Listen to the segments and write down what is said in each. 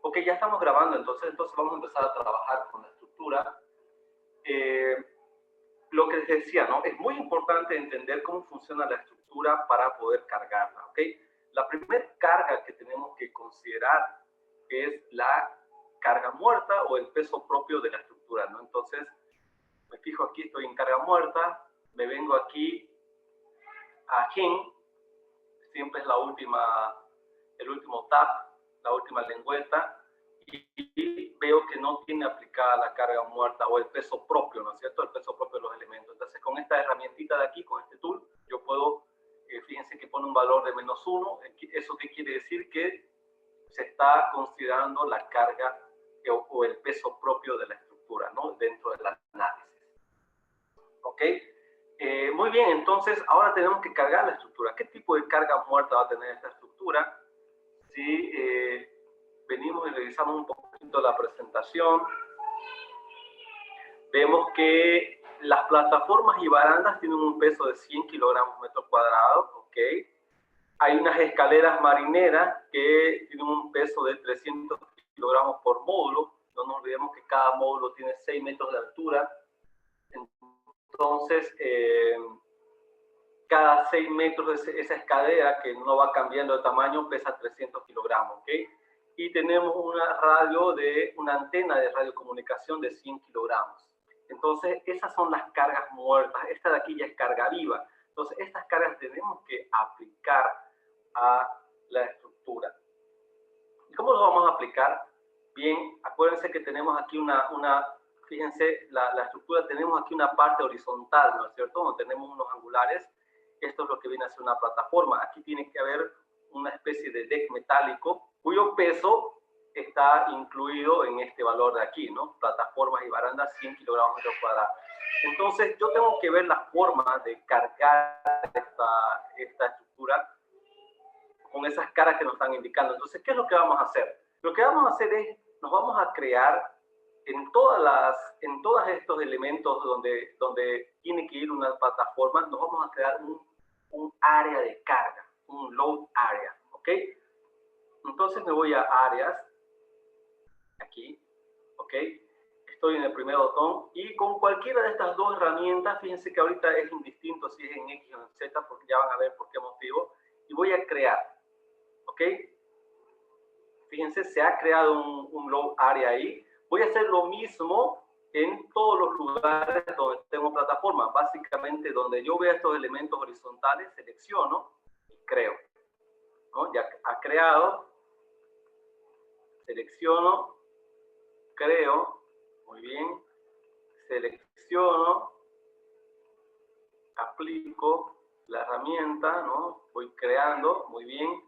Ok, ya estamos grabando, entonces vamos a empezar a trabajar con la estructura. Lo que les decía, ¿no? Es muy importante entender cómo funciona la estructura para poder cargarla, ¿ok? La primera carga que tenemos que considerar es la carga muerta o el peso propio de la estructura, ¿no? Entonces, me fijo aquí, estoy en carga muerta, me vengo aquí a Gen, siempre es el último tab, la última lengüeta, y veo que no tiene aplicada la carga muerta o el peso propio, ¿no es cierto? El peso propio de los elementos. Entonces, con esta herramientita de aquí, con este tool, yo puedo, fíjense que pone un valor de -1. ¿Eso qué quiere decir? Que se está considerando la carga o el peso propio de la estructura, ¿no? Dentro del análisis. ¿Ok? Muy bien, entonces ahora tenemos que cargar la estructura. ¿Qué tipo de carga muerta va a tener esta estructura? Si venimos y revisamos un poquito la presentación, vemos que las plataformas y barandas tienen un peso de 100 kilogramos metros cuadrados, ¿ok? Hay unas escaleras marineras que tienen un peso de 300 kilogramos por módulo. No nos olvidemos que cada módulo tiene 6 metros de altura. Entonces, cada 6 metros de esa escalera, que no va cambiando de tamaño, pesa 300 kilogramos, ¿ok? Y tenemos una antena de radiocomunicación de 100 kilogramos. Entonces, esas son las cargas muertas. Esta de aquí ya es carga viva. Entonces, estas cargas tenemos que aplicar a la estructura. ¿Y cómo lo vamos a aplicar? Bien, acuérdense que tenemos aquí fíjense, la estructura, tenemos aquí una parte horizontal, ¿no es cierto? Donde tenemos unos angulares. Esto es lo que viene a ser una plataforma. Aquí tiene que haber una especie de deck metálico cuyo peso está incluido en este valor de aquí, ¿no? Plataformas y barandas, 100 kilogramos metros cuadrados. Entonces, yo tengo que ver la forma de cargar esta estructura con esas caras que nos están indicando. Entonces, ¿qué es lo que vamos a hacer? Lo que vamos a hacer es, nos vamos a crear en todos estos elementos donde tiene que ir una plataforma, nos vamos a crear un área de carga, un load area, ¿ok? Entonces me voy a áreas, aquí, ¿ok? Estoy en el primer botón y con cualquiera de estas dos herramientas, fíjense que ahorita es indistinto si es en X o en Z, porque ya van a ver por qué motivo, y voy a crear, ¿ok? Fíjense, se ha creado un load area ahí. Voy a hacer lo mismo en todos los lugares donde tengo plataforma. Básicamente, donde yo vea estos elementos horizontales, selecciono y creo, ¿no? Ya ha creado, selecciono, creo, muy bien, selecciono, aplico la herramienta, ¿no? Voy creando, muy bien.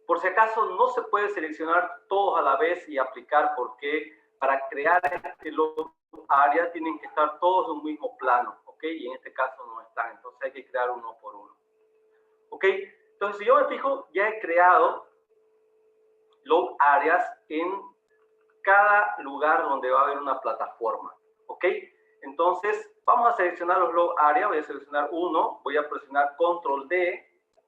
Por si acaso no se puede seleccionar todos a la vez y aplicar, porque para crear este load area tienen que estar todos en un mismo plano, ¿ok? Y en este caso no están, entonces hay que crear uno por uno, ¿ok? Entonces, si yo me fijo, ya he creado load areas en cada lugar donde va a haber una plataforma, ¿ok? Entonces, vamos a seleccionar los load area. Voy a seleccionar uno, voy a presionar control D.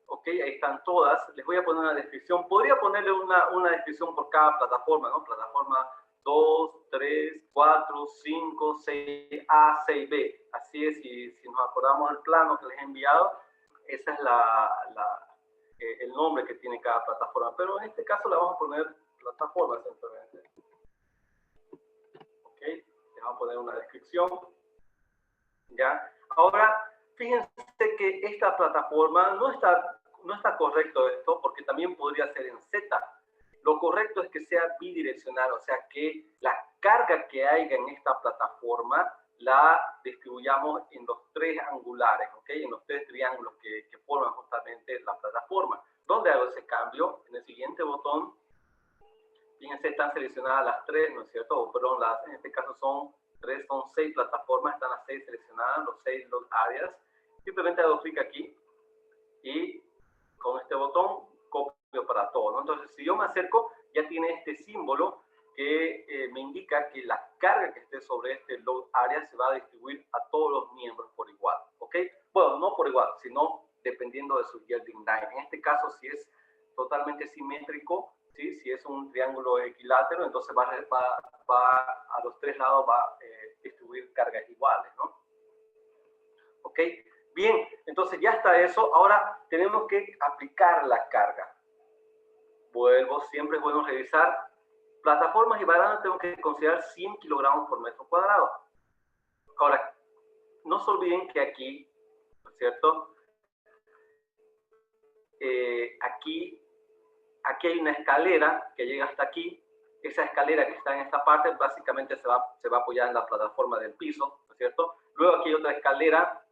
Ok, ahí están todas. Les voy a poner una descripción. Podría ponerle una descripción por cada plataforma, ¿no? Plataforma 2, 3, 4, 5, 6A, 6B. Así es, si nos acordamos del plano que les he enviado, ese es el nombre que tiene cada plataforma. Pero en este caso le vamos a poner plataforma simplemente. Ok, le vamos a poner una descripción. ¿Ya? Ahora, fíjense que esta plataforma no está correcto esto, porque también podría ser en Z. Lo correcto es que sea bidireccional, o sea, que la carga que haya en esta plataforma la distribuyamos en los tres angulares, ¿ok? En los tres triángulos que forman justamente la plataforma. ¿Dónde hago ese cambio? En el siguiente botón, fíjense, están seleccionadas las tres, ¿no es cierto? O, perdón, en este caso son 6 plataformas, están las 6 seleccionadas, los 6 load areas. Simplemente hago clic aquí y con este botón copio para todo, ¿no? Entonces, si yo me acerco, ya tiene este símbolo que me indica que la carga que esté sobre este load area se va a distribuir a todos los miembros por igual, ¿ok? Bueno, no por igual, sino dependiendo de su yielding line. En este caso, si es totalmente simétrico, ¿sí? Si es un triángulo equilátero, entonces va a los tres lados va a distribuir cargas iguales, ¿no? ¿Ok? Bien, entonces ya está eso. Ahora tenemos que aplicar la carga. Vuelvo, siempre es bueno revisar. Plataformas y baranas tengo que considerar 100 kilogramos por metro cuadrado. Ahora, no se olviden que aquí, ¿no es cierto? Aquí hay una escalera que llega hasta aquí. Esa escalera que está en esta parte básicamente se va a apoyar en la plataforma del piso, ¿no es cierto? Luego aquí hay otra escalera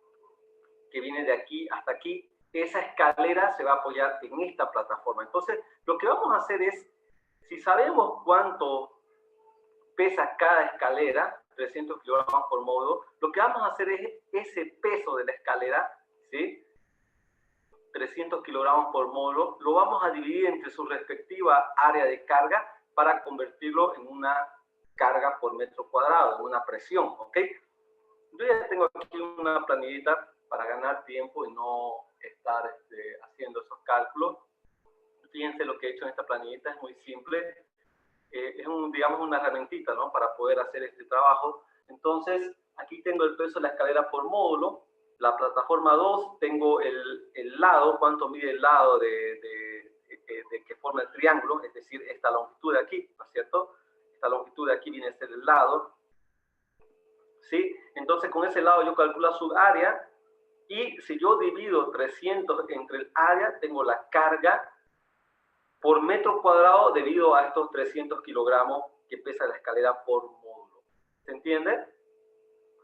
que viene de aquí hasta aquí. Esa escalera se va a apoyar en esta plataforma. Entonces, lo que vamos a hacer es, si sabemos cuánto pesa cada escalera, 300 kilogramos por módulo, lo que vamos a hacer es ese peso de la escalera, ¿sí? 300 kilogramos por módulo, lo vamos a dividir entre su respectiva área de carga para convertirlo en una carga por metro cuadrado, en una presión, ¿ok? Yo ya tengo aquí una planillita para ganar tiempo y no estar haciendo esos cálculos. Fíjense lo que he hecho en esta planillita, es muy simple. Es digamos una herramientita, ¿no? Para poder hacer este trabajo. Entonces, aquí tengo el peso de la escalera por módulo. La plataforma 2, tengo el lado, cuánto mide el lado de que forma el triángulo, es decir, esta longitud de aquí, ¿no es cierto? Esta longitud de aquí viene a ser el lado. ¿Sí? Entonces, con ese lado yo calculo su área y si yo divido 300 entre el área, tengo la carga por metro cuadrado debido a estos 300 kilogramos que pesa la escalera por módulo. ¿Se entiende?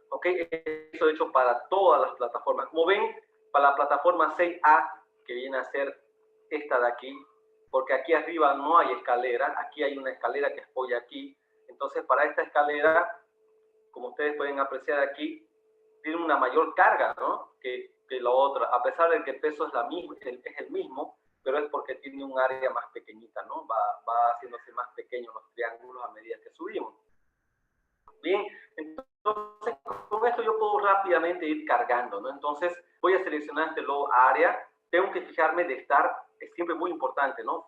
Ok, eso he hecho para todas las plataformas. Como ven, para la plataforma 6A, que viene a ser esta de aquí, porque aquí arriba no hay escalera, aquí hay una escalera que apoya aquí. Entonces, para esta escalera, como ustedes pueden apreciar aquí, tiene una mayor carga, ¿no? que la otra, a pesar de que el peso es el mismo, pero es porque tiene un área más pequeñita, ¿no? Va haciéndose más pequeños los triángulos a medida que subimos. Bien, entonces con esto yo puedo rápidamente ir cargando, ¿no? Entonces voy a seleccionar este low área, tengo que fijarme de estar, es siempre muy importante, ¿no?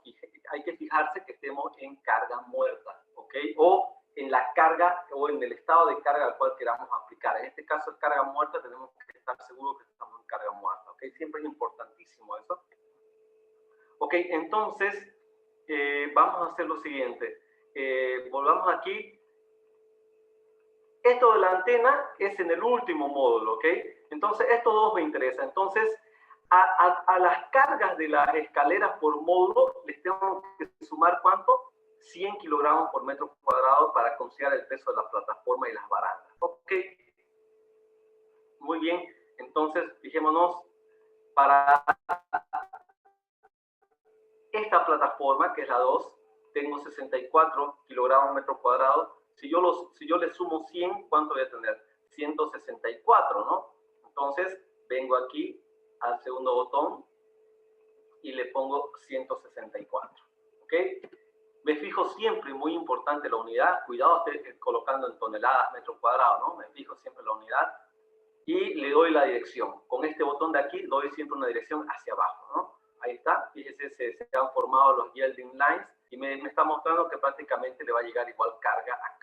Hay que fijarse que estemos en carga muerta, ¿ok? O en la carga o en el estado de carga al cual queramos aplicar. En este caso es carga muerta, tenemos que estar seguros que estamos en carga muerta, ¿ok? Siempre es importantísimo eso. Ok, entonces vamos a hacer lo siguiente. Volvamos aquí. Esto de la antena es en el último módulo, ¿ok? Entonces, estos dos me interesan. Entonces, a las cargas de las escaleras por módulo les tengo que sumar ¿cuánto? 100 kilogramos por metro cuadrado para considerar el peso de la plataforma y las barandas. ¿Ok? Muy bien. Entonces, fijémonos, para esta plataforma, que es la 2, tengo 64 kilogramos metro cuadrado. Si yo le sumo 100, ¿cuánto voy a tener? 164, ¿no? Entonces, vengo aquí al segundo botón y le pongo 164, ¿ok? Me fijo siempre, muy importante la unidad, cuidado colocando en toneladas metro cuadrado, ¿no? Me fijo siempre la unidad y le doy la dirección. Con este botón de aquí doy siempre una dirección hacia abajo, ¿no? Ahí está, fíjese, se han formado los yielding lines y me está mostrando que prácticamente le va a llegar igual carga a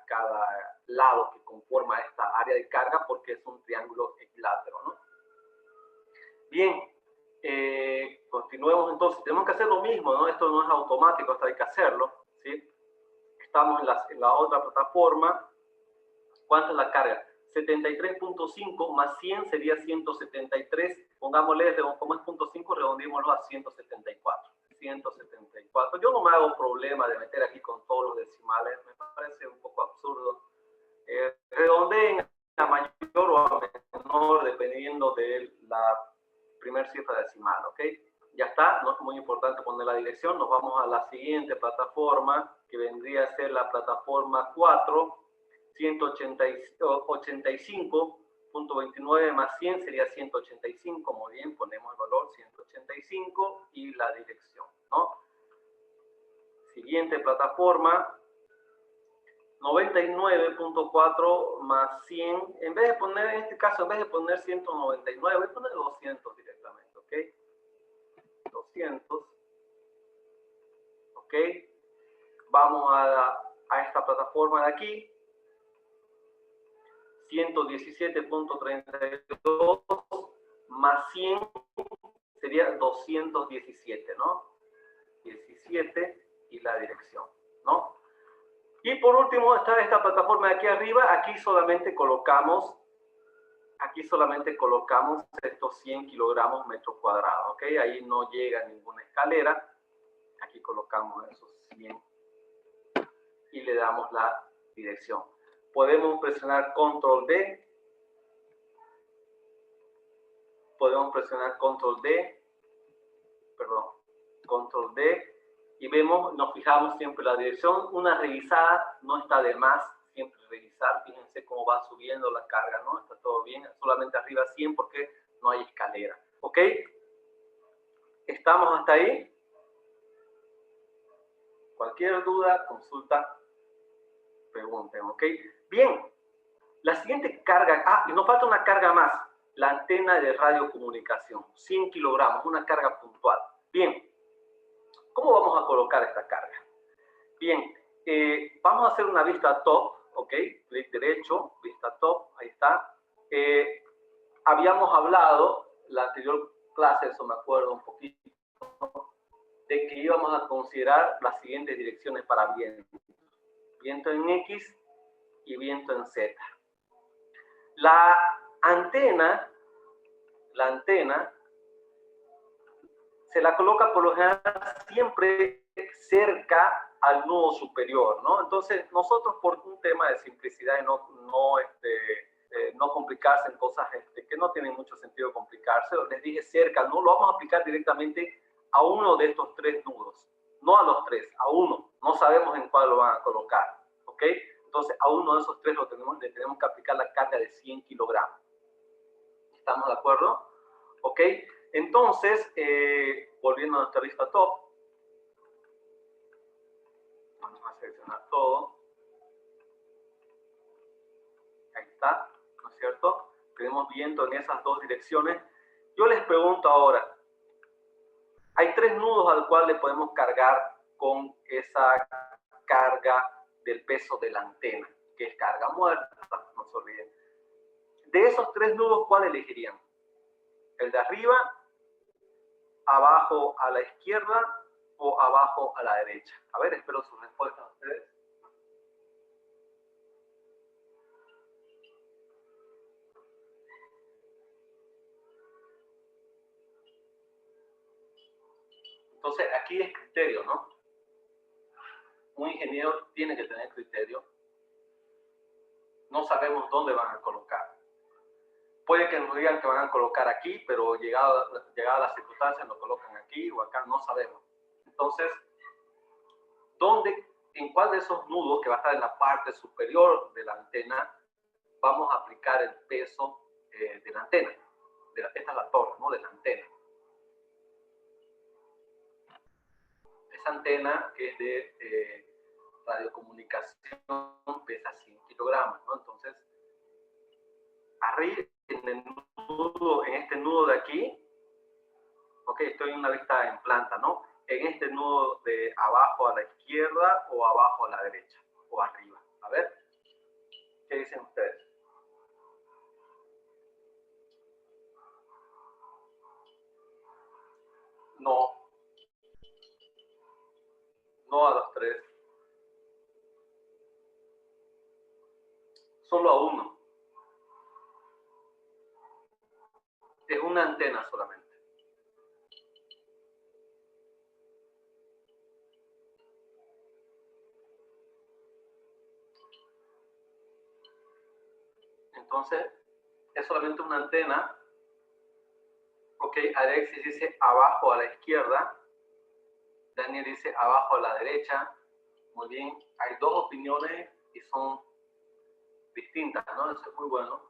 cada lado que conforma esta área de carga porque es un triángulo equilátero, ¿no? Bien, continuemos entonces. Tenemos que hacer lo mismo, ¿no? Esto no es automático, esto hay que hacerlo, ¿sí? Estamos en la otra plataforma. ¿Cuánto es la carga? 73.5 más 100 sería 173. Pongámosle, como es 0.5, redondémoslo a 174. 174. Yo no me hago problema de meter aquí con todos los decimales. Me parece un poco absurdo. Redondeen a mayor o a menor dependiendo de la primer cifra decimal, ¿ok? Ya está, no es muy importante poner la dirección. Nos vamos a la siguiente plataforma, que vendría a ser la plataforma 4. 185.29 más 100 sería 185, muy bien, ponemos el valor 185 y la dirección, ¿no? Siguiente plataforma, 99.4 más 100, en vez de poner, en este caso, en vez de poner 199, voy a poner 200 directamente, ¿ok? 200, ¿ok? Vamos a esta plataforma de aquí, 117.32 más 100 sería 217, ¿no? 17 y la dirección, ¿no? Y por último está esta plataforma de aquí arriba. Aquí solamente colocamos estos 100 kilogramos metros cuadrados, ¿ok? Ahí no llega ninguna escalera. Aquí colocamos esos 100 y le damos la dirección. Podemos presionar control D. Control D. Y vemos, nos fijamos siempre la dirección. Una revisada, no está de más siempre revisar. Fíjense cómo va subiendo la carga, ¿no? Está todo bien, solamente arriba 100 porque no hay escalera, ¿ok? ¿Estamos hasta ahí? Cualquier duda, consulta, pregunten, ¿ok? Bien, la siguiente carga, y nos falta una carga más, la antena de radiocomunicación, 100 kilogramos, una carga puntual. Bien, ¿cómo vamos a colocar esta carga? Bien, vamos a hacer una vista top, ¿ok? Clic derecho, vista top, ahí está. Habíamos hablado, la anterior clase, eso me acuerdo un poquito, de que íbamos a considerar las siguientes direcciones para viento. Viento en X y viento en Z. La antena se la coloca por lo general siempre cerca al nudo superior, ¿no? Entonces, nosotros por un tema de simplicidad y no complicarse en cosas que no tienen mucho sentido complicarse, les dije cerca, no lo vamos a aplicar directamente a uno de estos tres nudos, no a los tres, a uno. No sabemos en cuál lo van a colocar, ¿ok? Entonces, a uno de esos tres le tenemos que aplicar la carga de 100 kilogramos. ¿Estamos de acuerdo? ¿Ok? Entonces, volviendo a nuestra lista top, vamos a seleccionar todo. Ahí está, ¿no es cierto? Tenemos viento en esas dos direcciones. Yo les pregunto ahora, hay tres nudos al cual le podemos cargar con esa carga del peso de la antena, que es carga muerta, no se olviden. De esos tres nudos, ¿cuál elegirían? ¿El de arriba, abajo a la izquierda o abajo a la derecha? A ver, espero sus respuestas a ustedes. Entonces, aquí es criterio, ¿no? Un ingeniero tiene que tener criterio. No sabemos dónde van a colocar. Puede que nos digan que van a colocar aquí, pero llegada las circunstancias lo colocan aquí o acá, no sabemos. Entonces, en cuál de esos nudos que va a estar en la parte superior de la antena vamos a aplicar el peso de la antena? Esta es la torre, ¿no? De la antena. Esa antena que es de radiocomunicación pesa 100 kilogramos, ¿no? Entonces, arriba, en este nudo de aquí, ok, estoy en una vista en planta, ¿no? En este nudo de abajo a la izquierda o abajo a la derecha o arriba. A ver, ¿qué dicen ustedes? No. No a los tres. Solo a uno. Es una antena solamente. Entonces, es solamente una antena. Ok, Alexis dice abajo a la izquierda. Daniel dice abajo a la derecha. Muy bien, hay dos opiniones y son distintas, ¿no? Eso es muy bueno.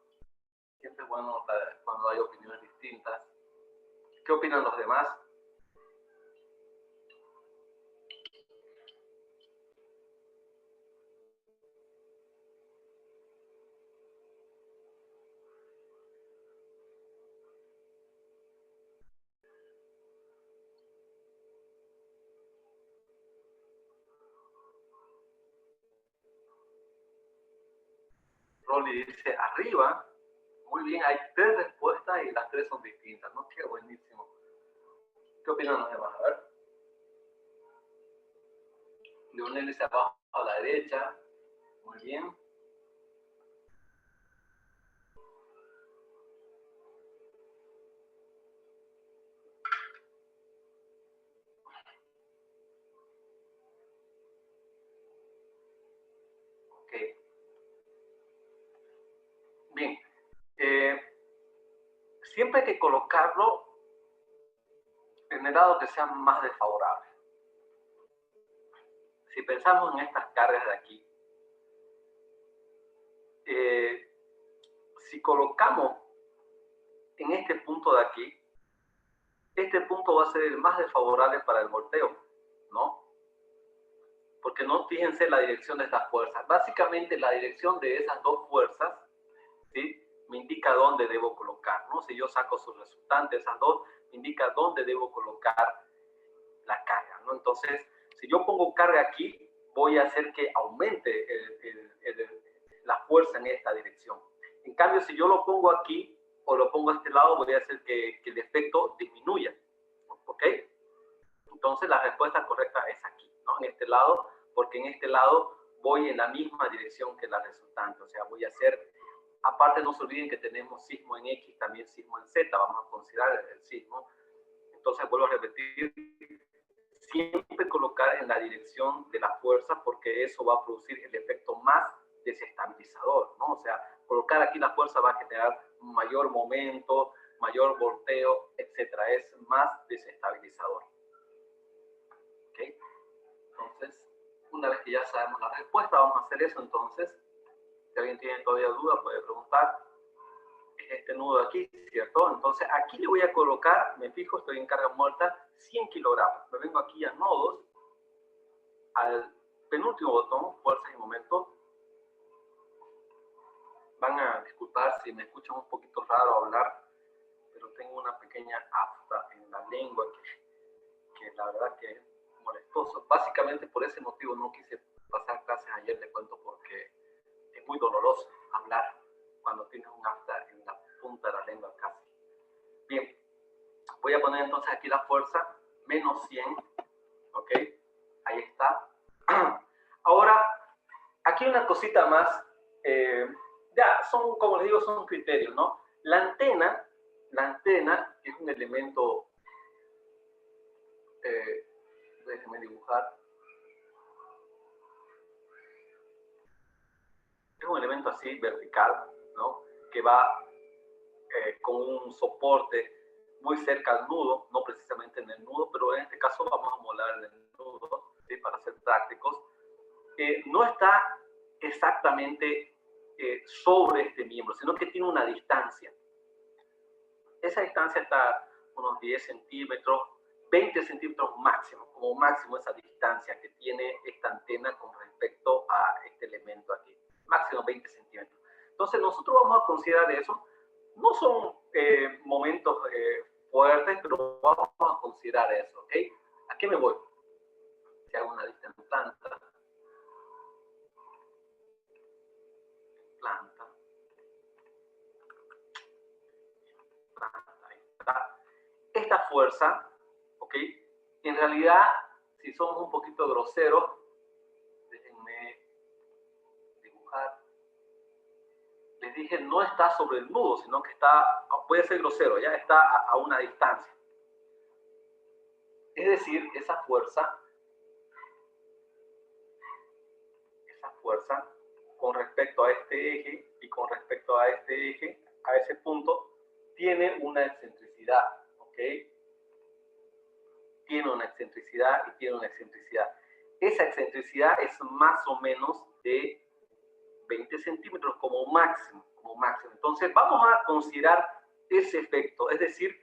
Siempre es bueno cuando hay opiniones distintas. ¿Qué opinan los demás? Rolly dice arriba. Muy bien, hay 3 respuestas y las 3 son distintas, ¿no? Qué buenísimo. ¿Qué opinan los demás? A ver. Leonel dice abajo a la derecha. Muy bien. Ok. Bien. Siempre hay que colocarlo en el lado que sea más desfavorable. Si pensamos en estas cargas de aquí, si colocamos en este punto de aquí, este punto va a ser el más desfavorable para el volteo, ¿no? Porque no, fíjense la dirección de estas fuerzas. Básicamente la dirección de esas dos fuerzas, ¿sí?, me indica dónde debo colocar, ¿no? Si yo saco su resultante, esas dos, me indica dónde debo colocar la carga, ¿no? Entonces, si yo pongo carga aquí, voy a hacer que aumente la fuerza en esta dirección. En cambio, si yo lo pongo aquí o lo pongo a este lado, voy a hacer que el efecto disminuya, ¿ok? Entonces, la respuesta correcta es aquí, ¿no? En este lado, porque en este lado voy en la misma dirección que la resultante, o sea, voy a hacer, aparte no se olviden que tenemos sismo en X, también sismo en Z, vamos a considerar el sismo. Entonces, vuelvo a repetir, siempre colocar en la dirección de la fuerza, porque eso va a producir el efecto más desestabilizador, ¿no? O sea, colocar aquí la fuerza va a generar mayor momento, mayor volteo, etcétera. Es más desestabilizador. ¿Ok? Entonces, una vez que ya sabemos la respuesta, vamos a hacer eso. Entonces, si alguien tiene todavía duda, puede preguntar. Este nudo aquí, ¿cierto? Entonces, aquí le voy a colocar, me fijo, estoy en carga muerta, 100 kilogramos. Me vengo aquí a nodos, al penúltimo botón, fuerzas y momentos. Van a disculpar si me escuchan un poquito raro hablar, pero tengo una pequeña afta en la lengua que la verdad que es molestoso. Básicamente por ese motivo no quise pasar clases ayer, les cuento, porque es muy doloroso hablar cuando tienes un afta en la punta de la lengua casi. Bien, voy a poner entonces aquí la fuerza, menos 100, ¿ok? Ahí está. Ahora, aquí una cosita más, ya son, como les digo, son criterios, ¿no? La antena es un elemento, déjenme dibujar, es un elemento así vertical, ¿no? Que va con un soporte muy cerca al nudo, no precisamente en el nudo, pero en este caso vamos a molar en el nudo, ¿sí?, para ser prácticos. No está exactamente sobre este miembro, sino que tiene una distancia. Esa distancia está unos 10 centímetros, 20 centímetros máximo, como máximo esa distancia que tiene esta antena con respecto a este elemento aquí, máximo 20 centímetros. Entonces nosotros vamos a considerar eso. No son momentos fuertes, pero vamos a considerar eso, ¿ok? ¿A qué me voy? Si hago una lista en planta, ahí está. Esta fuerza, ¿ok? En realidad, si somos un poquito groseros, déjenme dibujar. Les dije, no está sobre el nudo, sino que está, puede ser grosero, ya está a una distancia. Es decir, esa fuerza con respecto a este eje y con respecto a este eje, a ese punto, tiene una excentricidad, ¿ok? Tiene una excentricidad y tiene una excentricidad. Esa excentricidad es más o menos de 20 centímetros como máximo, Entonces vamos a considerar ese efecto, es decir,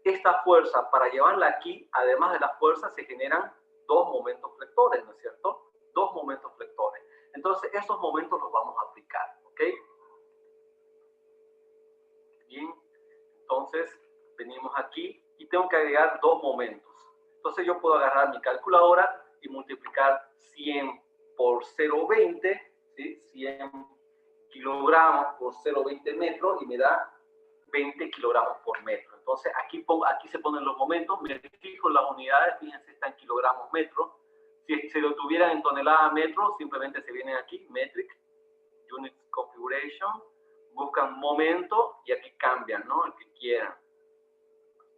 esta fuerza, para llevarla aquí, además de la fuerza, se generan dos momentos flectores, ¿no es cierto? Dos momentos flectores. Entonces, esos momentos los vamos a aplicar, ¿ok? Bien, entonces venimos aquí y tengo que agregar dos momentos. Entonces yo puedo agarrar mi calculadora y multiplicar 100 por 0,20, ¿sí? 100 kilogramos por 0,20 metros y me da 20 kilogramos por metro. Entonces, aquí se ponen los momentos, me fijo las unidades, fíjense, está en kilogramos metro. Si se lo tuvieran en tonelada metro, simplemente se vienen aquí, metric, unit configuration, buscan momento y aquí cambian, ¿no? El que quieran.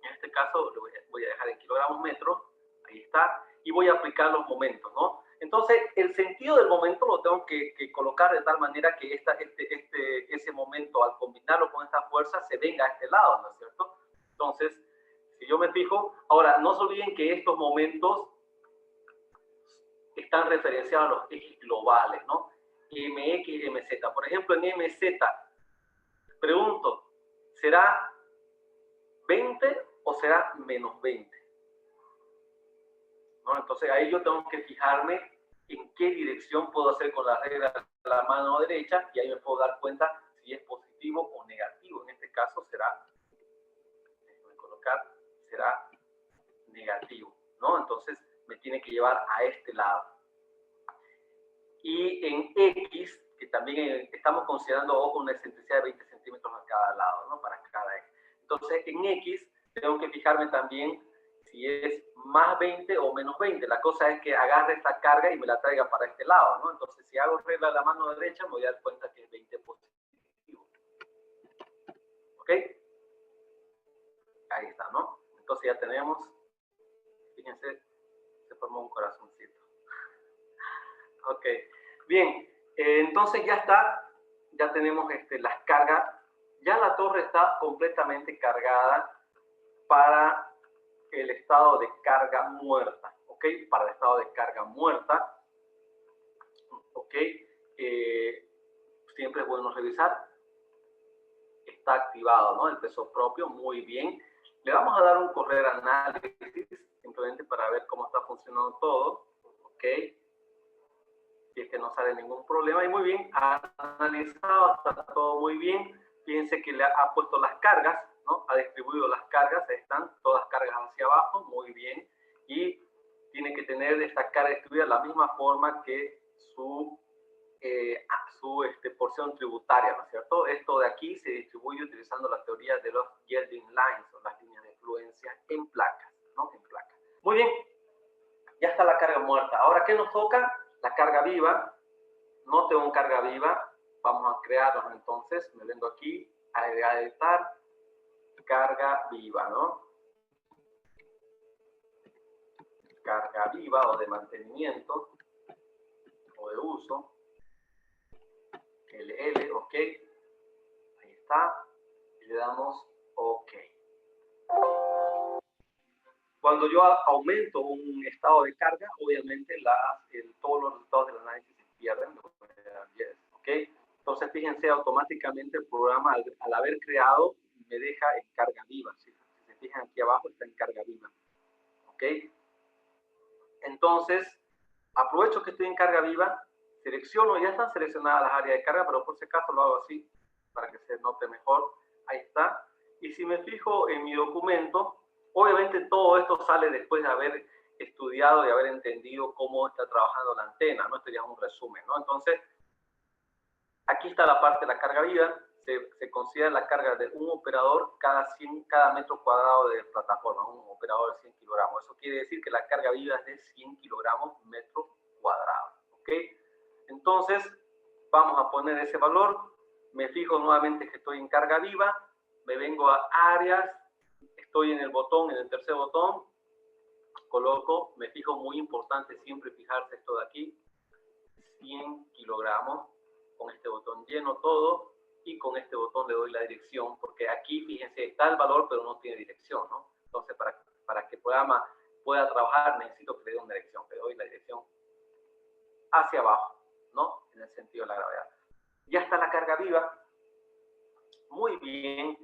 En este caso, lo voy a dejar en kilogramos metro, ahí está, y voy a aplicar los momentos, ¿no? Entonces, el sentido del momento lo tengo que colocar de tal manera que ese momento, al combinarlo con esta fuerza, se venga a este lado, ¿no es cierto? Entonces, si yo me fijo, ahora, no se olviden que estos momentos están referenciados a los ejes globales, ¿no? MX y MZ. Por ejemplo, en MZ, pregunto, ¿será 20 o será menos 20? ¿No? Entonces ahí yo tengo que fijarme en qué dirección puedo hacer con la regla de la mano derecha y ahí me puedo dar cuenta si es positivo o negativo. En este caso será, déjenme colocar, será negativo, ¿no? Entonces me tiene que llevar a este lado. Y en X, que también estamos considerando, ojo, una excentricidad de 20 centímetros a cada lado, ¿no? Para cada X. Entonces en X tengo que fijarme también si es más 20 o menos 20. La cosa es que agarre esta carga y me la traiga para este lado, ¿no? Entonces, si hago regla de la mano derecha, me voy a dar cuenta que es 20 positivo. ¿Ok? Ahí está, ¿no? Entonces ya tenemos, fíjense, se formó un corazoncito. Ok, bien, entonces ya está, ya tenemos las cargas, ya la torre está completamente cargada para el estado de carga muerta, ¿ok? Para el estado de carga muerta, ¿ok? Siempre es bueno revisar. Está activado, ¿no? El peso propio, muy bien. Le vamos a dar un correr análisis, simplemente para ver cómo está funcionando todo, ¿ok? Si es que no sale ningún problema. Y muy bien, ha analizado, está todo muy bien. Fíjense que le ha puesto las cargas, ¿no? Ha distribuido las cargas, están todas cargas hacia abajo, muy bien. Y tiene que tener esta carga distribuida de la misma forma que su porción tributaria, ¿no es cierto? Esto de aquí se distribuye utilizando la teoría de los yielding lines, o las líneas de fluencia en placas, ¿no? En placas. Muy bien, ya está la carga muerta. Ahora, ¿qué nos toca? La carga viva. No tengo carga viva, vamos a crearla entonces. Me vengo aquí a editar carga viva, ¿no? Carga viva o de mantenimiento o de uso. LL, ok. Ahí está. Y le damos ok. Cuando yo aumento un estado de carga, obviamente todos los resultados del análisis se pierden. ¿Ok? Entonces, fíjense, automáticamente el programa, al haber creado, me deja en carga viva. Si se fijan aquí abajo, está en carga viva. ¿Ok? Entonces, aprovecho que estoy en carga viva, selecciono, ya están seleccionadas las áreas de carga, pero por si acaso lo hago así, para que se note mejor. Ahí está. Y si me fijo en mi documento, obviamente todo esto sale después de haber estudiado y haber entendido cómo está trabajando la antena, ¿no? Esto ya es un resumen, ¿no? Entonces, aquí está la parte de la carga viva. Se considera la carga de un operador cada metro cuadrado de plataforma, un operador de 100 kilogramos. Eso quiere decir que la carga viva es de 100 kilogramos metro cuadrado. ¿Ok? Entonces, vamos a poner ese valor. Me fijo nuevamente que estoy en carga viva. Me vengo a áreas. Estoy en el botón, en el tercer botón. Coloco, me fijo, muy importante siempre fijarse esto de aquí. 100 kilogramos. Con este botón lleno todo. Y con este botón le doy la dirección, porque aquí, fíjense, está el valor, pero no tiene dirección, ¿no? Entonces, para que el programa pueda trabajar, necesito que le dé una dirección. Le doy la dirección hacia abajo, ¿no? En el sentido de la gravedad. Ya está la carga viva. Muy bien.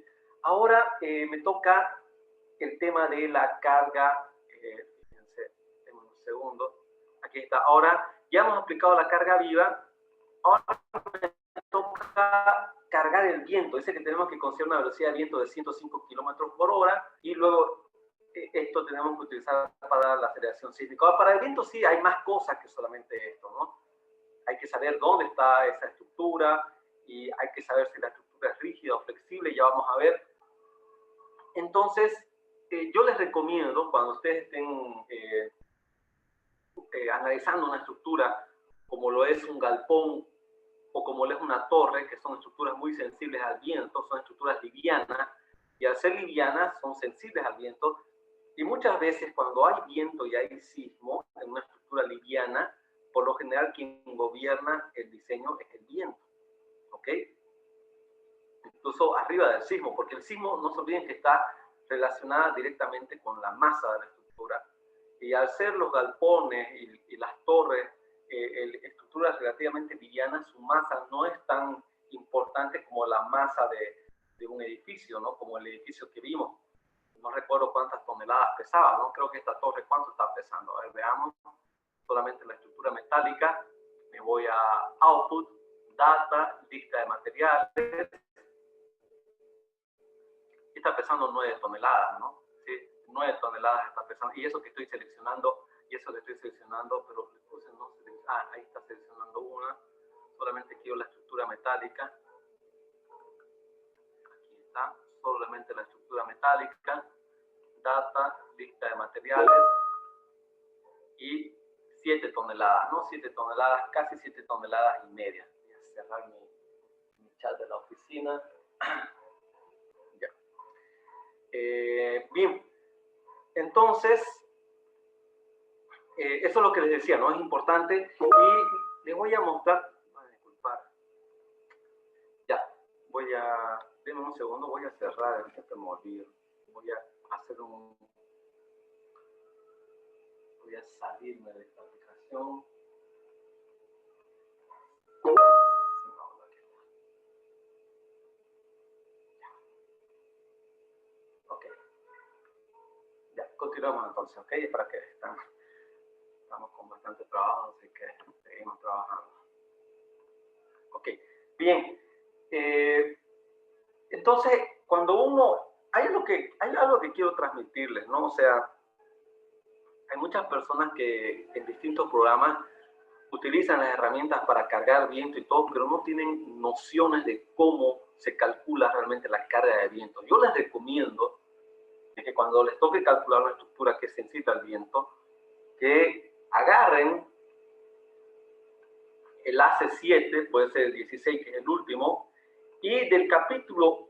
Ahora me toca el tema de la carga. Fíjense, en un segundo. Aquí está. Ahora, ya hemos aplicado la carga viva. Ahora me toca cargar el viento. Dice que tenemos que considerar una velocidad de viento de 105 kilómetros por hora y luego esto tenemos que utilizar para la aceleración sísmica. Ahora, para el viento sí hay más cosas que solamente esto, ¿no? Hay que saber dónde está esa estructura, y hay que saber si la estructura es rígida o flexible, ya vamos a ver. Entonces, yo les recomiendo, cuando ustedes estén analizando una estructura como lo es un galpón o como lo es una torre, que son estructuras muy sensibles al viento, son estructuras livianas, y al ser livianas son sensibles al viento, y muchas veces cuando hay viento y hay sismo en una estructura liviana, por lo general quien gobierna el diseño es el viento, ¿ok? Incluso arriba del sismo, porque el sismo, no se olviden que está relacionada directamente con la masa de la estructura, y al ser los galpones y las torres estructuras relativamente livianas, su masa no es tan importante como la masa de un edificio, ¿no? Como el edificio que vimos. No recuerdo cuántas toneladas pesaba, ¿no? Creo que esta torre, ¿cuánto está pesando? A ver, veamos. Solamente la estructura metálica. Me voy a Output, Data, Lista de materiales. Y está pesando 9 toneladas, ¿no? Sí, 9 toneladas está pesando. Y eso que estoy seleccionando, pero no sé, ahí está seleccionando una. Solamente quiero la estructura metálica. Aquí está, solamente la estructura metálica. Data, lista de materiales. Y 7 toneladas, ¿no? 7 toneladas, casi 7 toneladas y media. Voy a cerrar mi chat de la oficina. Ya. Bien. Entonces, eso es lo que les decía, ¿no? Es importante. Y les voy a mostrar. Disculpar. Ya. Denme un segundo, voy a cerrar, ahorita que me olvido. Voy a hacer voy a salirme de esta aplicación. Ok. Ya, continuamos entonces, ¿ok? Para que estamos con bastante trabajo, así que seguimos trabajando. Ok, bien. Entonces, cuando hay algo que quiero transmitirles, ¿no? O sea, hay muchas personas que en distintos programas utilizan las herramientas para cargar viento y todo, pero no tienen nociones de cómo se calcula realmente la carga de viento. Yo les recomiendo que cuando les toque calcular una estructura que es sensible al viento, que agarren el AC7, puede ser el 16, que es el último, y del capítulo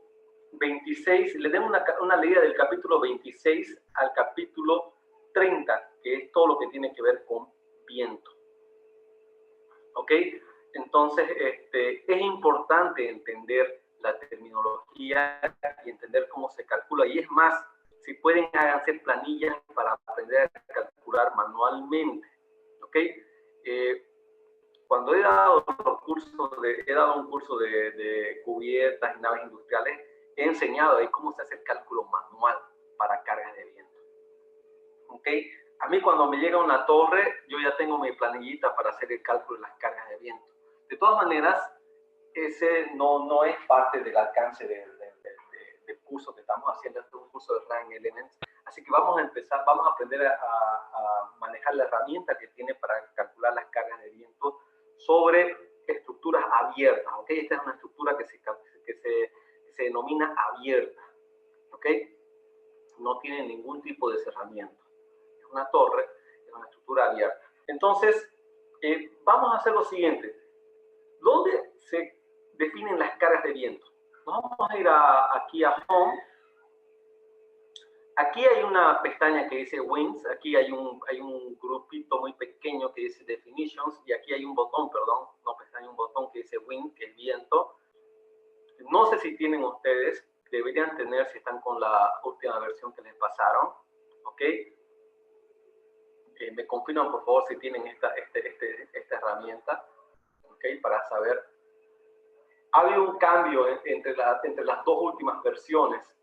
26, le den una leída del capítulo 26 al capítulo 30, que es todo lo que tiene que ver con viento. ¿Ok? Entonces, es importante entender la terminología y entender cómo se calcula. Y es más, si pueden, háganse planillas para aprender a calcular manualmente. ¿Ok? Cuando he dado un curso de cubiertas y naves industriales, he enseñado ahí cómo se hace el cálculo manual para cargas de viento. ¿Ok? A mí cuando me llega una torre, yo ya tengo mi planillita para hacer el cálculo de las cargas de viento. De todas maneras, ese no es parte del alcance del curso que estamos haciendo. Este es un curso de Ryan Elements. Así que vamos a aprender a manejar la herramienta que tiene para calcular las cargas de viento sobre estructuras abiertas. ¿Ok? Esta es una estructura que se denomina abierta. ¿Ok? No tiene ningún tipo de cerramiento. Es una torre, es una estructura abierta. Entonces, vamos a hacer lo siguiente. ¿Dónde se definen las cargas de viento? Nos vamos a ir aquí a Home. Aquí hay una pestaña que dice Winds. Aquí hay un grupito muy pequeño que dice Definitions. Y aquí hay un botón, perdón, no pestaña, un botón que dice Wind, que es viento. No sé si tienen ustedes, deberían tener si están con la última versión que les pasaron. ¿Ok? Me confirman, por favor, si tienen esta herramienta. ¿Ok? Para saber. Ha habido un cambio entre las dos últimas versiones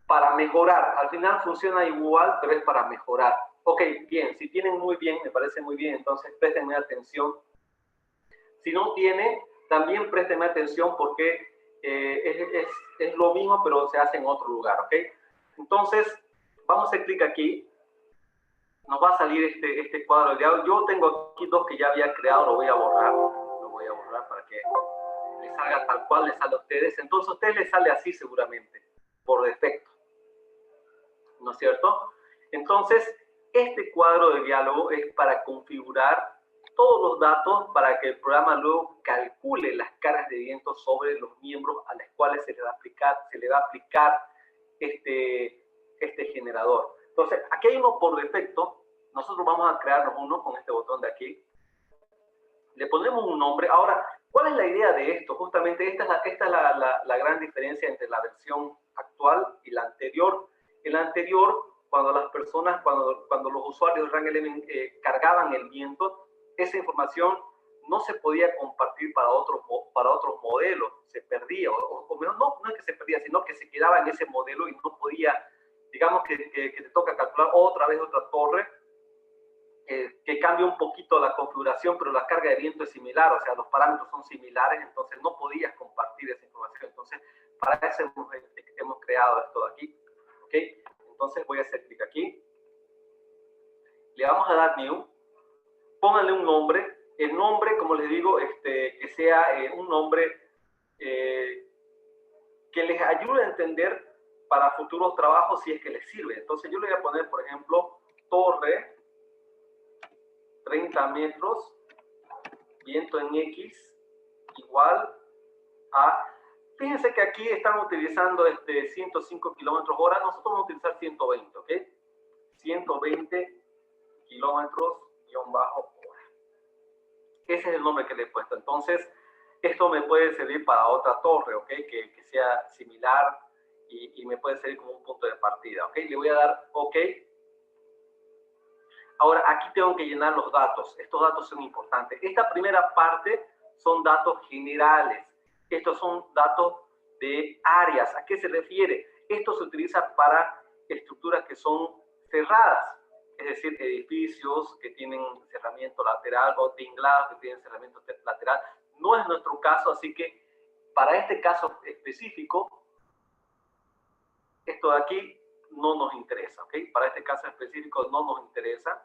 para mejorar. Al final funciona igual, pero es para mejorar. Ok, bien, si tienen muy bien, me parece muy bien, entonces préstenme atención. Si no tienen, también préstenme atención porque es lo mismo, pero se hace en otro lugar, ¿ok? Entonces, vamos a hacer clic aquí. Nos va a salir este cuadro de audio. Yo tengo aquí dos que ya había creado, lo voy a borrar. Lo voy a borrar para que les salga tal cual les sale a ustedes. Entonces a ustedes les sale así seguramente, por defecto, ¿no es cierto? Entonces, este cuadro de diálogo es para configurar todos los datos para que el programa luego calcule las cargas de viento sobre los miembros a los cuales se le va a aplicar este generador. Entonces, aquí hay uno por defecto. Nosotros vamos a crearnos uno con este botón de aquí. Le ponemos un nombre. Ahora, ¿cuál es la idea de esto? Justamente esta es la gran diferencia entre la versión actual y la anterior. En la anterior, cuando las personas, cuando los usuarios de RAN Element cargaban el viento, esa información no se podía compartir para otros modelos, se perdía, o menos, no es que se perdía, sino que se quedaba en ese modelo y no podía, digamos que te toca calcular otra vez otra torre, que cambia un poquito la configuración, pero la carga de viento es similar, o sea, los parámetros son similares, entonces no podías compartir esa información. Entonces, para eso hemos creado esto de aquí, ¿ok? Entonces voy a hacer clic aquí, le vamos a dar New, pónganle un nombre, el nombre, como les digo, que sea un nombre que les ayude a entender para futuros trabajos si es que les sirve. Entonces yo le voy a poner, por ejemplo, torre, 30 metros, viento en X, igual a... Fíjense que aquí están utilizando 105 kilómetros hora, nosotros vamos a utilizar 120, ¿ok? 120 kilómetros bajo hora. Ese es el nombre que le he puesto. Entonces, esto me puede servir para otra torre, ¿ok? Que sea similar y me puede servir como un punto de partida, ¿ok? Le voy a dar OK. Ahora, aquí tengo que llenar los datos. Estos datos son importantes. Esta primera parte son datos generales. Estos son datos de áreas. ¿A qué se refiere? Esto se utiliza para estructuras que son cerradas. Es decir, edificios que tienen cerramiento lateral o tinglados que tienen cerramiento lateral. No es nuestro caso, así que para este caso específico, esto de aquí no nos interesa, ¿ok? Para este caso específico no nos interesa.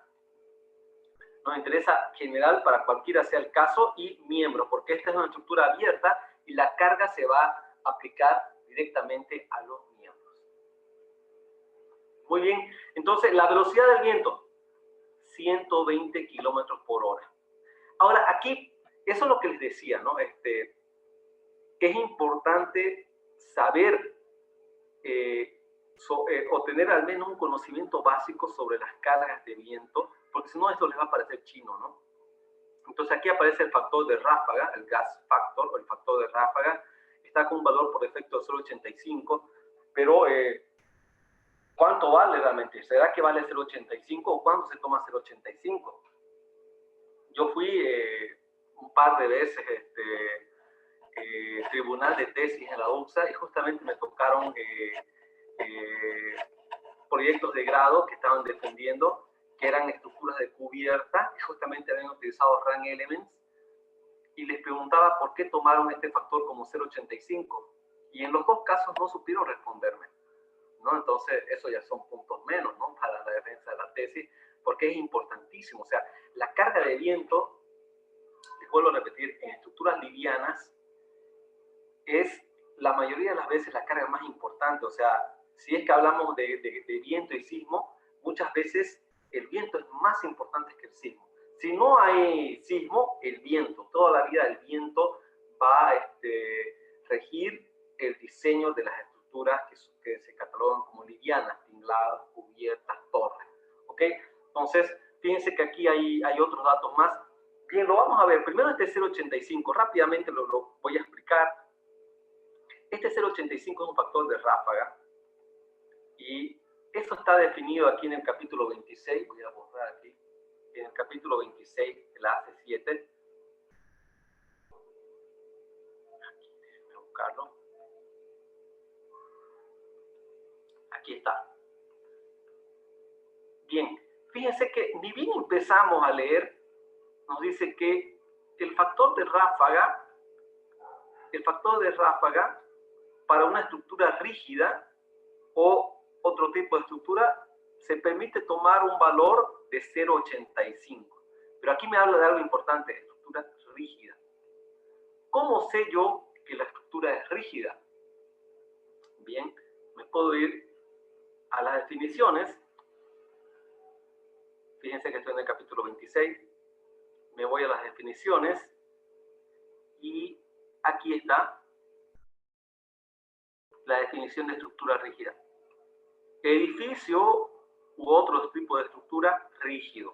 Nos interesa general para cualquiera sea el caso y miembro, porque esta es una estructura abierta y la carga se va a aplicar directamente a los miembros. Muy bien, entonces la velocidad del viento, 120 kilómetros por hora. Ahora, aquí, eso es lo que les decía, ¿no? Es importante saber o tener al menos un conocimiento básico sobre las cargas de viento, porque si no, esto les va a parecer chino, ¿no? Entonces, aquí aparece el factor de ráfaga, el gas factor, o el factor de ráfaga, está con un valor por defecto de 0.85, pero ¿cuánto vale realmente? ¿Será que vale 0.85 o cuándo se toma 0.85? Yo fui un par de veces tribunal de tesis en la UCSA y justamente me tocaron proyectos de grado que estaban defendiendo que eran estructuras de cubierta y justamente habían utilizado RAN Elements y les preguntaba por qué tomaron este factor como 0.85 y en los dos casos no supieron responderme, ¿no? Entonces eso ya son puntos menos, ¿no? Para la defensa de la tesis, porque es importantísimo. O sea, la carga de viento, les vuelvo a repetir, en estructuras livianas es la mayoría de las veces la carga más importante. O sea, si es que hablamos de viento y sismo, muchas veces el viento es más importante que el sismo. Si no hay sismo, el viento, toda la vida el viento va a regir el diseño de las estructuras que se catalogan como livianas, tingladas, cubiertas, torres. ¿Ok? Entonces, fíjense que aquí hay otros datos más. Bien, lo vamos a ver. Primero este 0.85. Rápidamente lo voy a explicar. Este 0.85 es un factor de ráfaga. Y eso está definido aquí en el capítulo 26. Voy a borrar aquí. En el capítulo 26 de la AC7. Aquí, déjenme buscarlo. Aquí está. Bien, fíjense que ni bien empezamos a leer, nos dice que el factor de ráfaga para una estructura rígida o otro tipo de estructura se permite tomar un valor de 0.85. Pero aquí me habla de algo importante, estructura rígida. ¿Cómo sé yo estructura es rígida? Bien, me puedo ir a las definiciones. Fíjense que estoy en el capítulo 26. Me voy a las definiciones y aquí está la definición de estructura rígida. Edificio u otro tipo de estructura rígido.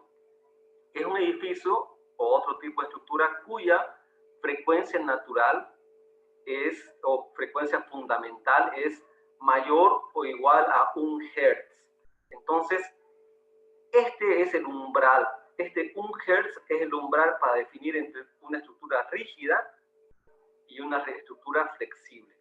Es un edificio o otro tipo de estructura cuya frecuencia natural o frecuencia fundamental es mayor o igual a 1 Hz. Entonces, este es el umbral. Este 1 Hz es el umbral para definir entre una estructura rígida y una estructura flexible.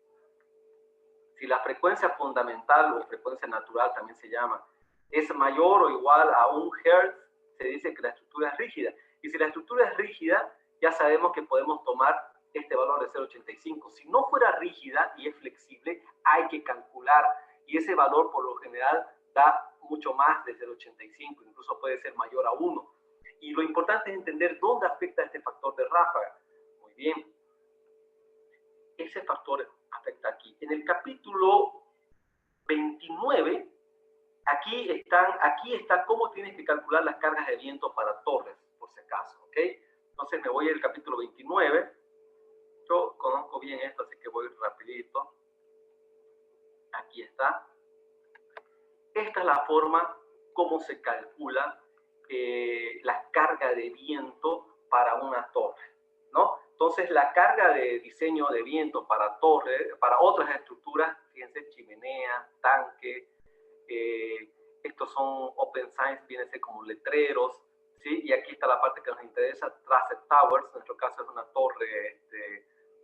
Si la frecuencia fundamental o frecuencia natural también se llama, es mayor o igual a 1 Hz, se dice que la estructura es rígida. Y si la estructura es rígida, ya sabemos que podemos tomar este valor de 0,85. Si no fuera rígida y es flexible, hay que calcular. Y ese valor, por lo general, da mucho más de 0,85. Incluso puede ser mayor a 1. Y lo importante es entender dónde afecta este factor de ráfaga. Muy bien. Ese factor afecta aquí. En el capítulo 29, aquí está cómo tienes que calcular las cargas de viento para torres, por si acaso, ¿ok? Entonces me voy al capítulo 29. Yo conozco bien esto, así que voy rapidito. Aquí está. Esta es la forma como se calcula la carga de viento para una torre, ¿no? Entonces, la carga de diseño de viento para torre, para otras estructuras, fíjense, chimenea, tanque, estos son open signs, vienen a ser como letreros, ¿sí? Y aquí está la parte que nos interesa, Trusted Towers, en nuestro caso es una torre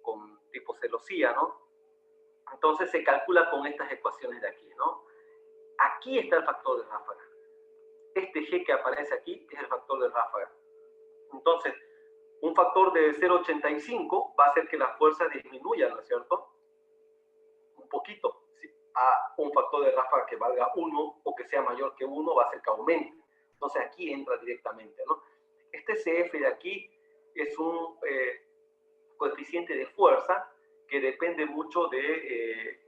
con tipo celosía, ¿no? Entonces, se calcula con estas ecuaciones de aquí, ¿no? Aquí está el factor de ráfaga. Este G que aparece aquí es el factor de ráfaga. Entonces, un factor de 0,85 va a hacer que la fuerza disminuya, ¿no es cierto? Un poquito. ¿Sí? A un factor de ráfaga que valga 1 o que sea mayor que 1 va a hacer que aumente. Entonces aquí entra directamente, ¿no? Este CF de aquí es un coeficiente de fuerza que depende mucho de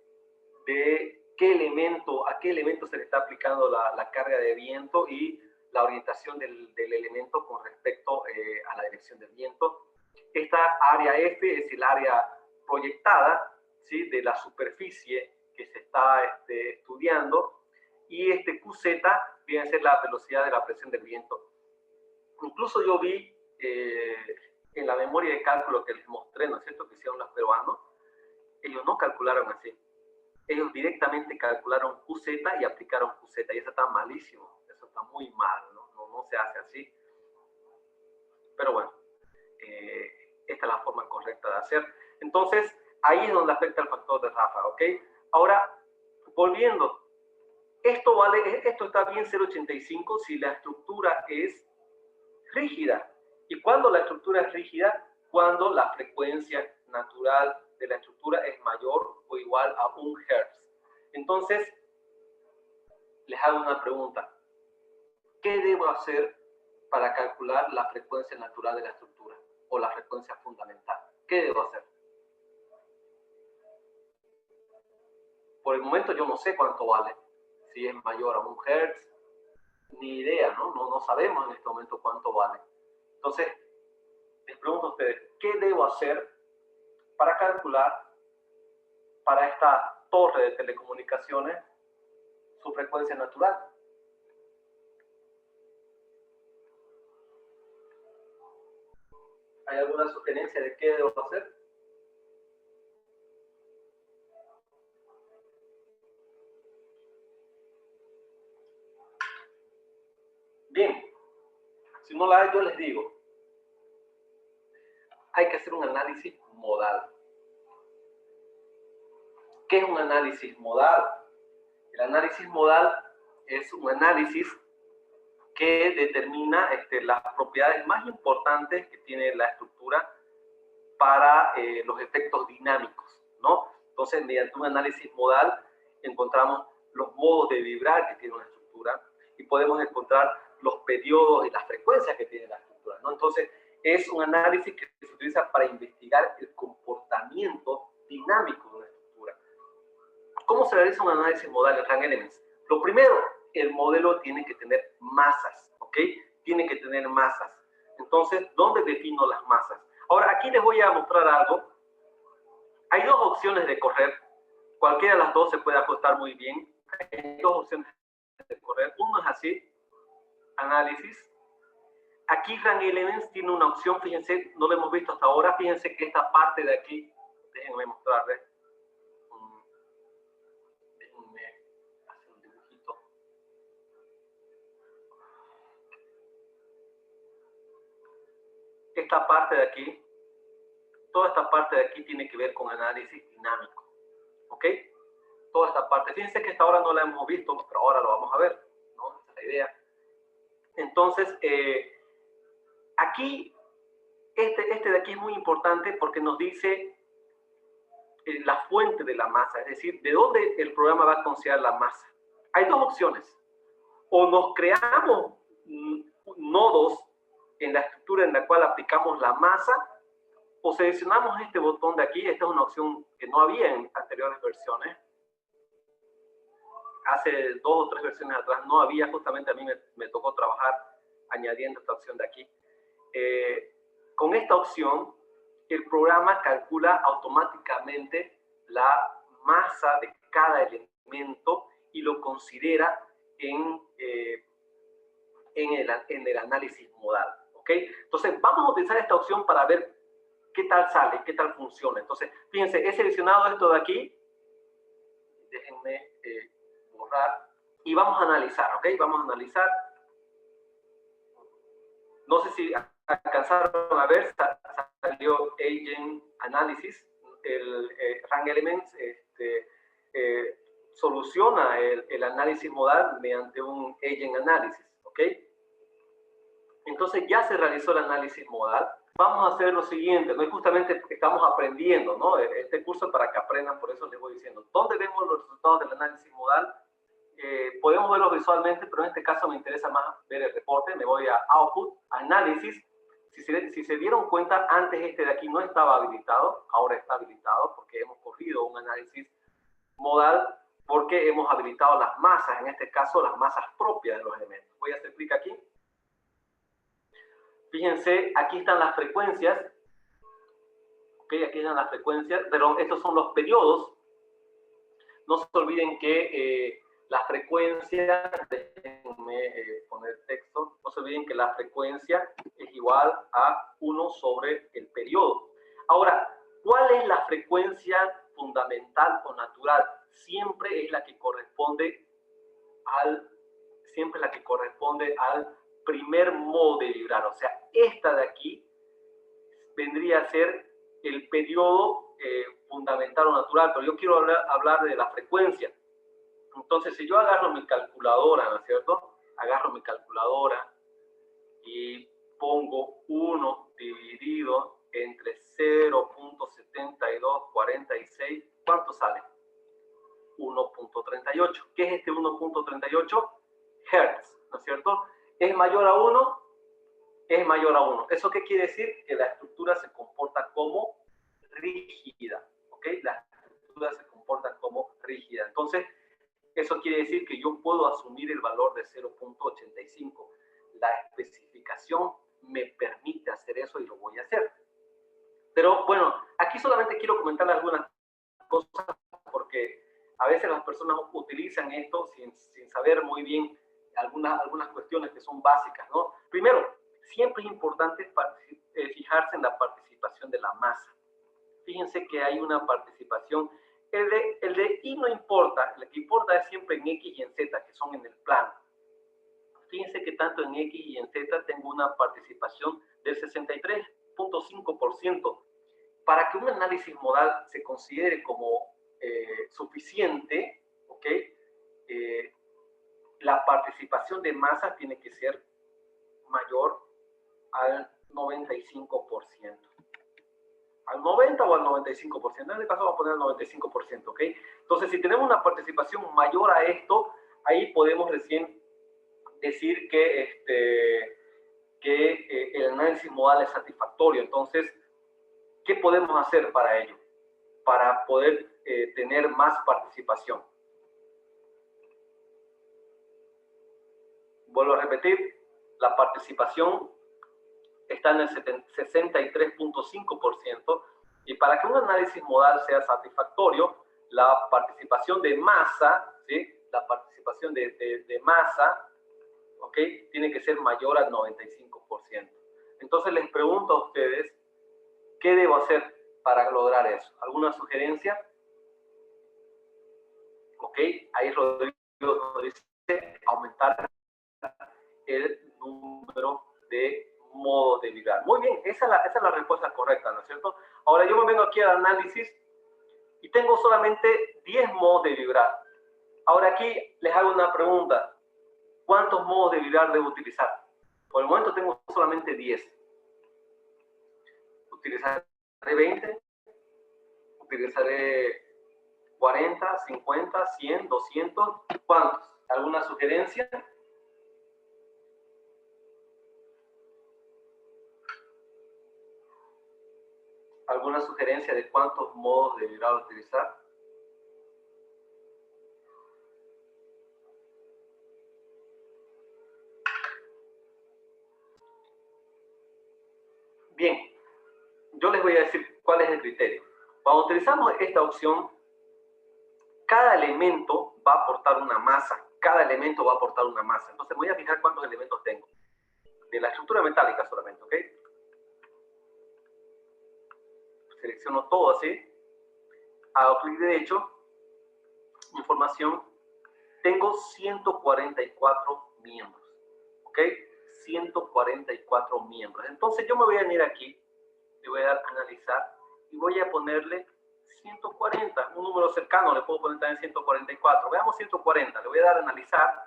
a qué elemento se le está aplicando la carga de viento y la orientación del elemento con respecto a la dirección del viento. Esta área F es el área proyectada, ¿sí? De la superficie que se está estudiando, y este QZ viene a ser la velocidad de la presión del viento. Incluso yo vi en la memoria de cálculo que les mostré, ¿no es cierto?, que hicieron los peruanos, ellos no calcularon así. Ellos directamente calcularon QZ y aplicaron QZ, y eso está malísimo, eso está muy mal, no se hace así. Pero bueno, esta es la forma correcta de hacer. Entonces, ahí es donde afecta el factor de ráfaga, ¿ok? Ahora, volviendo, esto está bien 0,85 si la estructura es rígida. ¿Y cuándo la estructura es rígida? Cuando la frecuencia natural de la estructura es mayor o igual a 1 Hz. Entonces, les hago una pregunta. ¿Qué debo hacer para calcular la frecuencia natural de la estructura o la frecuencia fundamental? ¿Qué debo hacer? Por el momento yo no sé cuánto vale. Si es mayor a 1 Hz, ni idea, ¿no? No sabemos en este momento cuánto vale. Entonces, les pregunto a ustedes, ¿qué debo hacer para calcular para esta torre de telecomunicaciones su frecuencia natural? ¿Hay alguna sugerencia de qué debo hacer? Bien, si no la hay, yo les digo, hay que hacer un análisis modal. ¿Qué es un análisis modal? El análisis modal es un análisis que determina las propiedades más importantes que tiene la estructura para los efectos dinámicos, ¿no? Entonces, mediante un análisis modal encontramos los modos de vibrar que tiene una estructura y podemos encontrar los periodos y las frecuencias que tiene la estructura, ¿no? Entonces, es un análisis que se utiliza para investigar el comportamiento dinámico de una estructura. ¿Cómo se realiza un análisis modal en Rand Elements? Lo primero, el modelo tiene que tener masas, ¿ok? Tiene que tener masas. Entonces, ¿dónde defino las masas? Ahora, aquí les voy a mostrar algo. Hay dos opciones de correr. Cualquiera de las dos se puede ajustar muy bien. Hay dos opciones de correr. Uno es así, análisis. Aquí Rand Elements tiene una opción, fíjense, no lo hemos visto hasta ahora. Fíjense que esta parte de aquí, déjenme mostrarles. Déjenme hacer un dibujito. Esta parte de aquí, toda esta parte de aquí tiene que ver con análisis dinámico. ¿Ok? Toda esta parte. Fíjense que hasta ahora no la hemos visto, pero ahora lo vamos a ver, ¿no? Esa es la idea. Entonces, aquí, este de aquí es muy importante porque nos dice la fuente de la masa, es decir, de dónde el programa va a considerar la masa. Hay dos opciones. O nos creamos nodos en la estructura en la cual aplicamos la masa, o seleccionamos este botón de aquí. Esta es una opción que no había en anteriores versiones. Hace 2 o 3 versiones atrás no había, justamente a mí me tocó trabajar añadiendo esta opción de aquí. Con esta opción, el programa calcula automáticamente la masa de cada elemento y lo considera en el análisis modal. ¿Ok? Entonces, vamos a utilizar esta opción para ver qué tal sale, qué tal funciona. Entonces, fíjense, he seleccionado esto de aquí. Déjenme borrar. Y vamos a analizar, ¿ok? Vamos a analizar. No sé si alcanzaron a ver, salió Agent Analysis. El Rand Elements soluciona el análisis modal mediante un Agent Analysis, ¿ok? Entonces ya se realizó el análisis modal. Vamos a hacer lo siguiente, ¿no? Y justamente estamos aprendiendo, ¿no? Este curso es para que aprendan, por eso les voy diciendo. ¿Dónde vemos los resultados del análisis modal? Podemos verlos visualmente, pero en este caso me interesa más ver el reporte. Me voy a Output, Análisis. Si se dieron cuenta, antes este de aquí no estaba habilitado, ahora está habilitado porque hemos corrido un análisis modal, porque hemos habilitado las masas, en este caso las masas propias de los elementos. Voy a hacer clic aquí. Fíjense, aquí están las frecuencias. Ok, aquí están las frecuencias, pero estos son los periodos. No se olviden que la frecuencia, déjenme poner texto, no se olviden que la frecuencia es igual a 1 sobre el periodo. Ahora, ¿cuál es la frecuencia fundamental o natural? Siempre es la que corresponde al primer modo de vibrar. O sea, esta de aquí vendría a ser el periodo fundamental o natural, pero yo quiero hablar de la frecuencia. Entonces, si yo agarro mi calculadora, ¿no es cierto? Agarro mi calculadora y pongo 1 dividido entre 0.7246, ¿cuánto sale? 1.38. ¿Qué es este 1.38? Hertz, ¿no es cierto? ¿Es mayor a 1? Es mayor a 1. ¿Eso qué quiere decir? Que la estructura se comporta como rígida, ¿ok? La estructura se comporta como rígida. Entonces, eso quiere decir que yo puedo asumir el valor de 0.85. La especificación me permite hacer eso y lo voy a hacer. Pero bueno, aquí solamente quiero comentar algunas cosas porque a veces las personas utilizan esto sin saber muy bien algunas cuestiones que son básicas, ¿no? Primero, siempre es importante fijarse en la participación de la masa. Fíjense que hay una participación. El de Y no importa, lo que importa es siempre en X y en Z, que son en el plano. Fíjense que tanto en X y en Z tengo una participación del 63.5%. Para que un análisis modal se considere como suficiente, ¿ok? La participación de masa tiene que ser mayor al 95%. Al 90 o al 95%. En este caso vamos a poner al 95%, ¿ok? Entonces, si tenemos una participación mayor a esto, ahí podemos recién decir que el análisis modal es satisfactorio. Entonces, ¿qué podemos hacer para ello? para poder tener más participación. Vuelvo a repetir, la participación está en el 63.5%, y para que un análisis modal sea satisfactorio, la participación de masa, ¿sí? La participación de masa, ¿ok? Tiene que ser mayor al 95%. Entonces les pregunto a ustedes, ¿qué debo hacer para lograr eso? ¿Alguna sugerencia? ¿Ok? Ahí Rodrigo dice aumentar el número de modos de vibrar. Muy bien, esa es la respuesta correcta, ¿no es cierto? Ahora yo me vengo aquí al análisis y tengo solamente 10 modos de vibrar. Ahora aquí les hago una pregunta. ¿Cuántos modos de vibrar debo utilizar? Por el momento tengo solamente 10. ¿Utilizaré 20? ¿Utilizaré 40, 50, 100, 200? ¿Cuántos? ¿Alguna sugerencia? ¿Alguna sugerencia de cuántos modos de vibrar utilizar? Bien, yo les voy a decir cuál es el criterio. Cuando utilizamos esta opción, cada elemento va a aportar una masa. Cada elemento va a aportar una masa. Entonces me voy a fijar cuántos elementos tengo. De la estructura metálica solamente, ¿ok? Selecciono todo así. Hago clic derecho. Información. Tengo 144 miembros, ¿ok? 144 miembros. Entonces yo me voy a venir aquí, le voy a dar a analizar y voy a ponerle 140, un número cercano, le puedo poner también 144. Veamos 140, le voy a dar a analizar.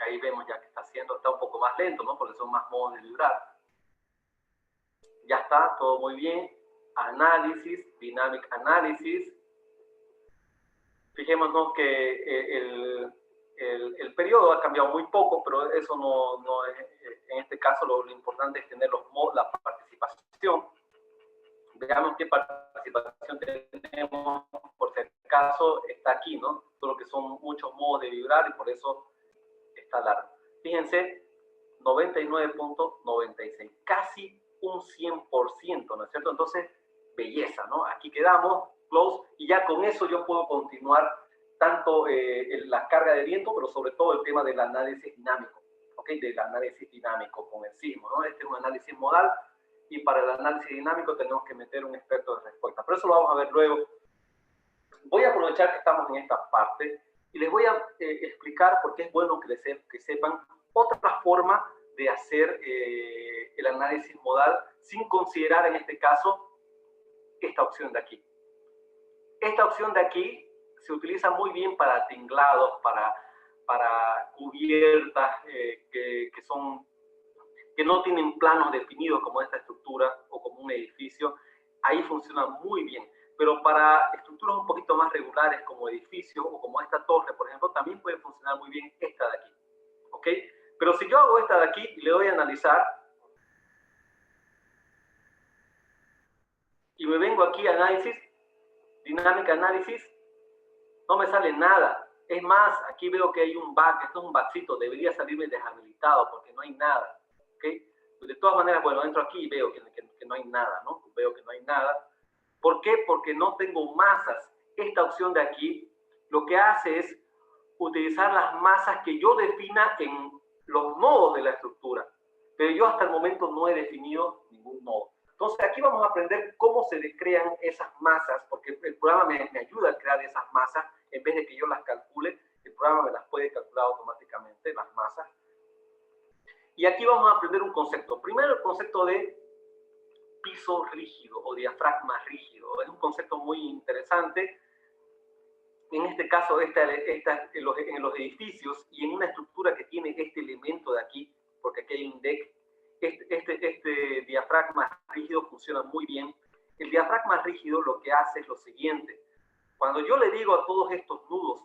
Ahí vemos ya que está un poco más lento, ¿no? Porque son más modos de vibrar. Ya está, todo muy bien. Análisis, Dynamic Analysis. Fijémonos que el periodo ha cambiado muy poco, pero eso no es, en este caso lo importante es tener la participación. Veamos qué participación tenemos, por si acaso está aquí, ¿no? Solo que son muchos modos de vibrar y por eso está largo. Fíjense, 99.96, casi un 100%, ¿no es cierto? Entonces, belleza, ¿no? Aquí quedamos, close, y ya con eso yo puedo continuar tanto la carga de viento, pero sobre todo el tema del análisis dinámico, ¿ok? Del análisis dinámico con el sismo, ¿no? Este es un análisis modal, y para el análisis dinámico tenemos que meter un experto de respuesta. Pero eso lo vamos a ver luego. Voy a aprovechar que estamos en esta parte y les voy a explicar por qué es bueno que sepan otra forma de hacer el análisis modal sin considerar en este caso esta opción de aquí. Esta opción de aquí se utiliza muy bien para tinglados, para cubiertas que no tienen planos definidos como esta estructura o como un edificio. Ahí funciona muy bien. Pero para estructuras un poquito más regulares como edificios o como esta torre, por ejemplo, también puede funcionar muy bien esta de aquí. ¿Ok? Pero si yo hago esta de aquí y le doy a analizar y me vengo aquí a análisis, dinámica análisis, no me sale nada. Es más, aquí veo que hay un bug, esto es un bugcito, debería salirme deshabilitado porque no hay nada. ¿Ok? De todas maneras, bueno, entro aquí y veo que no hay nada, ¿no? Veo que no hay nada. ¿Por qué? Porque no tengo masas. Esta opción de aquí lo que hace es utilizar las masas que yo defina en los nodos de la estructura. Pero yo hasta el momento no he definido ningún nodo. Entonces aquí vamos a aprender cómo se crean esas masas, porque el programa me ayuda a crear esas masas. En vez de que yo las calcule, el programa me las puede calcular automáticamente, las masas. Y aquí vamos a aprender un concepto. Primero el concepto de piso rígido o diafragma rígido. Es un concepto muy interesante. En este caso, en los edificios y en una estructura que tiene este elemento de aquí, porque aquí hay un deck, este diafragma rígido funciona muy bien. El diafragma rígido lo que hace es lo siguiente. Cuando yo le digo a todos estos nudos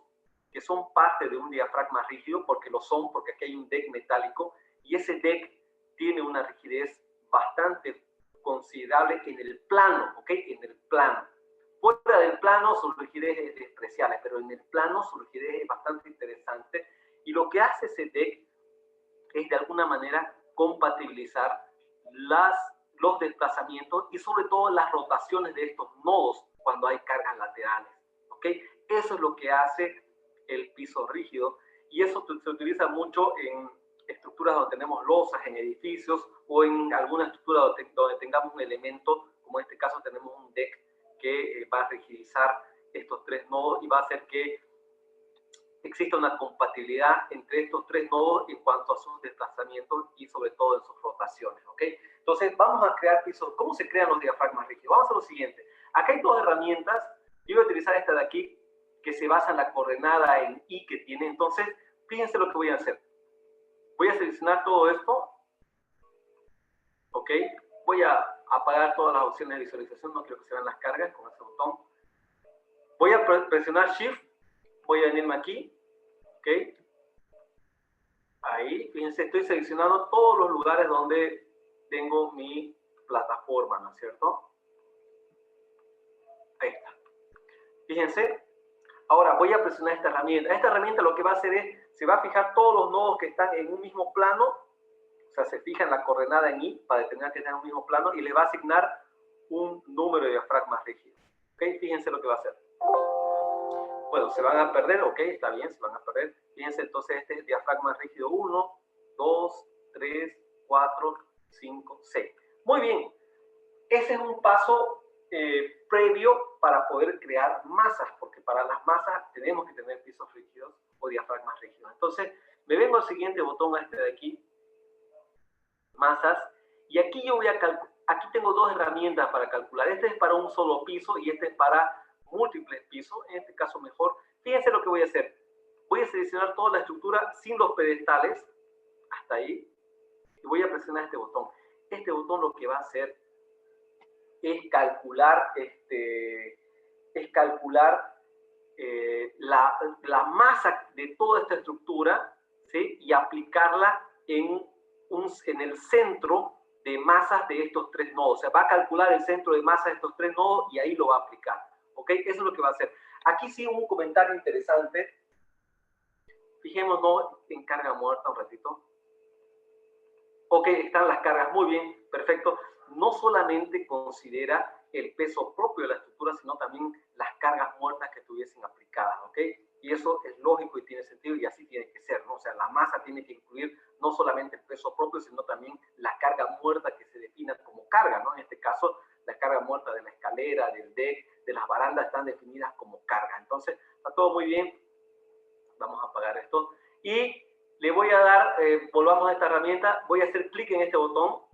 que son parte de un diafragma rígido, porque lo son, porque aquí hay un deck metálico, y ese deck tiene una rigidez bastante considerable en el plano, ¿ok? En el plano. Fuera del plano su rigidez es despreciable, pero en el plano su rigidez es bastante interesante. Y lo que hace CEDEC es de alguna manera compatibilizar los desplazamientos y sobre todo las rotaciones de estos nodos cuando hay cargas laterales, ¿ok? Eso es lo que hace el piso rígido y eso se utiliza mucho en estructuras donde tenemos losas, en edificios o en alguna estructura donde tengamos un elemento, como en este caso tenemos un deck que va a rigidizar estos tres nodos y va a hacer que exista una compatibilidad entre estos tres nodos en cuanto a sus desplazamientos y sobre todo en sus rotaciones, ¿ok? Entonces vamos a crear pisos. ¿Cómo se crean los diafragmas rígidos? Vamos a hacer lo siguiente. Acá hay dos herramientas. Yo voy a utilizar esta de aquí que se basa en la coordenada en I que tiene. Entonces, fíjense lo que voy a hacer. Voy a seleccionar todo esto, ¿ok? Voy a apagar todas las opciones de visualización, no quiero que se vean las cargas con ese botón. Voy a presionar Shift, voy a venirme aquí, ¿ok? Ahí, fíjense, estoy seleccionando todos los lugares donde tengo mi plataforma, ¿no es cierto? Ahí está. Fíjense, ahora voy a presionar esta herramienta. Esta herramienta lo que va a hacer es, se va a fijar todos los nodos que están en un mismo plano, o sea, se fija en la coordenada en I para determinar que están en un mismo plano y le va a asignar un número de diafragmas rígidos. ¿Ok? Fíjense lo que va a hacer. Bueno, se van a perder, ok, está bien, se van a perder. Fíjense, entonces este es el diafragma rígido 1, 2, 3, 4, 5, 6. Muy bien, ese es un paso previo para poder crear masas, porque para las masas tenemos que tener pisos rígidos o diafragmas rígidos. Entonces, me vengo al siguiente botón, a este de aquí, masas, y aquí yo voy a calcular, aquí tengo dos herramientas para calcular. Este es para un solo piso y este es para múltiples pisos, en este caso mejor. Fíjense lo que voy a hacer. Voy a seleccionar toda la estructura sin los pedestales, hasta ahí, y voy a presionar este botón. Este botón lo que va a hacer es calcular, la masa de toda esta estructura, ¿sí? Y aplicarla en el centro de masas de estos tres nodos. O sea, va a calcular el centro de masa de estos tres nodos y ahí lo va a aplicar. ¿Ok? Eso es lo que va a hacer. Aquí sí un comentario interesante. Fijémonos en carga muerta un ratito. Ok, están las cargas muy bien, perfecto. No solamente considera el peso propio de la estructura, sino también las cargas muertas que estuviesen aplicadas, ¿ok? Y eso es lógico y tiene sentido y así tiene que ser, ¿no? O sea, la masa tiene que incluir no solamente el peso propio, sino también la carga muerta que se defina como carga, ¿no? En este caso, la carga muerta de la escalera, del deck, de las barandas están definidas como carga. Entonces, está todo muy bien. Vamos a apagar esto. Y le voy a dar, volvamos a esta herramienta, voy a hacer clic en este botón.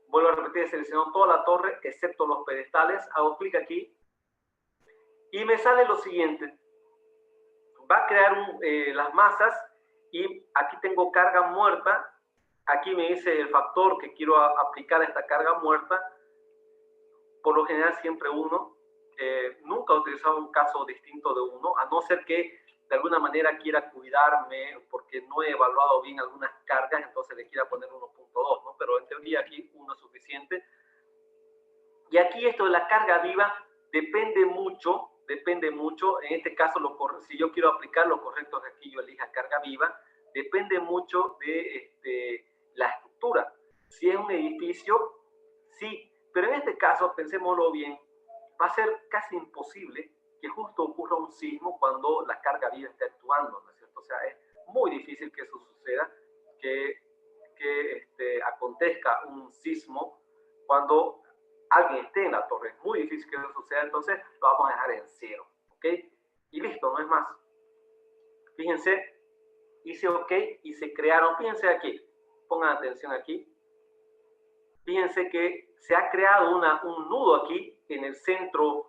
Vuelvo a repetir, selecciono toda la torre, excepto los pedestales. Hago clic aquí. Y me sale lo siguiente. Va a crear las masas y aquí tengo carga muerta. Aquí me dice el factor que quiero aplicar a esta carga muerta. Por lo general siempre 1. Nunca he utilizado un caso distinto de 1, a no ser que de alguna manera quiera cuidarme porque no he evaluado bien algunas cargas, entonces le quiera poner 1.2, ¿no? Pero en teoría aquí 1 es suficiente. Y aquí esto de la carga viva depende mucho. En este caso, si yo quiero aplicar lo correcto es que aquí yo elija carga viva, depende mucho de la estructura. Si es un edificio, sí, pero en este caso, pensémoslo bien, va a ser casi imposible que justo ocurra un sismo cuando la carga viva esté actuando, ¿no es cierto? O sea, es muy difícil que eso suceda, que acontezca un sismo cuando alguien esté en la torre. Es muy difícil que eso suceda, entonces lo vamos a dejar en 0, ¿ok? Y listo, no es más. Fíjense, hice OK y se crearon, fíjense aquí, pongan atención aquí. Fíjense que se ha creado un nudo aquí en el centro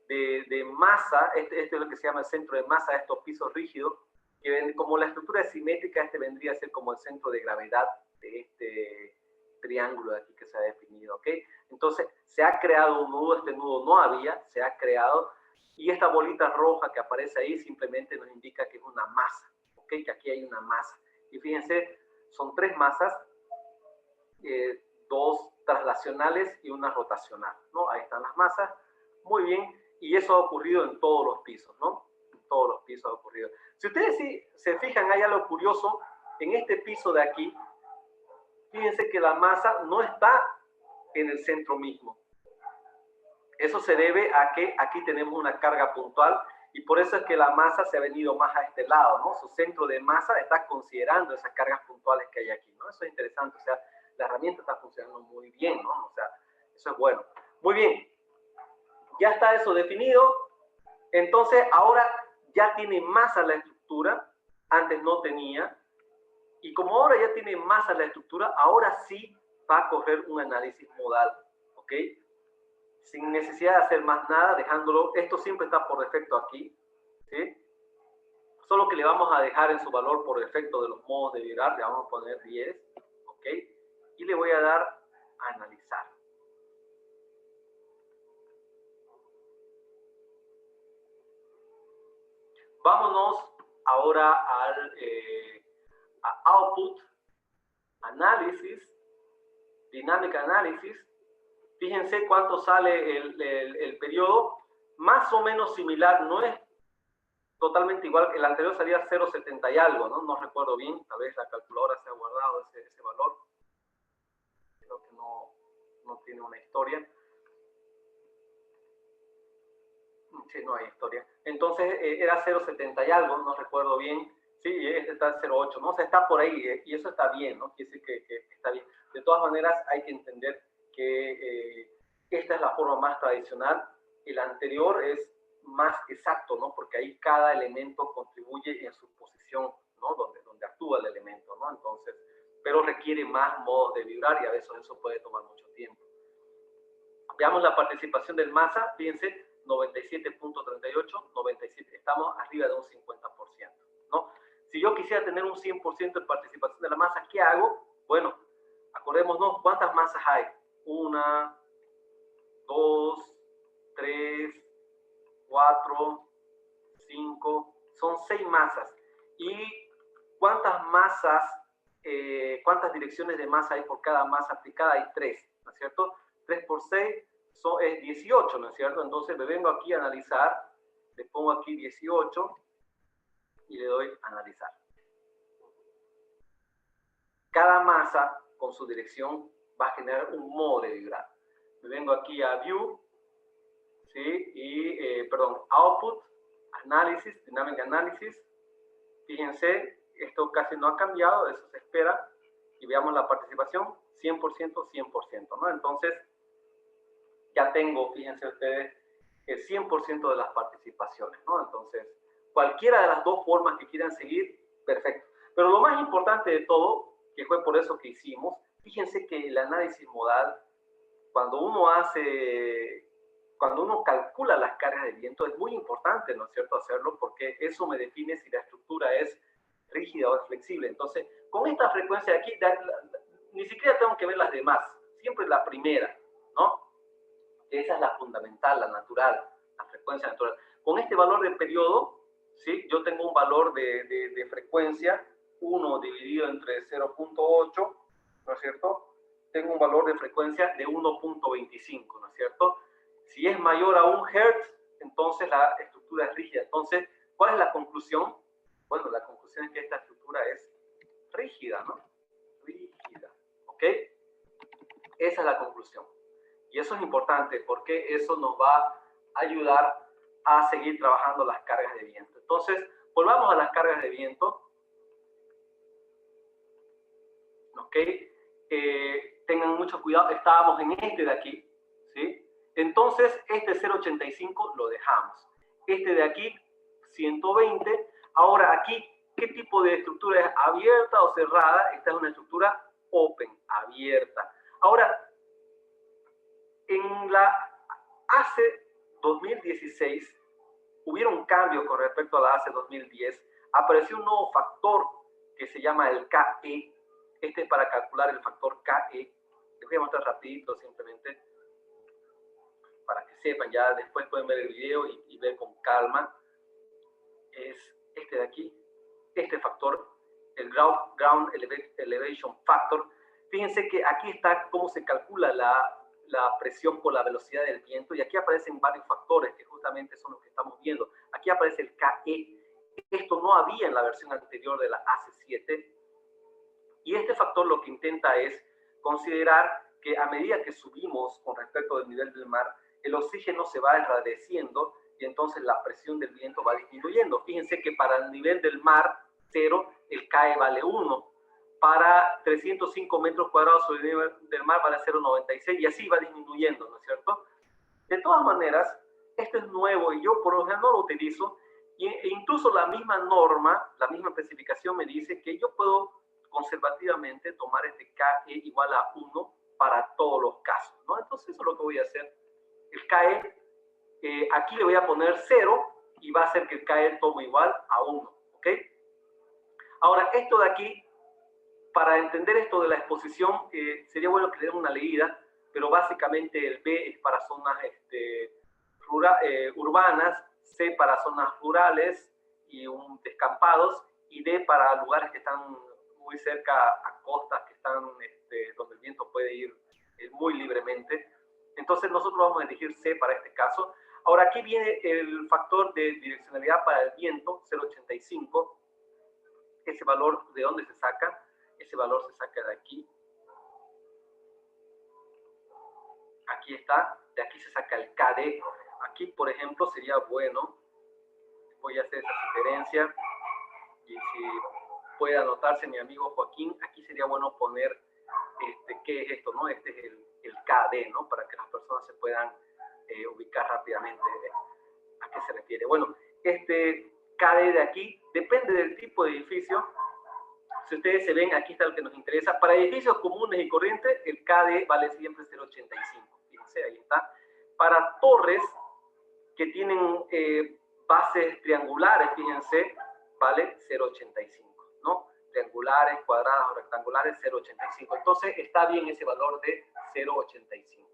de masa. Este es lo que se llama el centro de masa de estos pisos rígidos, que como la estructura es simétrica, este vendría a ser como el centro de gravedad de este triángulo de aquí que se ha definido, ¿ok? Entonces, se ha creado un nudo, este nudo no había, se ha creado, y esta bolita roja que aparece ahí simplemente nos indica que es una masa, ¿ok? Que aquí hay una masa. Y fíjense, Son 3 masas, 2 traslacionales y una rotacional, ¿no? Ahí están las masas. Muy bien. Y eso ha ocurrido en todos los pisos, ¿no? En todos los pisos ha ocurrido. Si ustedes sí se fijan, hay algo curioso. En este piso de aquí, fíjense que la masa no está en el centro mismo. Eso se debe a que aquí tenemos una carga puntual y por eso es que la masa se ha venido más a este lado, ¿no? Su centro de masa está considerando esas cargas puntuales que hay aquí, ¿no? Eso es interesante, o sea, la herramienta está funcionando muy bien, ¿no? O sea, eso es bueno. Muy bien, ya está eso definido, entonces ahora ya tiene masa la estructura, antes no tenía, y como ahora ya tiene masa la estructura, ahora sí va a correr un análisis modal, ¿ok? Sin necesidad de hacer más nada, dejándolo, esto siempre está por defecto aquí, ¿sí? Solo que le vamos a dejar en su valor por defecto de los modos de vibrar, le vamos a poner 10, ¿ok? Y le voy a dar a analizar. Vámonos ahora a Output, Análisis, Dinámica Análisis. Fíjense cuánto sale el periodo, más o menos similar, no es totalmente igual, el anterior salía 0,70 y algo, ¿no? No recuerdo bien, tal vez la calculadora se ha guardado ese valor, creo que no tiene una historia. Sí, no hay historia. Entonces era 0,70 y algo, no recuerdo bien, sí, y este está 0,8, ¿no? O sea, está por ahí, y eso está bien, ¿no? Quiere decir que está bien. De todas maneras, hay que entender que esta es la forma más tradicional, el anterior es más exacto, ¿no? Porque ahí cada elemento contribuye en su posición, ¿no? Donde actúa el elemento, ¿no? Entonces, pero requiere más modos de vibrar y a veces eso puede tomar mucho tiempo. Veamos la participación del masa, fíjense, 97.38, 97, estamos arriba de un 50%, ¿no? Si yo quisiera tener un 100% de participación de la masa, ¿qué hago? Bueno, acordémonos, ¿cuántas masas hay? 1, 2, 3, 4, 5, son 6 masas. ¿Y cuántas masas, cuántas direcciones de masa hay por cada masa aplicada? Hay 3, ¿no es cierto? 3 por 6 es 18, ¿no es cierto? Entonces me vengo aquí a analizar, le pongo aquí 18 y le doy a analizar. Cada masa con su dirección va a generar un modo de vibrar. Me vengo aquí a View, ¿sí? Y, Output, Análisis, Dinámica Análisis. Fíjense, esto casi no ha cambiado, eso se espera. Y veamos la participación, 100%, 100%, ¿no? Entonces, ya tengo, fíjense ustedes, el 100% de las participaciones, ¿no? Entonces, cualquiera de las dos formas que quieran seguir, perfecto. Pero lo más importante de todo, que fue por eso que hicimos, fíjense que el análisis modal, cuando uno calcula las cargas de viento, es muy importante, ¿no es cierto?, hacerlo, porque eso me define si la estructura es rígida o es flexible. Entonces, con esta frecuencia de aquí, ni siquiera tengo que ver las demás, siempre la primera, ¿no? Esa es la fundamental, la natural, la frecuencia natural. Con este valor de periodo, ¿sí? Yo tengo un valor de frecuencia, 1 dividido entre 0.8, ¿no es cierto? Tengo un valor de frecuencia de 1.25, ¿no es cierto? Si es mayor a 1 Hz, entonces la estructura es rígida. Entonces, ¿cuál es la conclusión? Bueno, la conclusión es que esta estructura es rígida, ¿no? Rígida, ¿ok? Esa es la conclusión. Y eso es importante porque eso nos va a ayudar a seguir trabajando las cargas de viento. Entonces, volvamos a las cargas de viento. ¿Ok? Tengan mucho cuidado. Estábamos en este de aquí, ¿sí? Entonces, este 0.85 lo dejamos. Este de aquí, 120. Ahora, aquí, ¿qué tipo de estructura es? ¿Abierta o cerrada? Esta es una estructura open, abierta. Ahora, en la ACE 2016 hubieron cambios con respecto a la ACE 2010. Apareció un nuevo factor que se llama el KE. Este es para calcular el factor KE. Les voy a mostrar rapidito simplemente para que sepan. Ya después pueden ver el video y ver con calma. Es este de aquí, este factor. el ground elevation factor, fíjense que aquí está cómo se calcula la presión por la velocidad del viento, y aquí aparecen varios factores que justamente son los que estamos viendo. Aquí aparece el KE. Esto no había en la versión anterior de la AC7, y este factor lo que intenta es considerar que a medida que subimos con respecto del nivel del mar, el oxígeno se va enrareciendo y entonces la presión del viento va disminuyendo. Fíjense que para el nivel del mar, 0, el KE vale 1. Para 305 metros cuadrados sobre el nivel del mar vale 0,96 y así va disminuyendo, ¿no es cierto? De todas maneras, esto es nuevo y yo por lo general no lo utilizo, e incluso la misma norma, la misma especificación me dice que yo puedo conservativamente tomar este KE igual a 1 para todos los casos, ¿no? Entonces eso es lo que voy a hacer. El KE, aquí le voy a poner 0 y va a hacer que el KE tome igual a 1, ¿ok? Ahora, esto de aquí, para entender esto de la exposición, sería bueno que le den una leída, pero básicamente el B es para zonas urbanas, C para zonas rurales y descampados, y D para lugares que están muy cerca a costas, que están donde el viento puede ir muy libremente. Entonces nosotros vamos a elegir C para este caso. Ahora aquí viene el factor de direccionalidad para el viento, 0,85. Ese valor, ¿de dónde se saca? Ese valor se saca de aquí. Aquí está, de aquí se saca el KD. Aquí, por ejemplo, sería bueno, voy a hacer esa sugerencia, y si puede anotarse mi amigo Joaquín, aquí sería bueno poner, ¿qué es esto, no? Este es el KD, ¿no? Para que las personas se puedan ubicar rápidamente a qué se refiere. Bueno, este KD de aquí depende del tipo de edificio. Si ustedes se ven, aquí está el que nos interesa. Para edificios comunes y corrientes, el KD vale siempre 0,85. Fíjense, ahí está. Para torres que tienen bases triangulares, fíjense, vale 0,85, ¿no? Triangulares, cuadradas o rectangulares, 0,85. Entonces, está bien ese valor de 0,85.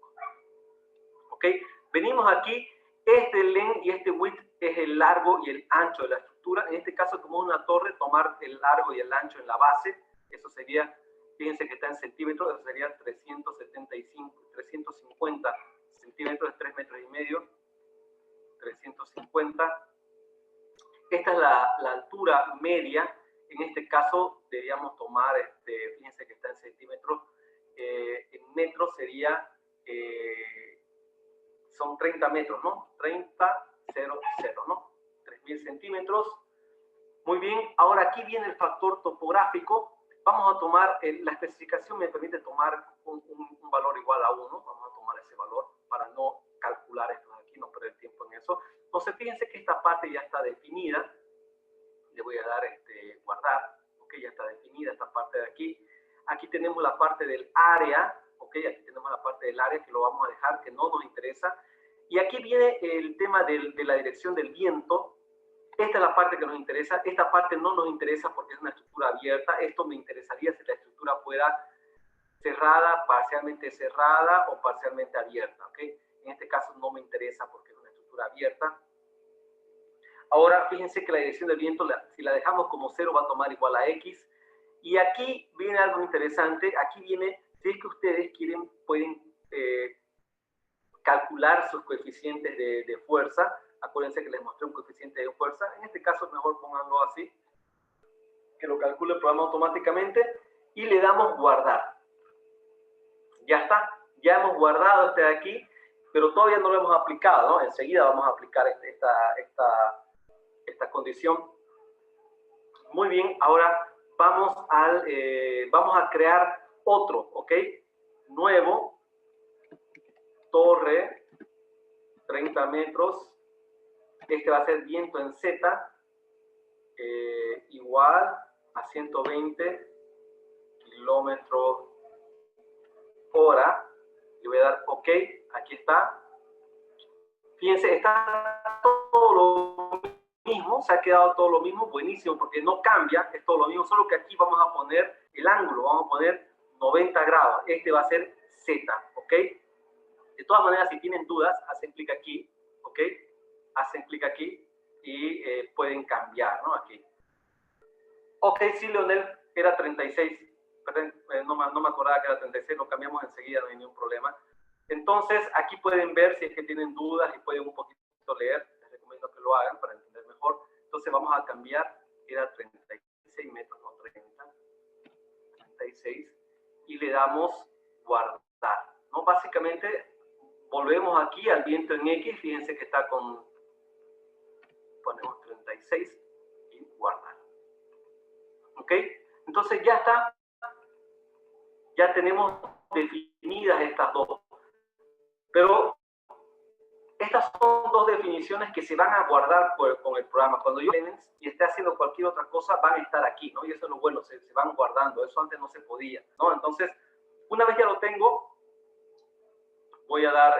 ¿Ok? Venimos aquí. Este length y este width es el largo y el ancho de la estructura. En este caso, como una torre, tomar el largo y el ancho en la base. Eso sería, fíjense que está en centímetros, eso sería 350 centímetros, 3 metros y medio. 350. Esta es la altura media. En este caso, deberíamos tomar, fíjense que está en centímetros. En metros sería... son 30 metros, ¿no? 30, 0, 0, ¿no? 3.000 centímetros. Muy bien, ahora aquí viene el factor topográfico. Vamos a tomar, la especificación me permite tomar un valor igual a 1. Vamos a tomar ese valor para no calcular esto de aquí, no perder tiempo en eso. Entonces, fíjense que esta parte ya está definida. Le voy a dar guardar. Ok, ya está definida esta parte de aquí. Aquí tenemos la parte del área. Ok, aquí tenemos la parte del área que lo vamos a dejar, que no nos interesa. Y aquí viene el tema de la dirección del viento. Esta es la parte que nos interesa. Esta parte no nos interesa porque es una estructura abierta. Esto me interesaría si la estructura fuera cerrada, parcialmente cerrada o parcialmente abierta. ¿Ok? En este caso no me interesa porque es una estructura abierta. Ahora, fíjense que la dirección del viento, si la dejamos como 0, va a tomar igual a X. Y aquí viene algo interesante. Aquí viene, si es que ustedes quieren, pueden calcular sus coeficientes de fuerza. Acuérdense que les mostré un coeficiente de fuerza. En este caso, mejor ponganlo así, que lo calcule el programa automáticamente, y le damos guardar. Ya está, ya hemos guardado este de aquí, pero todavía no lo hemos aplicado, ¿no? Enseguida vamos a aplicar esta condición. Muy bien, ahora vamos a crear otro, ¿ok? Nuevo, torre, 30 metros. Este va a ser viento en Z, igual a 120 kilómetros hora. Le voy a dar OK. Aquí está. Fíjense, está todo lo mismo, se ha quedado todo lo mismo, buenísimo, porque no cambia, es todo lo mismo, solo que aquí vamos a poner el ángulo, vamos a poner 90 grados. Este va a ser Z, ¿ok? De todas maneras, si tienen dudas, hacen clic aquí, ¿ok? Hacen clic aquí y pueden cambiar, ¿no? Aquí. Ok, sí, Leonel, era 36. Perdón, no me acordaba que era 36, lo cambiamos enseguida, no hay ningún problema. Entonces, aquí pueden ver si es que tienen dudas y pueden un poquito leer. Les recomiendo que lo hagan para entender mejor. Entonces, vamos a cambiar, era 36 metros, no 30. 36. Y le damos guardar, ¿no? Básicamente, volvemos aquí al viento en X. Fíjense que está con, ponemos 36 y guardar. ¿Ok? Entonces ya está, ya tenemos definidas estas dos. Pero estas son dos definiciones que se van a guardar con el programa. Cuando yo y esté haciendo cualquier otra cosa, van a estar aquí, ¿no? Y eso es lo bueno, se van guardando. Eso antes no se podía, ¿no? Entonces, una vez ya lo tengo, voy a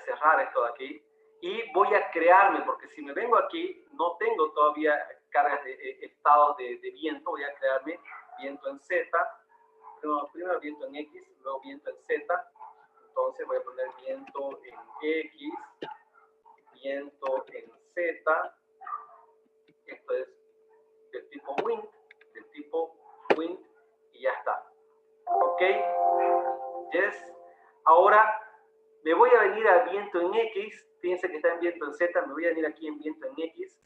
cerrar esto de aquí y voy a crearme, porque si me vengo aquí, no tengo todavía cargas de estados de viento. Voy a crearme viento en Z, primero viento en X, luego viento en Z. Entonces voy a poner viento en X, viento en Z. Esto es del tipo wind, y ya está. Ok, yes. Ahora me voy a venir a viento en X. Fíjense que está en viento en Z. Me voy a venir aquí en viento en X.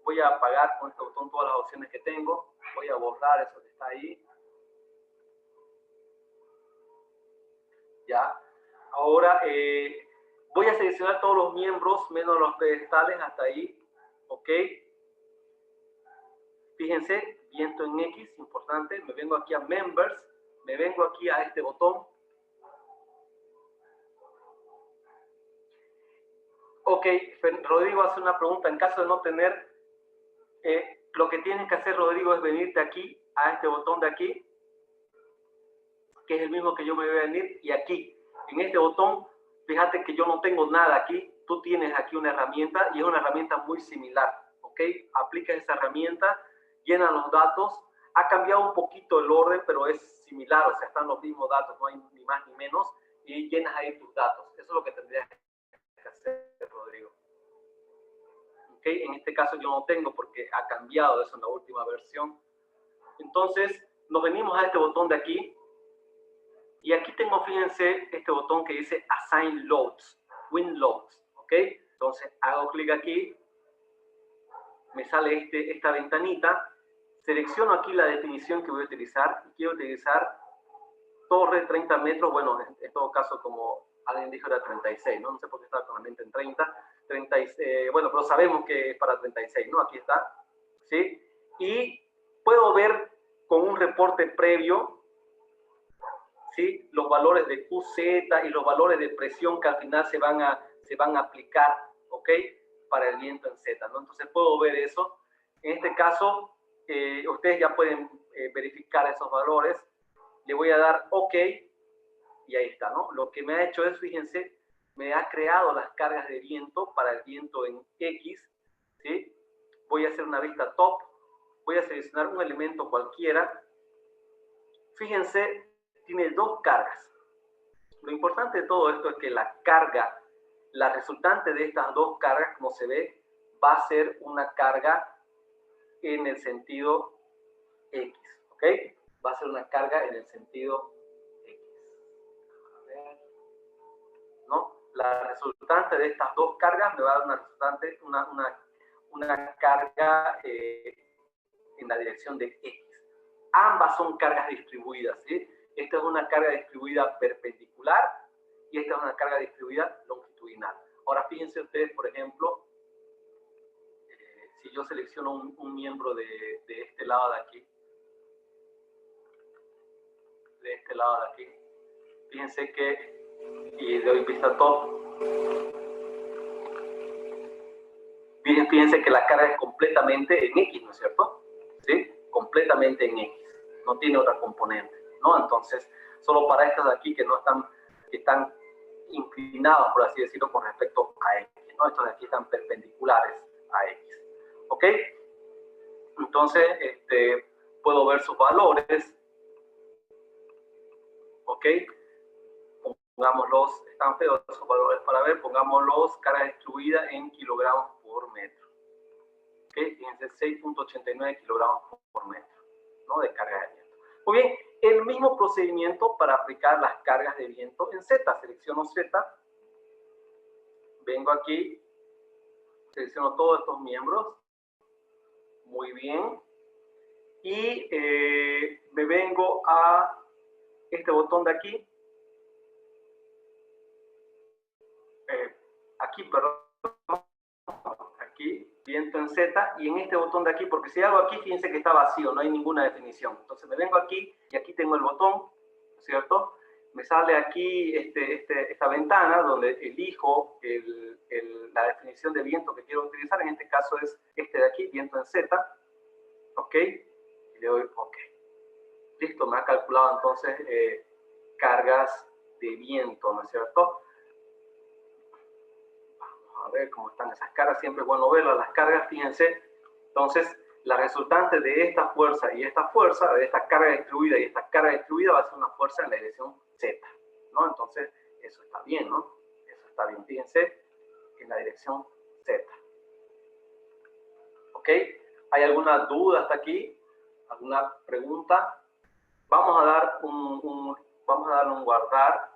Voy a apagar con este botón todas las opciones que tengo. Voy a borrar eso que está ahí. Ya. Ahora voy a seleccionar todos los miembros menos los pedestales hasta ahí. Ok. Fíjense, viento en X, importante. Me vengo aquí a Members. Me vengo aquí a este botón. Ok, Rodrigo hace una pregunta. En caso de no tener, lo que tienes que hacer, Rodrigo, es venirte aquí, a este botón de aquí, que es el mismo que yo me voy a venir, y aquí, en este botón, fíjate que yo no tengo nada aquí. Tú tienes aquí una herramienta, y es una herramienta muy similar, ¿ok? Aplica esa herramienta, llena los datos. Ha cambiado un poquito el orden, pero es similar, o sea, están los mismos datos, no hay ni más ni menos, y llenas ahí tus datos. Eso es lo que tendrías que hacer, Rodrigo. ¿Ok? En este caso yo no tengo porque ha cambiado eso en la última versión. Entonces, nos venimos a este botón de aquí, y aquí tengo, fíjense, este botón que dice Assign Loads, Wind Loads, ¿ok? Entonces, hago clic aquí, me sale esta ventanita, selecciono aquí la definición que voy a utilizar, y quiero utilizar torre 30 metros, bueno, en todo caso, como alguien dijo, era 36, ¿no? No sé por qué estaba con la mente en 36, bueno, pero sabemos que es para 36, ¿no? Aquí está, ¿sí? Y puedo ver con un reporte previo, ¿sí? Los valores de QZ y los valores de presión que al final se van a aplicar, ¿ok? Para el viento en Z, ¿no? Entonces puedo ver eso. En este caso, ustedes ya pueden verificar esos valores. Le voy a dar OK y ahí está, ¿no? Lo que me ha hecho es, fíjense, me ha creado las cargas de viento para el viento en X, ¿sí? Voy a hacer una vista top, voy a seleccionar un elemento cualquiera. Fíjense, tiene dos cargas. Lo importante de todo esto es que la carga, la resultante de estas dos cargas, como se ve, va a ser una carga en el sentido X, ¿ok? Va a ser una carga en el sentido X. A ver, ¿no? La resultante de estas dos cargas me va a dar una resultante, una carga en la dirección de X. Ambas son cargas distribuidas, ¿sí? Esta es una carga distribuida perpendicular y esta es una carga distribuida longitudinal. Ahora fíjense ustedes, por ejemplo, si yo selecciono un miembro de este lado de aquí, fíjense que, y le doy vista top, fíjense que la carga es completamente en X, ¿no es cierto? ¿Sí? Completamente en X, no tiene otra componente, ¿no? Entonces, solo para estas de aquí que no están, que están inclinados, por así decirlo, con respecto a X, ¿no? Estos de aquí están perpendiculares a X, ¿ok? Entonces, puedo ver sus valores, ¿ok? Pongámoslos, están feos esos valores para ver, pongámoslos carga distribuida en kilogramos por metro, ¿ok? Fíjense, 6.89 kilogramos por metro, ¿no? De carga de viento. Muy bien, el mismo procedimiento para aplicar las cargas de viento en Z. Selecciono Z, vengo aquí, selecciono todos estos miembros, muy bien, y me vengo a este botón de aquí, aquí, viento en Z, y en este botón de aquí, porque si hago aquí, fíjense que está vacío, no hay ninguna definición. Entonces me vengo aquí, y aquí tengo el botón, ¿cierto? Me sale aquí esta ventana donde elijo la definición de viento que quiero utilizar. En este caso es este de aquí, viento en Z. ¿Ok? Y le doy OK. Listo, me ha calculado entonces cargas de viento, ¿no es cierto? Vamos a ver cómo están esas cargas. Siempre es bueno verlas, las cargas, fíjense. Entonces, la resultante de esta fuerza y esta fuerza, de esta carga distribuida y esta carga distribuida, va a ser una fuerza en la dirección Z, ¿no? Entonces, eso está bien, ¿no? Eso está bien, fíjense, en la dirección Z. ¿Ok? ¿Hay alguna duda hasta aquí? ¿Alguna pregunta? Vamos a dar vamos a darle un guardar.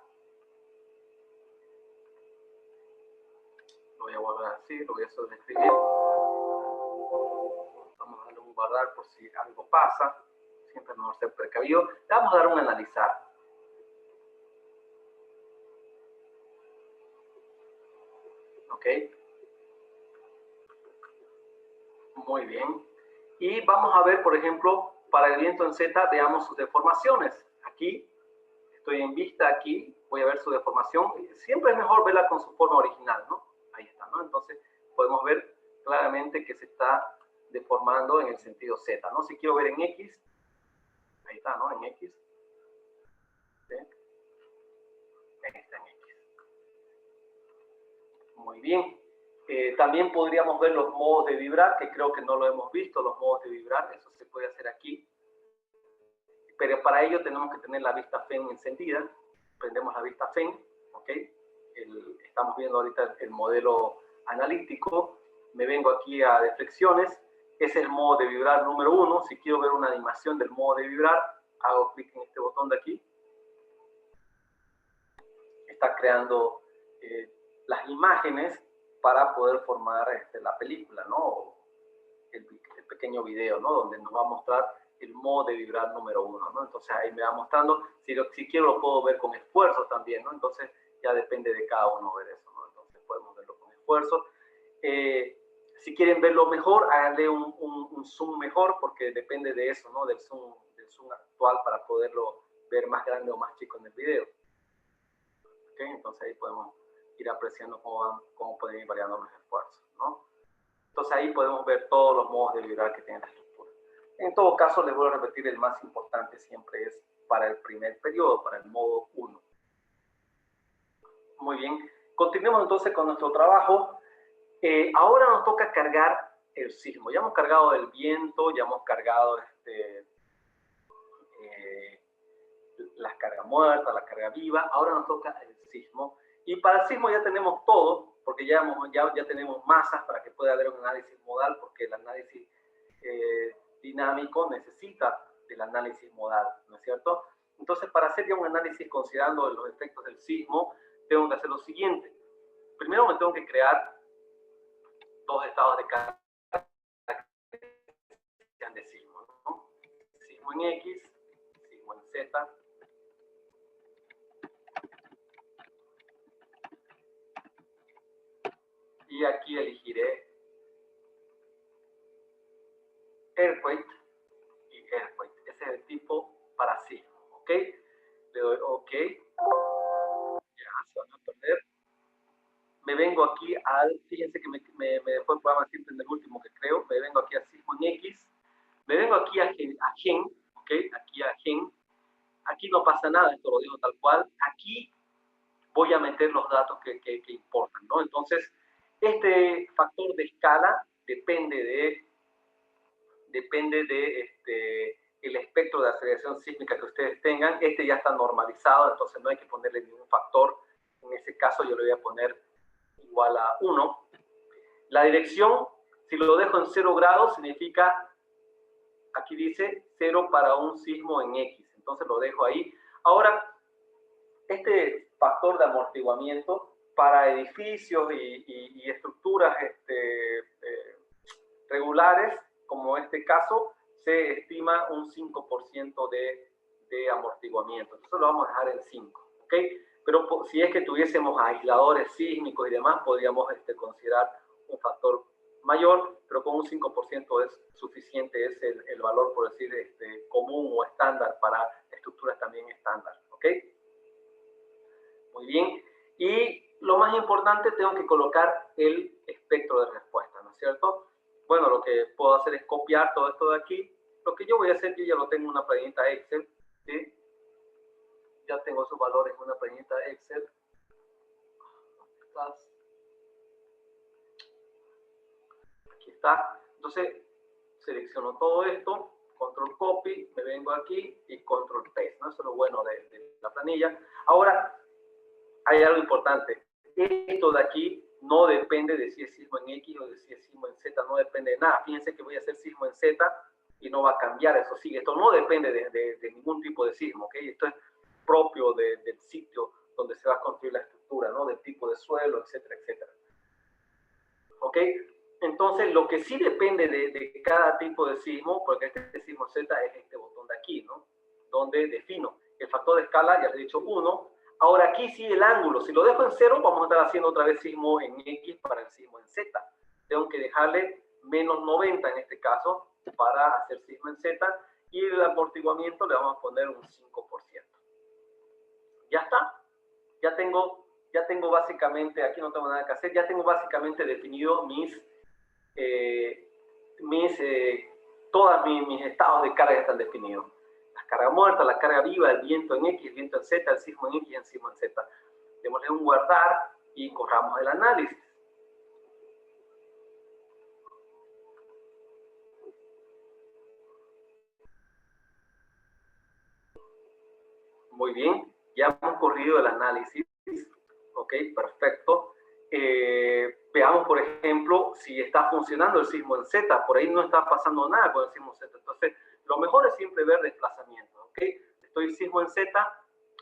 Lo voy a guardar así, lo voy a sobreescribir. Vamos a darle un guardar por si algo pasa. Siempre es mejor ser precavido. Le vamos a dar un analizar. ¿Ok? Muy bien. Y vamos a ver, por ejemplo, para el viento en Z, veamos sus deformaciones. Aquí, estoy en vista aquí, voy a ver su deformación. Siempre es mejor verla con su forma original, ¿no? Ahí está, ¿no? Entonces, podemos ver claramente que se está deformando en el sentido Z, ¿no? Si quiero ver en X, ahí está, ¿no? En X. ¿Sí? Ahí está en X. Muy bien. También podríamos ver los modos de vibrar, que creo que no lo hemos visto, los modos de vibrar, eso se puede hacer aquí. Pero para ello tenemos que tener la vista FEN encendida. Prendemos la vista FEN, ¿ok? Estamos viendo ahorita el modelo analítico. Me vengo aquí a deflexiones. Ese es el modo de vibrar número 1. Si quiero ver una animación del modo de vibrar, hago clic en este botón de aquí. Está creando las imágenes para poder formar la película, ¿no? El pequeño video, ¿no? Donde nos va a mostrar el modo de vibrar número 1, ¿no? Entonces ahí me va mostrando, si quiero lo puedo ver con esfuerzo también, ¿no? Entonces ya depende de cada uno ver eso, ¿no? Entonces podemos verlo con esfuerzo. Si quieren verlo mejor, háganle un zoom mejor, porque depende de eso, ¿no? Del zoom actual para poderlo ver más grande o más chico en el video. ¿Ok? Entonces ahí podemos ir apreciando cómo pueden ir variando los esfuerzos, ¿no? Entonces ahí podemos ver todos los modos de vibrar que tiene la estructura. En todo caso, les voy a repetir, el más importante siempre es para el primer periodo, para el modo 1. Muy bien. Continuemos entonces con nuestro trabajo. Ahora nos toca cargar el sismo. Ya hemos cargado el viento, ya hemos cargado las cargas muertas, la carga viva. Ahora nos toca el sismo. Y para el sismo ya tenemos todo, porque ya tenemos masas para que pueda haber un análisis modal, porque el análisis dinámico necesita del análisis modal, ¿no es cierto? Entonces, para hacer ya un análisis considerando los efectos del sismo, tengo que hacer lo siguiente. Primero me tengo que crear dos estados de carga de sismo, ¿no? Sismo en X, sismo en Z. Y aquí elegiré Earthquake y Earthquake. Ese es el tipo para sismo, ¿ok? Le doy OK. Ya, se van a perder. Me vengo aquí fíjense que me dejó el programa siempre en el último que creo. Me vengo aquí a sismo en X. Me vengo aquí a Gen, ¿ok? Aquí a Gen. Aquí no pasa nada, esto lo digo tal cual. Aquí voy a meter los datos que importan, ¿no? Entonces, este factor de escala depende de el espectro de aceleración sísmica que ustedes tengan. Este ya está normalizado, entonces no hay que ponerle ningún factor. En ese caso yo le voy a poner igual a 1. La dirección Si lo dejo en 0 grados, significa, aquí dice 0 para un sismo en X. Entonces lo dejo ahí. Ahora, este factor de amortiguamiento para edificios y estructuras regulares, como este caso, se estima un 5% de amortiguamiento. Entonces lo vamos a dejar en 5, ¿ok? Pero si es que tuviésemos aisladores sísmicos y demás, podríamos considerar un factor mayor, pero con un 5% es suficiente, es el valor, por decir, común o estándar para estructuras también estándar, ¿ok? Muy bien. Y lo más importante, tengo que colocar el espectro de respuesta, ¿no es cierto? Bueno, lo que puedo hacer es copiar todo esto de aquí. Lo que yo voy a hacer, yo ya lo tengo en una planilla Excel, ¿sí? Ya tengo sus valores en una planilla Excel. Aquí está. Entonces, selecciono todo esto, control copy, me vengo aquí y control paste, ¿no? Eso es lo bueno de la planilla. Ahora, hay algo importante. Esto de aquí no depende de si es sismo en X o de si es sismo en Z, no depende de nada. Fíjense que voy a hacer sismo en Z y no va a cambiar, eso sí. Esto no depende de ningún tipo de sismo, ¿ok? Esto es propio del sitio donde se va a construir la estructura, ¿no? Del tipo de suelo, etcétera, etcétera. ¿Ok? Entonces, lo que sí depende de cada tipo de sismo, porque este sismo Z es este botón de aquí, ¿no? Donde defino el factor de escala, ya les he dicho 1. Ahora aquí sí el ángulo, si lo dejo en 0, vamos a estar haciendo otra vez sismo en X para el sismo en Z. Tengo que dejarle menos 90 en este caso para hacer sismo en Z, y el amortiguamiento le vamos a poner un 5%. Ya está, ya tengo básicamente, aquí no tengo nada que hacer, ya tengo básicamente definido todos mis estados de carga están definidos. La carga muerta, la carga viva, el viento en X, el viento en Z, el sismo en X y el sismo en Z. Démosle un guardar y corramos el análisis. Muy bien, ya hemos corrido el análisis. Ok, perfecto. Veamos, por ejemplo, si está funcionando el sismo en Z. Por ahí no está pasando nada con el sismo Z. Entonces, lo mejor es siempre ver desplazamiento. Ok, estoy sismo en Z,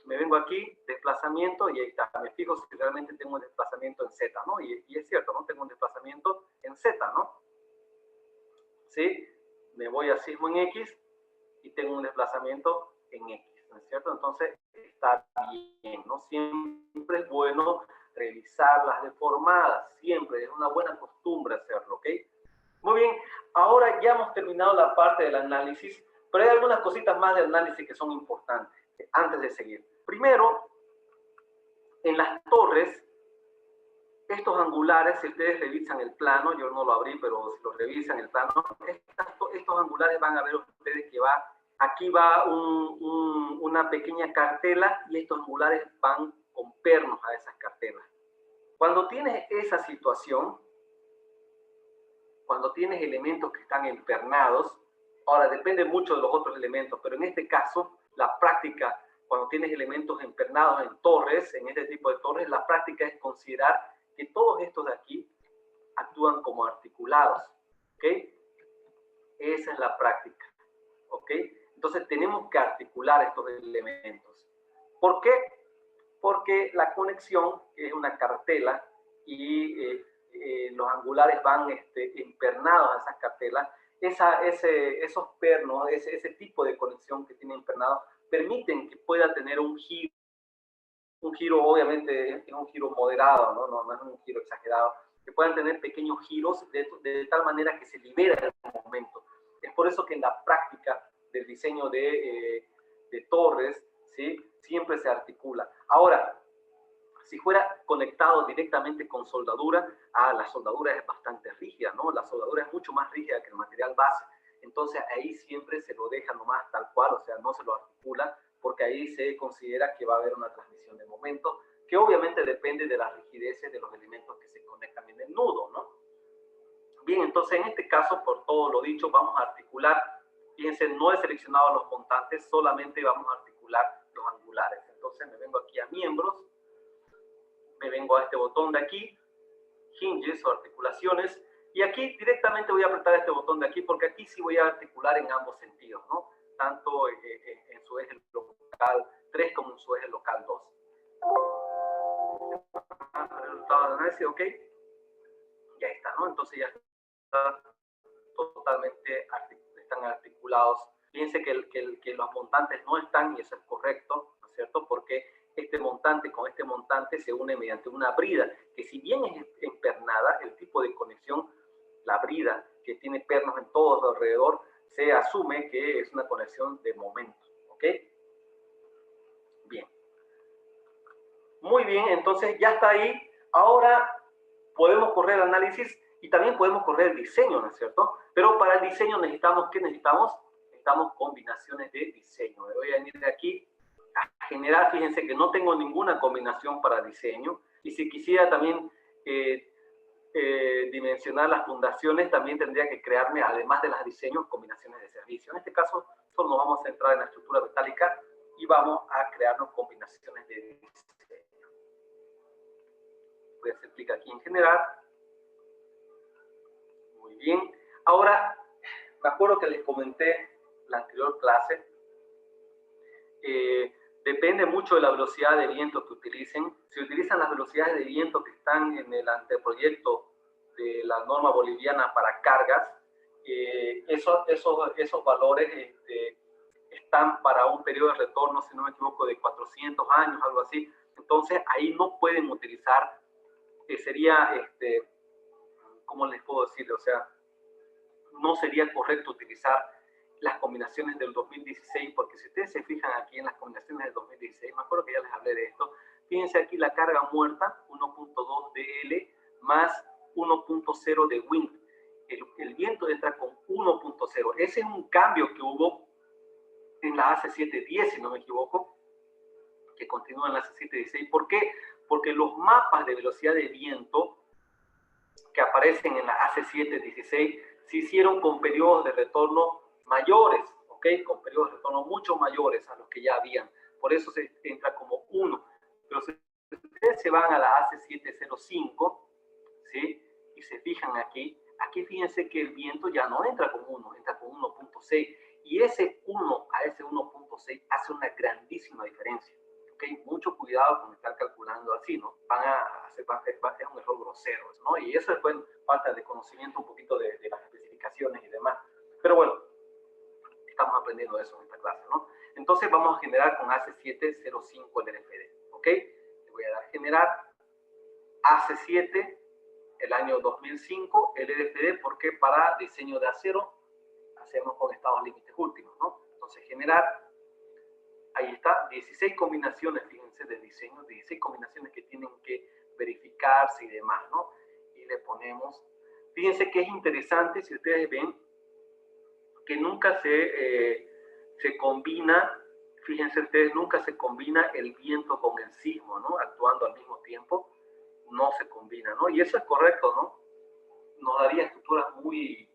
me vengo aquí, desplazamiento, y ahí está. Me fijo si realmente tengo un desplazamiento en Z, ¿no? Y es cierto, ¿no? Tengo un desplazamiento en Z, ¿no? ¿Sí? Me voy a sismo en X y tengo un desplazamiento en X, ¿no es cierto? Entonces, está bien, ¿no? Siempre es bueno revisar las deformadas, siempre, es una buena costumbre hacerlo, ¿ok? Muy bien, ahora ya hemos terminado la parte del análisis, pero hay algunas cositas más de análisis que son importantes antes de seguir. Primero, en las torres, estos angulares, si ustedes revisan el plano, yo no lo abrí, pero si lo revisan el plano, estos angulares van a ver ustedes que aquí va una pequeña cartela y estos angulares van con pernos a esas cartelas. Cuando tienes esa situación, cuando tienes elementos que están empernados, ahora depende mucho de los otros elementos, pero en este caso, la práctica, cuando tienes elementos empernados en torres, en este tipo de torres, la práctica es considerar que todos estos de aquí actúan como articulados, ¿ok? Esa es la práctica, ¿ok? Entonces tenemos que articular estos elementos. ¿Por qué? Porque la conexión es una cartela y los angulares van empernados a esas cartelas. Esos pernos, ese tipo de conexión que tiene empernado, permiten que pueda tener un giro. Un giro, obviamente, es un giro moderado, no es un giro exagerado, que puedan tener pequeños giros de tal manera que se libera el momento. Es por eso que en la práctica del diseño de torres, ¿sí? Siempre se articula. Ahora, si fuera conectado directamente con soldadura, la soldadura es bastante rígida, ¿no? La soldadura es mucho más rígida que el material base. Entonces ahí siempre se lo deja nomás tal cual, o sea, no se lo articula, porque ahí se considera que va a haber una transmisión de momento, que obviamente depende de la rigidez de los elementos que se conectan en el nudo, ¿no? Bien, entonces en este caso, por todo lo dicho, vamos a articular. Fíjense, no he seleccionado los montantes, solamente vamos a articular los angulares. Entonces me vengo aquí a miembros, me vengo a este botón de aquí, hinges o articulaciones, Y aquí directamente voy a apretar este botón de aquí, porque aquí sí voy a articular en ambos sentidos, ¿no? Tanto en su eje local 3 como en su eje local 2. Resultado de análisis, ok. Ya está, ¿no? Entonces ya está totalmente están articulados. Fíjense que los montantes no están, y eso es correcto, ¿no es cierto? Porque este montante con este montante se une mediante una brida, que si bien es empernada, el tipo de conexión, la brida, que tiene pernos en todo alrededor, se asume que es una conexión de momento, ¿ok? Bien. Muy bien, entonces ya está ahí. Ahora podemos correr el análisis y también podemos correr el diseño, ¿no es cierto? Pero para el diseño necesitamos, ¿qué necesitamos? Necesitamos combinaciones de diseño. Me voy a venir de aquí a generar, fíjense que no tengo ninguna combinación para diseño. Y si quisiera también dimensionar las fundaciones, también tendría que crearme, además de los diseños, combinaciones de servicio. En este caso, solo nos vamos a centrar en la estructura metálica y vamos a crearnos combinaciones de diseño. Voy a hacer clic aquí en generar. Muy bien. Ahora, me acuerdo que les comenté la anterior clase, depende mucho de la velocidad de viento que utilicen. Si utilizan las velocidades de viento que están en el anteproyecto de la norma boliviana para cargas, esos valores están para un periodo de retorno, si no me equivoco, de 400 años, algo así. Entonces, ahí no pueden utilizar, sería, ¿cómo les puedo decir? O sea, no sería correcto utilizar las combinaciones del 2016, porque si ustedes se fijan aquí en las combinaciones del 2016, me acuerdo que ya les hablé de esto, fíjense aquí la carga muerta, 1.2 DL más 1.0 de wind. El viento entra con 1.0. Ese es un cambio que hubo en la AC710, si no me equivoco, que continúa en la AC716. ¿Por qué? Porque los mapas de velocidad de viento que aparecen en la AC716 se hicieron con periodos de retorno mayores, ¿ok? Con periodos de retorno mucho mayores a los que ya habían. Por eso se entra como 1. Pero si ustedes se van a la AC705, ¿sí? Y se fijan aquí, fíjense que el viento ya no entra con 1, entra con 1.6. Y ese 1 a ese 1.6 hace una grandísima diferencia. ¿Okay? Mucho cuidado con estar calculando así, ¿no? Es un error grosero, ¿no? Y eso es falta de conocimiento un poquito de las especificaciones y demás. Pero bueno, estamos aprendiendo eso en esta clase, ¿no? Entonces vamos a generar con AC705 el LFD, ¿ok? Le voy a dar generar AC7, el año 2005, el LFD, porque para diseño de acero hacemos con estados límites últimos, ¿no? Entonces generar. Ahí está, 16 combinaciones, fíjense, de diseño, 16 combinaciones que tienen que verificarse y demás, ¿no? Y le ponemos, fíjense que es interesante, si ustedes ven, que nunca se combina, fíjense ustedes, nunca se combina el viento con el sismo, ¿no? Actuando al mismo tiempo, no se combina, ¿no? Y eso es correcto, ¿no? Nos daría estructuras muy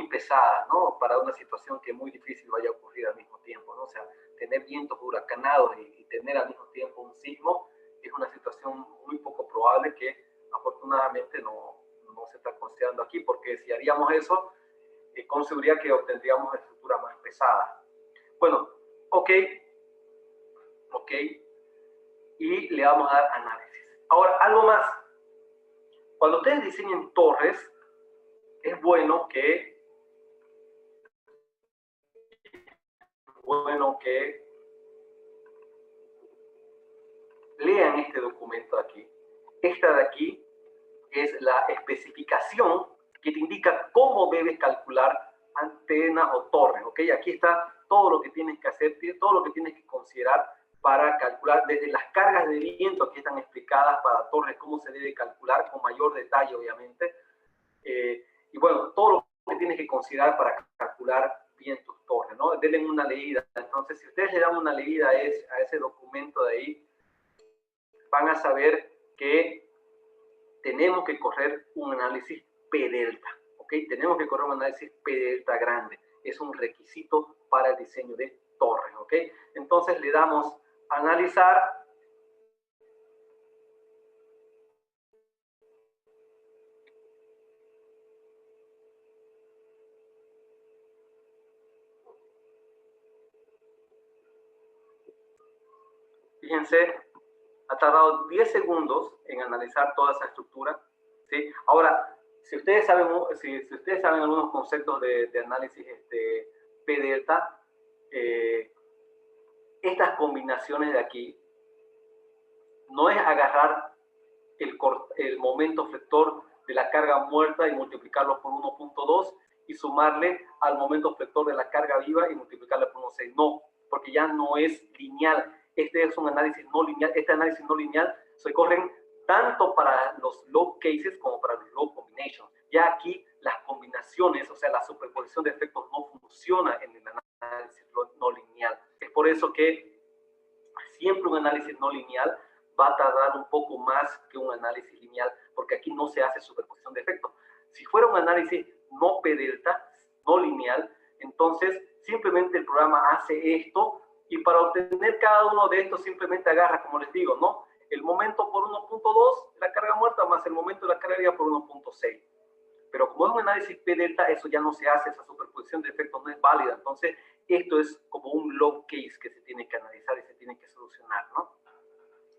pesadas, ¿no? Para una situación que muy difícil vaya a ocurrir al mismo tiempo, ¿no? O sea, tener vientos huracanados y tener al mismo tiempo un sismo es una situación muy poco probable que afortunadamente no se está considerando aquí, porque si haríamos eso, con seguridad que obtendríamos estructuras más pesadas. Bueno, ok, y le vamos a dar análisis. Ahora, algo más. Cuando ustedes diseñen torres, es bueno que lean este documento de aquí. Esta de aquí es la especificación que te indica cómo debes calcular antenas o torres, ¿ok? Aquí está todo lo que tienes que hacer, todo lo que tienes que considerar para calcular, desde las cargas de viento que están explicadas para torres, cómo se debe calcular con mayor detalle, obviamente. Y bueno, todo lo que tienes que considerar para calcular vientos torres, ¿no? Denle una leída. Entonces, si ustedes le dan una leída a ese documento de ahí, van a saber que tenemos que correr un análisis P delta, ¿ok? Tenemos que correr un análisis P delta grande. Es un requisito para el diseño de torres, ¿ok? Entonces le damos analizar. Fíjense, ha tardado 10 segundos en analizar toda esa estructura, ¿sí? Ahora, si ustedes saben algunos conceptos de análisis P-delta, estas combinaciones de aquí no es agarrar el momento flector de la carga muerta y multiplicarlo por 1.2 y sumarle al momento flector de la carga viva y multiplicarlo por 1.6. No, porque ya no es lineal. Este es un análisis no lineal. Este análisis no lineal se corren tanto para los log cases como para los log combinations. Ya aquí las combinaciones, o sea, la superposición de efectos no funciona en el análisis no lineal. Es por eso que siempre un análisis no lineal va a tardar un poco más que un análisis lineal, porque aquí no se hace superposición de efectos. Si fuera un análisis no P-delta, no lineal, entonces simplemente el programa hace esto y para obtener cada uno de estos simplemente agarra, como les digo, ¿no? El momento por 1.2 de la carga muerta más el momento de la carga viva por 1.6. Pero como es un análisis P-delta, eso ya no se hace, esa superposición de efectos no es válida. Entonces, esto es como un log case que se tiene que analizar y se tiene que solucionar, ¿no?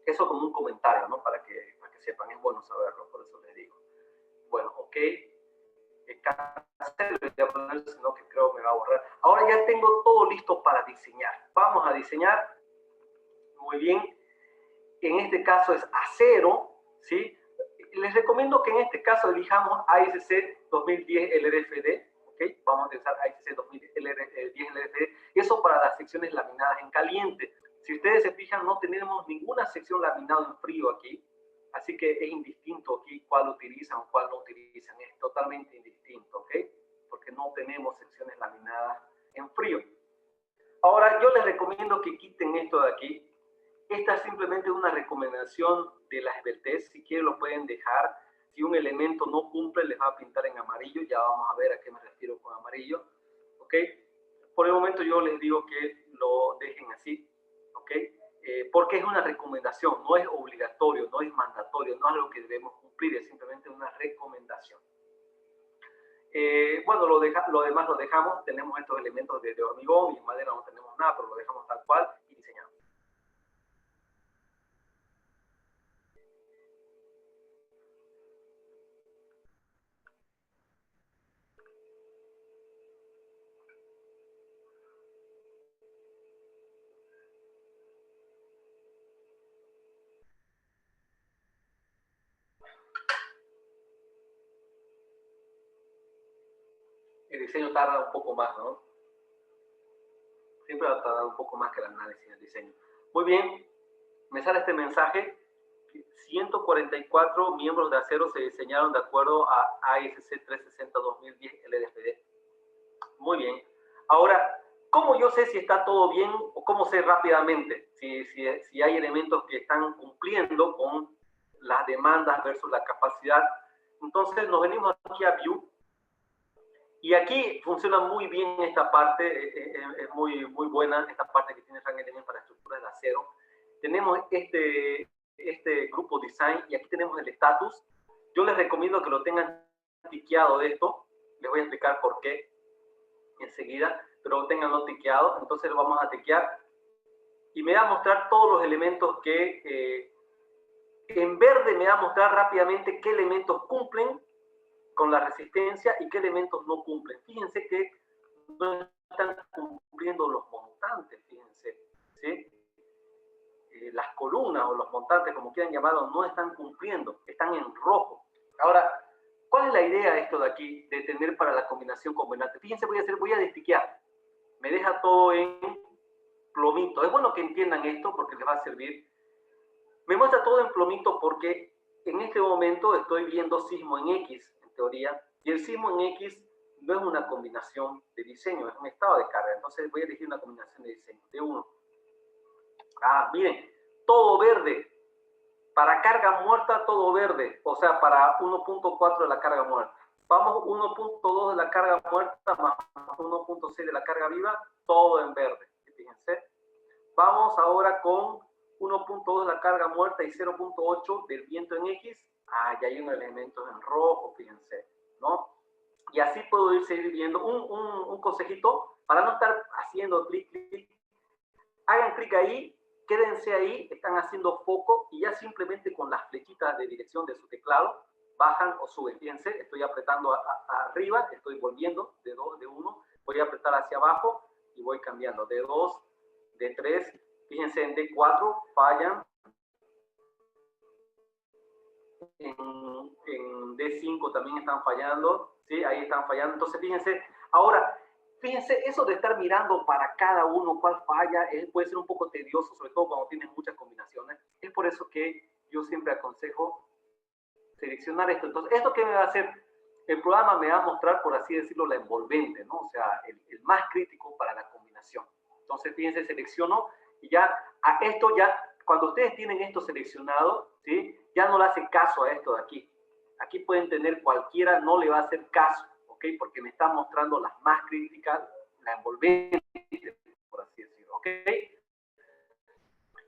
Eso como un comentario, ¿no? Para que sepan, es bueno saberlo, por eso les digo. Bueno, ok. Sino que creo me va a borrar. Ahora ya tengo todo listo para diseñar. Vamos a diseñar. Muy bien. En este caso es acero, ¿sí? Les recomiendo que en este caso elijamos ASC 2010 LRFD, ¿ok? Vamos a utilizar ASC 2010 LRFD. Eso para las secciones laminadas en caliente. Si ustedes se fijan, no tenemos ninguna sección laminada en frío aquí, así que es indistinto aquí cuál utilizan o cuál no utilizan. Es totalmente indistinto, ¿ok? Porque no tenemos secciones laminadas en frío. Ahora, yo les recomiendo que quiten esto de aquí. Esta es simplemente una recomendación de la esbeltez. Si quieren lo pueden dejar. Si un elemento no cumple, les va a pintar en amarillo. Ya vamos a ver a qué me refiero con amarillo. ¿Ok? Por el momento yo les digo que lo dejen así. ¿Ok? Porque es una recomendación. No es obligatorio, no es mandatorio, no es algo que debemos cumplir. Es simplemente una recomendación. Bueno, lo demás lo dejamos. Tenemos estos elementos de hormigón y en madera no tenemos nada, pero lo dejamos tal cual y diseñamos. El diseño tarda un poco más, ¿no? Siempre va a tardar un poco más que el análisis del diseño. Muy bien, me sale este mensaje. 144 miembros de acero se diseñaron de acuerdo a ASC 360-2010 LDFD. Muy bien. Ahora, ¿cómo yo sé si está todo bien o cómo sé rápidamente si hay elementos que están cumpliendo con las demandas versus la capacidad? Entonces nos venimos aquí a View. Y aquí funciona muy bien esta parte, es muy buena esta parte que tiene Rank Element para estructuras de acero. Tenemos este grupo Design y aquí tenemos el status. Yo les recomiendo que lo tengan tiqueado esto. Les voy a explicar por qué enseguida, pero tenganlo tiqueado. Entonces lo vamos a tiquear y me va a mostrar todos los elementos que en verde me va a mostrar rápidamente qué elementos cumplen con la resistencia y qué elementos no cumplen. Fíjense que no están cumpliendo los montantes, fíjense, ¿sí? Las columnas o los montantes, como quieran llamarlo, no están cumpliendo, están en rojo. Ahora, ¿cuál es la idea de esto de aquí, de tener para la combinación combinante? Fíjense, voy a destiquear. Me deja todo en plomito. Es bueno que entiendan esto porque les va a servir. Me muestra todo en plomito porque en este momento estoy viendo sismo en X, en teoría, y el sismo en X no es una combinación de diseño, es un estado de carga. Entonces voy a elegir una combinación de diseño, de 1. Ah, miren, todo verde. Para carga muerta, todo verde. O sea, para 1.4 de la carga muerta. Vamos 1.2 de la carga muerta más 1.6 de la carga viva, todo en verde. Fíjense. Vamos ahora con 1.2 de la carga muerta y 0.8 del viento en X. Ah, ya hay unos elementos en rojo, fíjense, ¿no? Y así puedo ir seguir viendo. Un consejito, para no estar haciendo clic, hagan clic ahí, quédense ahí, están haciendo foco y ya simplemente con las flechitas de dirección de su teclado bajan o suben. Fíjense, estoy apretando arriba, estoy volviendo de 2, de 1, voy a apretar hacia abajo y voy cambiando de 2, de 3, fíjense en D4, fallan, en D5 también están fallando, ¿sí? Ahí están fallando, entonces fíjense, ahora, fíjense, eso de estar mirando para cada uno cuál falla, puede ser un poco tedioso, sobre todo cuando tienes muchas combinaciones, es por eso que yo siempre aconsejo seleccionar esto. Entonces, ¿esto qué me va a hacer? El programa me va a mostrar, por así decirlo, la envolvente, ¿no? O sea, el más crítico para la combinación. Entonces, fíjense, selecciono y ya, a esto ya, cuando ustedes tienen esto seleccionado, ¿sí? Ya no le hace caso a esto de aquí. Aquí pueden tener cualquiera, no le va a hacer caso, ¿ok? Porque me está mostrando las más críticas, la envolvente, por así decirlo, ¿ok?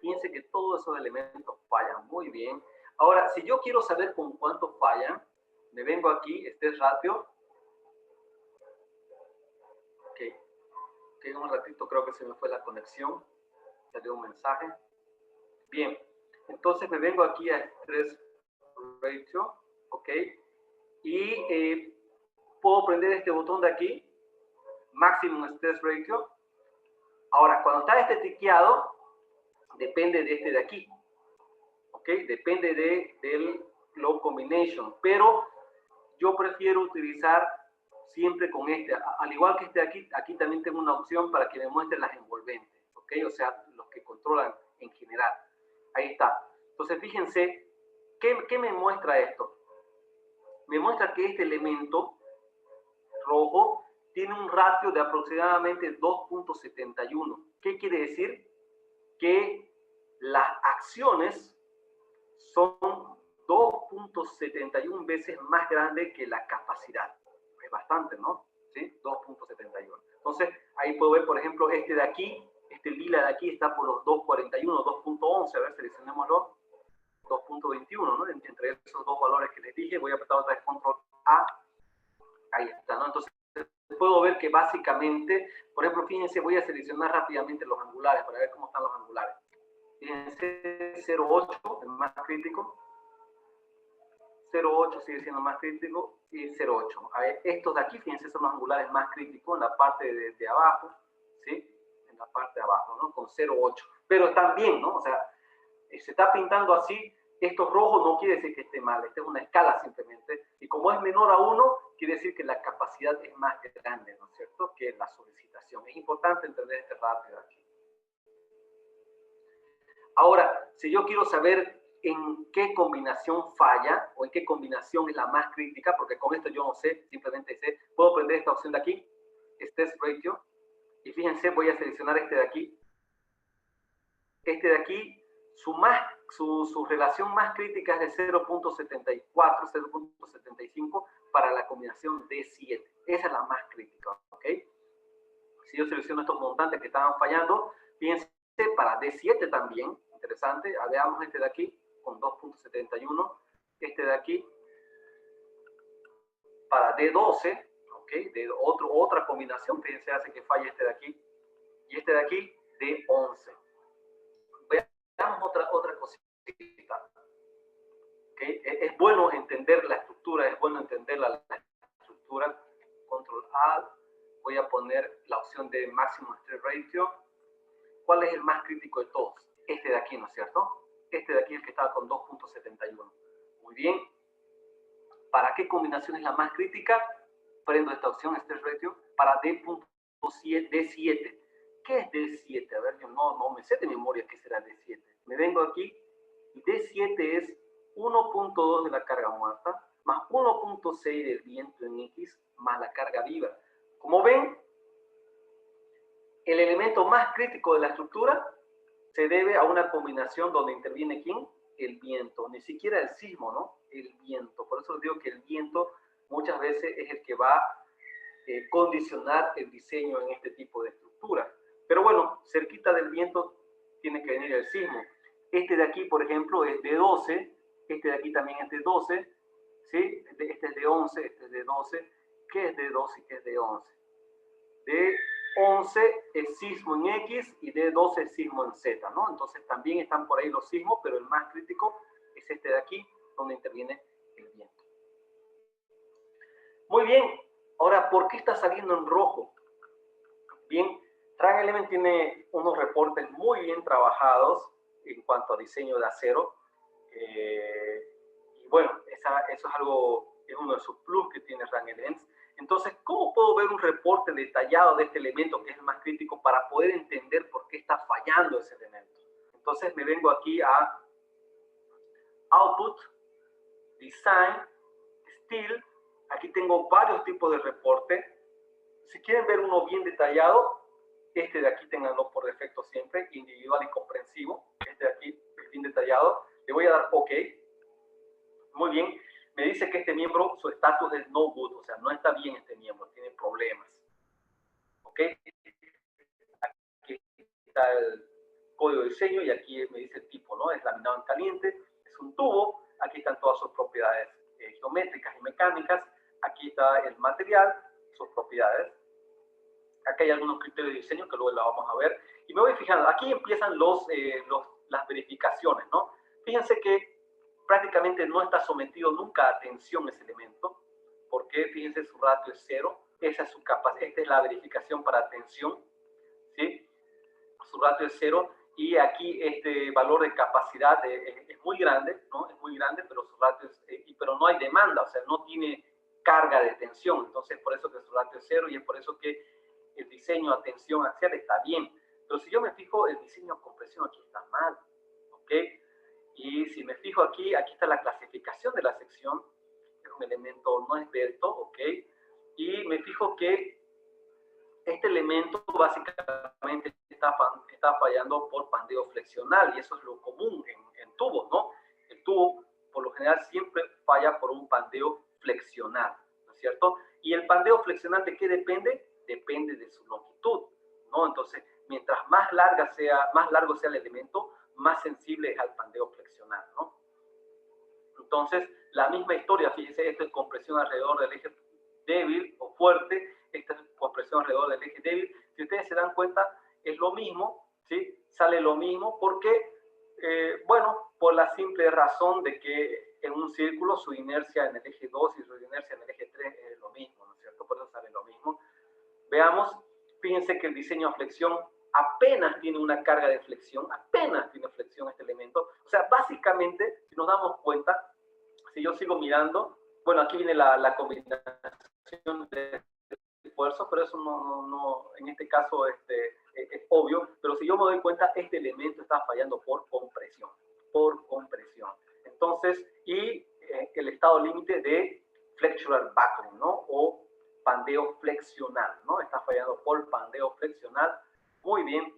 Fíjense que todos esos elementos fallan muy bien. Ahora, si yo quiero saber con cuánto fallan, me vengo aquí, este es ratio. Ok, un ratito creo que se me fue la conexión. Salió un mensaje. Bien, entonces me vengo aquí a stress ratio, ok, y puedo prender este botón de aquí, maximum stress ratio. Ahora, cuando está este tiqueado, depende de este de aquí, ok, depende del low combination, pero yo prefiero utilizar siempre con este, al igual que este de aquí también tengo una opción para que me muestre las envolventes, ok, o sea, los que controlan en general. Ahí está. Entonces, fíjense, ¿qué me muestra esto? Me muestra que este elemento rojo tiene un ratio de aproximadamente 2.71. ¿Qué quiere decir? Que las acciones son 2.71 veces más grande que la capacidad. Es bastante, ¿no? ¿Sí? 2.71. Entonces, ahí puedo ver, por ejemplo, este de aquí, este lila de aquí está por los 2.41, 2.11. A ver, seleccionémoslo. 2.21, ¿no? Entre esos dos valores que les dije, voy a apretar otra vez control A. Ahí está, ¿no? Entonces, puedo ver que básicamente, por ejemplo, fíjense, voy a seleccionar rápidamente los angulares para ver cómo están los angulares. Fíjense, 0.8, el más crítico. 0.8 sigue siendo más crítico y 0.8. Estos de aquí, fíjense, son los angulares más críticos en la parte de abajo, ¿sí? En la parte de abajo, ¿no? Con 0.8. Pero están bien, ¿no? O sea, se está pintando así, esto rojo no quiere decir que esté mal, esta es una escala simplemente, y como es menor a 1, quiere decir que la capacidad es más grande, ¿no es cierto?, que la solicitación. Es importante entender este ratio aquí. Ahora, si yo quiero saber en qué combinación falla, o en qué combinación es la más crítica, porque con esto yo no sé, simplemente sé, puedo prender esta opción de aquí, stress ratio, y fíjense, voy a seleccionar este de aquí. Este de aquí, su relación más crítica es de 0.74, 0.75 para la combinación D7. Esa es la más crítica, ¿ok? Si yo selecciono estos montantes que estaban fallando, fíjense, para D7 también, interesante, veamos este de aquí, con 2.71, este de aquí, para D12, ¿ok? De otra combinación, fíjense, hace que falle este de aquí, y este de aquí, D11. Veamos otra cosita. ¿Okay? Es bueno entender la estructura, es bueno entender la estructura. Control A, voy a poner la opción de máximo stress ratio. ¿Cuál es el más crítico de todos? Este de aquí, ¿no es cierto? Este de aquí es el que estaba con 2.71. Muy bien. ¿Para qué combinación es la más crítica? Prendo esta opción, stress ratio, para D7. ¿Qué es D7? A ver, yo no me sé de memoria qué será D7. Me vengo aquí y D7 es 1.2 de la carga muerta más 1.6 del viento en X más la carga viva. Como ven, el elemento más crítico de la estructura se debe a una combinación donde interviene ¿quién? El viento, ni siquiera el sismo, ¿no? El viento. Por eso les digo que el viento muchas veces es el que va a condicionar el diseño en este tipo de estructuras. Pero bueno, cerquita del viento tiene que venir el sismo. Este de aquí, por ejemplo, es de 12, este de aquí también es de 12, ¿sí? Este es de 11, este es de 12. ¿Qué es de 12 y qué es de 11? De D11 es sismo en X y D12 es sismo en Z, ¿no? Entonces también están por ahí los sismos, pero el más crítico es este de aquí, donde interviene el viento. Muy bien, ahora, ¿por qué está saliendo en rojo? Bien, Rand Element tiene unos reportes muy bien trabajados en cuanto a diseño de acero. Y bueno, eso es algo, es uno de sus plus que tiene Rand Elements. Entonces, ¿cómo puedo ver un reporte detallado de este elemento que es el más crítico para poder entender por qué está fallando ese elemento? Entonces me vengo aquí a Output, Design, Steel. Aquí tengo varios tipos de reporte. Si quieren ver uno bien detallado, este de aquí ténganlo por defecto siempre, individual y comprensivo. Este de aquí es bien detallado. Le voy a dar OK. Muy bien. Me dice que este miembro, su estatus es no good, o sea, no está bien este miembro, tiene problemas. ¿Ok? Aquí está el código de diseño y aquí me dice el tipo, ¿no? Es laminado en caliente, es un tubo. Aquí están todas sus propiedades geométricas y mecánicas. Aquí está el material, sus propiedades. Aquí hay algunos criterios de diseño que luego la vamos a ver. Y me voy fijando, aquí empiezan las verificaciones, ¿no? Fíjense que prácticamente no está sometido nunca a tensión ese elemento, porque fíjense su ratio es 0, esa es su capacidad, esta es la verificación para tensión, ¿sí? Su ratio es 0 y aquí este valor de capacidad es muy grande, ¿no? Es muy grande, pero su ratio es, pero no hay demanda, o sea, no tiene carga de tensión, entonces por eso que su ratio es 0 y es por eso que el diseño a tensión axial está bien. Pero si yo me fijo, el diseño a compresión aquí está mal, ¿ok? Y si me fijo aquí, aquí está la clasificación de la sección, es un elemento no esbelto, ¿ok? Y me fijo que este elemento básicamente está fallando por pandeo flexional y eso es lo común en tubos, ¿no? El tubo por lo general siempre falla por un pandeo flexional, ¿no es cierto? Y el pandeo flexional ¿de qué depende? Depende de su longitud, ¿no? Entonces, mientras más largo sea el elemento, más sensible es al pandeo flexional, ¿no? Entonces, la misma historia, fíjense, esto es compresión alrededor del eje débil o fuerte, esta es compresión alrededor del eje débil. Si ustedes se dan cuenta, es lo mismo, ¿sí? Sale lo mismo porque, bueno, por la simple razón de que en un círculo su inercia en el eje 2 y su inercia en el eje 3 es lo mismo, ¿no es cierto? Por eso sale lo mismo. Veamos, fíjense que el diseño a flexión apenas tiene una carga de flexión, apenas tiene flexión este elemento. O sea, básicamente, si nos damos cuenta, si yo sigo mirando, bueno, aquí viene la combinación de esfuerzos, pero eso no en este caso es obvio, pero si yo me doy cuenta, este elemento está fallando por compresión, Entonces, y el estado límite de flexural buckling, ¿no? O pandeo flexional, ¿no? Está fallando por pandeo flexional. Muy bien.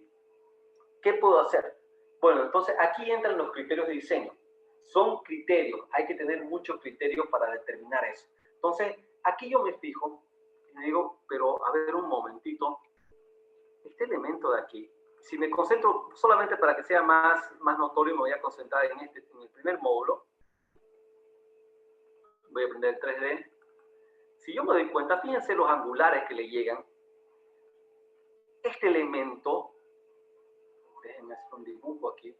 ¿Qué puedo hacer? Bueno, entonces aquí entran los criterios de diseño. Son criterios, hay que tener muchos criterios para determinar eso. Entonces, aquí yo me fijo y me digo, pero a ver un momentito, este elemento de aquí, si me concentro solamente para que sea más notorio, me voy a concentrar en el primer módulo. Voy a prender el 3D. Si yo me doy cuenta, fíjense los angulares que le llegan. Este elemento, déjenme hacer un dibujo aquí.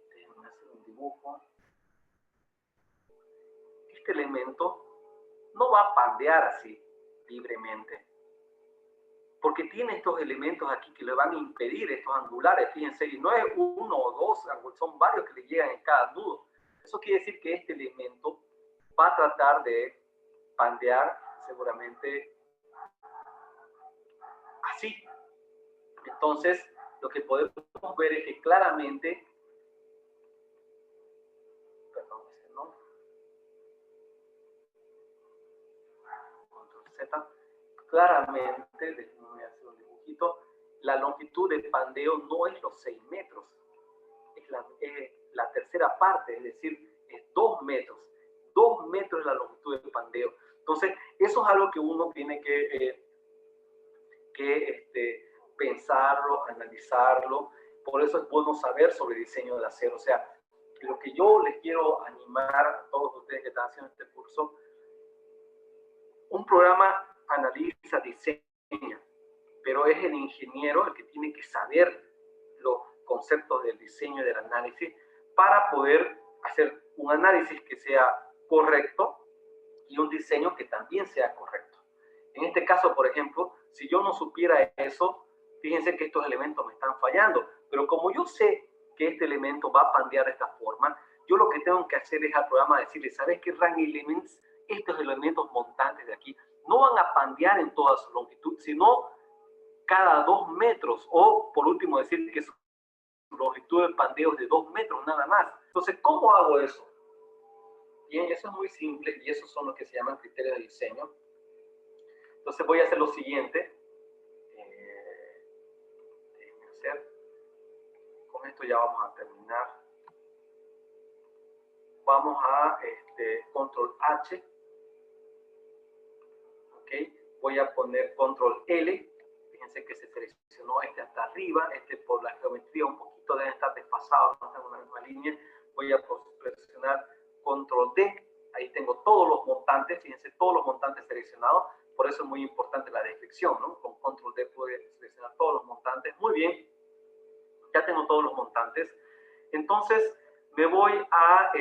Déjenme hacer un dibujo. Este elemento no va a pandear así libremente, porque tiene estos elementos aquí que le van a impedir estos angulares, fíjense, y no es uno o dos, son varios que le llegan en cada nudo. Eso quiere decir que este elemento va a tratar de pandear seguramente así. Entonces, lo que podemos ver es que claramente, perdón, ¿no? Control Z, claramente, déjenme hacer un dibujito, la longitud del pandeo no es los 6 metros, es la tercera parte, es decir, es 2 metros. 2 metros es la longitud del pandeo. Entonces, eso es algo que uno tiene que pensarlo, analizarlo. Por eso es bueno saber sobre diseño de acero. O sea, lo que yo les quiero animar a todos ustedes que están haciendo este curso, un programa analiza, diseña pero es el ingeniero el que tiene que saber los conceptos del diseño y del análisis para poder hacer un análisis que sea correcto y un diseño que también sea correcto. En este caso, por ejemplo, si yo no supiera eso, fíjense que estos elementos me están fallando, pero como yo sé que este elemento va a pandear de esta forma, yo lo que tengo que hacer es al programa decirle, ¿sabes qué, Run Elements? Estos elementos montantes de aquí no van a pandear en toda su longitud, sino cada 2 metros, o por último decir que su longitud de pandeo es de 2 metros nada más. Entonces, ¿cómo hago eso? Bien, eso es muy simple y esos son los que se llaman criterios de diseño. Entonces voy a hacer lo siguiente. Déjenme hacer. Con esto ya vamos a terminar. Vamos a control H. ¿Ok? Voy a poner control L. Fíjense que se seleccionó este hasta arriba. Este por la geometría un poquito debe estar desfasado, no está en una misma línea. Voy a presionar control D. Ahí tengo todos los montantes. Fíjense, todos los montantes seleccionados. Por eso es muy importante la descripción, ¿no? Con control D puedo seleccionar todos los montantes. Muy bien. Ya tengo todos los montantes. Entonces, me voy a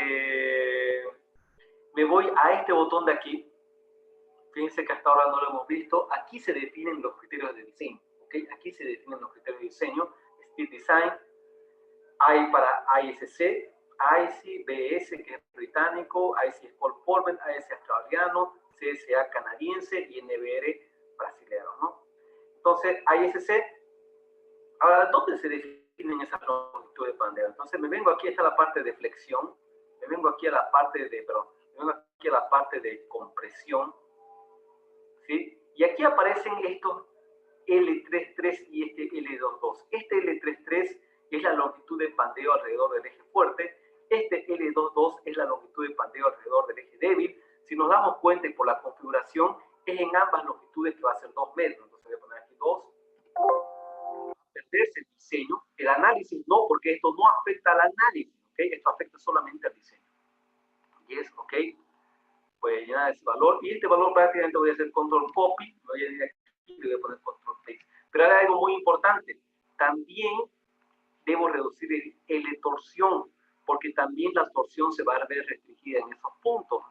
este botón de aquí. Fíjense que hasta ahora no lo hemos visto. Aquí se definen los criterios de diseño. ¿Okay? Aquí se definen los criterios de diseño. Steel Design. Hay para ISC, IC, BS, que es británico, IC Polmen, IC australiano, CSA canadiense y NBR brasileño, ¿no? Entonces, ISC, ahora, ¿dónde se definen esas longitudes de pandeo? Entonces, me vengo aquí, está la parte de flexión, me vengo aquí a la parte de, compresión, ¿sí? Y aquí aparecen estos L33 y este L22. Este L33 es la longitud de pandeo alrededor del eje fuerte. Este L22 es la longitud de pandeo alrededor del eje débil. Si nos damos cuenta y por la configuración, es en ambas longitudes que va a ser 2 metros. Entonces voy a poner aquí 2. Perderse el diseño, el análisis no, porque esto no afecta al análisis, ¿ok? Esto afecta solamente al diseño. Yes, ¿ok? Voy a llenar ese valor y este valor prácticamente voy a hacer control copy, voy a ir aquí y voy a poner control paste. Pero hay algo muy importante, también debo reducir el torsión, porque también la torsión se va a ver restringida en esos puntos,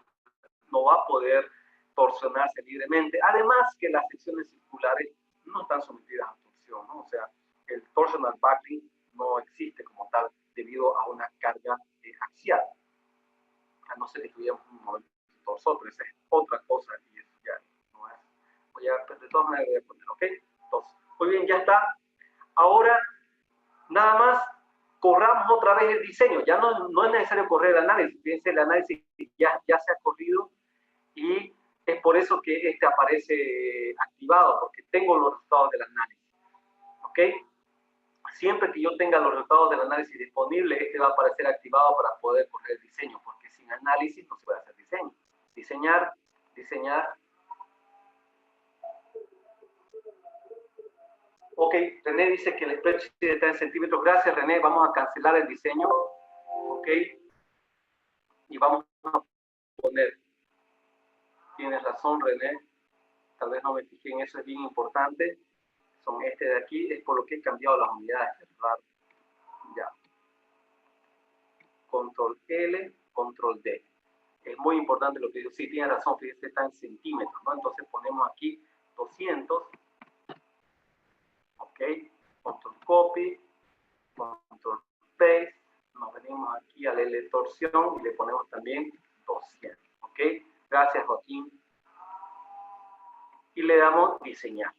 no va a poder torsionarse libremente. Además que las secciones circulares no están sometidas a torsión, ¿no? O sea, el torsional buckling no existe como tal debido a una carga axial, a no ser que tuviéramos un movimiento torsor, pero esa es otra cosa y eso ya no es. De todas maneras voy a poner, ¿ok? Entonces, muy bien, ya está. Ahora, nada más, corramos otra vez el diseño. Ya no es necesario correr el análisis. Fíjense, el análisis ya se ha corrido y es por eso que este aparece activado, porque tengo los resultados del análisis. ¿Ok? Siempre que yo tenga los resultados del análisis disponibles, este va a aparecer activado para poder correr el diseño, porque sin análisis no se puede hacer diseño. Diseñar. Ok, René dice que el spreadsheet está en centímetros. Gracias, René. Vamos a cancelar el diseño. Ok. Y vamos a poner. Tienes razón, René. Tal vez no me fijé en eso, es bien importante. Son este de aquí, es por lo que he cambiado las unidades, ¿verdad? Ya. Control L, control D. Es muy importante lo que digo. Sí, tiene razón, fíjese, está en centímetros, ¿no? Entonces ponemos aquí 200. Ok. Control copy, control paste. Nos venimos aquí al L torsión y le ponemos también 200. Ok. Gracias, Joaquín. Y le damos diseñar.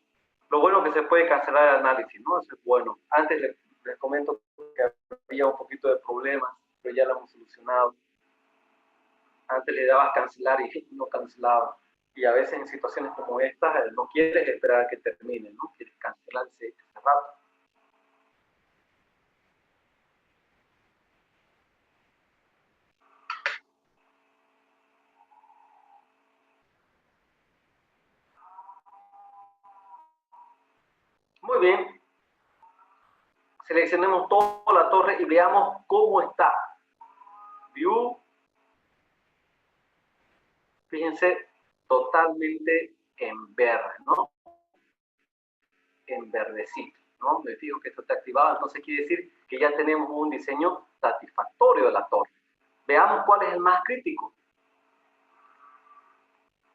Lo bueno que se puede cancelar el análisis, ¿no? Eso es bueno. Antes les comento que había un poquito de problemas, pero ya lo hemos solucionado. Antes le dabas cancelar y no cancelaba. Y a veces en situaciones como estas no quieres esperar a que termine, ¿no? Quieres cancelarse ese rato. Muy bien. Seleccionemos toda la torre y veamos cómo está. View. Fíjense, totalmente en verde, ¿no? en verdecito, ¿no? Me fijo que esto está activado, entonces quiere decir que ya tenemos un diseño satisfactorio de la torre. Veamos cuál es el más crítico.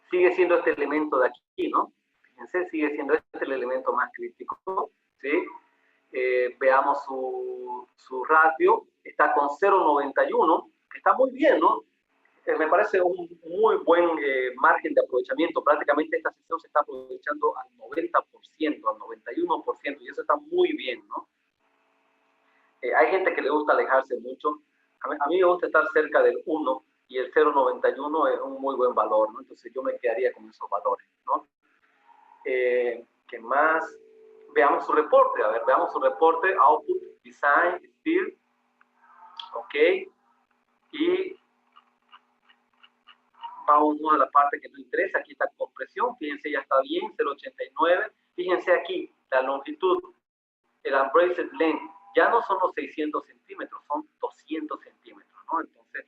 Sigue siendo este elemento de aquí, ¿no? Fíjense, sigue siendo este el elemento más crítico, ¿sí? Veamos su ratio, está con 0,91, que está muy bien, ¿no? Me parece un muy buen margen de aprovechamiento. Prácticamente esta sesión se está aprovechando al 90%, al 91%, y eso está muy bien, ¿no? Hay gente que le gusta alejarse mucho. A mí me gusta estar cerca del 1 y el 0,91 es un muy buen valor, ¿no? Entonces yo me quedaría con esos valores, ¿no? ¿Qué más? Veamos su reporte. A ver, veamos su reporte. Output, Design, Steel. Ok. Y vamos a la parte que nos interesa. Aquí está compresión. Fíjense, ya está bien. 0,89. Fíjense aquí, la longitud, el unbraced length. Ya no son los 600 centímetros, son 200 centímetros, ¿no? Entonces,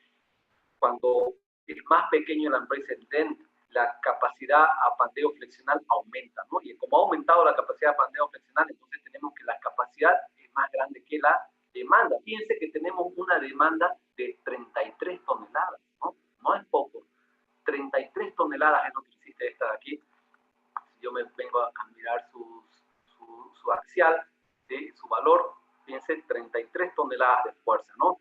cuando es más pequeño el unbraced length, la capacidad a pandeo flexional aumenta, ¿no? Y como ha aumentado la capacidad de pandeo flexional, entonces tenemos que la capacidad es más grande que la demanda. Fíjense que tenemos una demanda de 33 toneladas, ¿no? No es poco. 33 toneladas es lo que existe esta de aquí. Si yo me vengo a mirar su axial, ¿sí? Su valor, fíjense, 33 toneladas de fuerza, ¿no?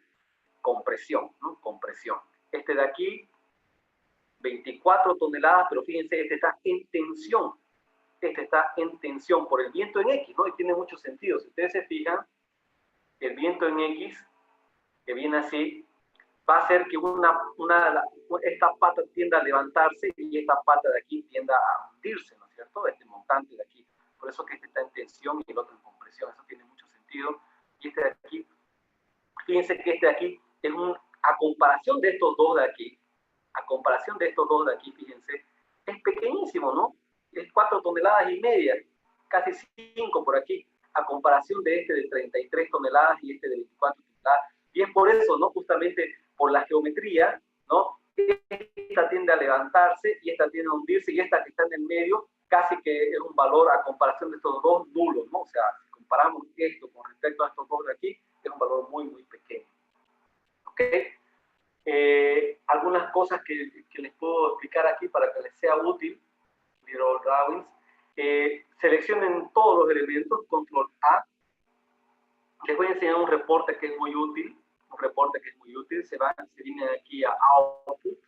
Compresión, ¿no? Compresión. Este de aquí, 24 toneladas, pero fíjense, este está en tensión. Este está en tensión por el viento en X, ¿no? Y tiene mucho sentido. Si ustedes se fijan, el viento en X, que viene así, va a hacer que esta pata tienda a levantarse y esta pata de aquí tienda a hundirse, ¿no es cierto? Este montante de aquí. Por eso que este está en tensión y el otro en compresión. Eso tiene mucho sentido. Y este de aquí, fíjense que este de aquí es a comparación de estos dos de aquí, fíjense, es pequeñísimo, ¿no? Es 4 toneladas y media, casi 5 por aquí, a comparación de este de 33 toneladas y este de 24 toneladas. Y es por eso, ¿no? Justamente por la geometría, ¿no? Esta tiende a levantarse y esta tiende a hundirse y esta que está en el medio casi que es un valor a comparación de estos dos nulos, ¿no? O sea, si comparamos esto con respecto a estos dos de aquí, es un valor muy, muy pequeño. ¿Ok? Algunas cosas que les puedo explicar aquí para que les sea útil, Little Drawings. Seleccionen todos los elementos, control A. Les voy a enseñar un reporte que es muy útil, se viene aquí a Output,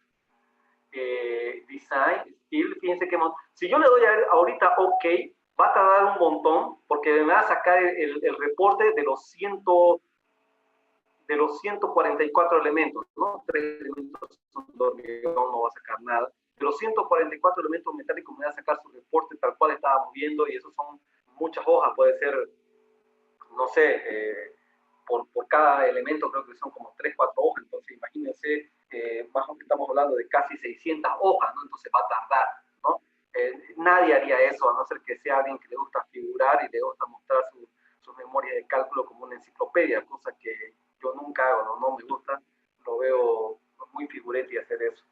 Design, Steel. Fíjense que si yo le doy ahorita OK, va a tardar un montón porque me va a sacar el reporte de los 144 elementos, ¿no? 3 elementos son de hormigón, no va a sacar nada. De los 144 elementos metálicos me va a sacar su reporte tal cual estábamos viendo, y eso son muchas hojas, puede ser, no sé, por cada elemento creo que son como 3, 4 hojas, entonces imagínense, más o menos estamos hablando de casi 600 hojas, ¿no? Entonces va a tardar, ¿no? Nadie haría eso, a no ser que sea alguien que le gusta figurar y le gusta mostrar sus memorias de cálculo como una enciclopedia, cosa que yo nunca hago, no me gusta, lo veo muy figuretti hacer eso.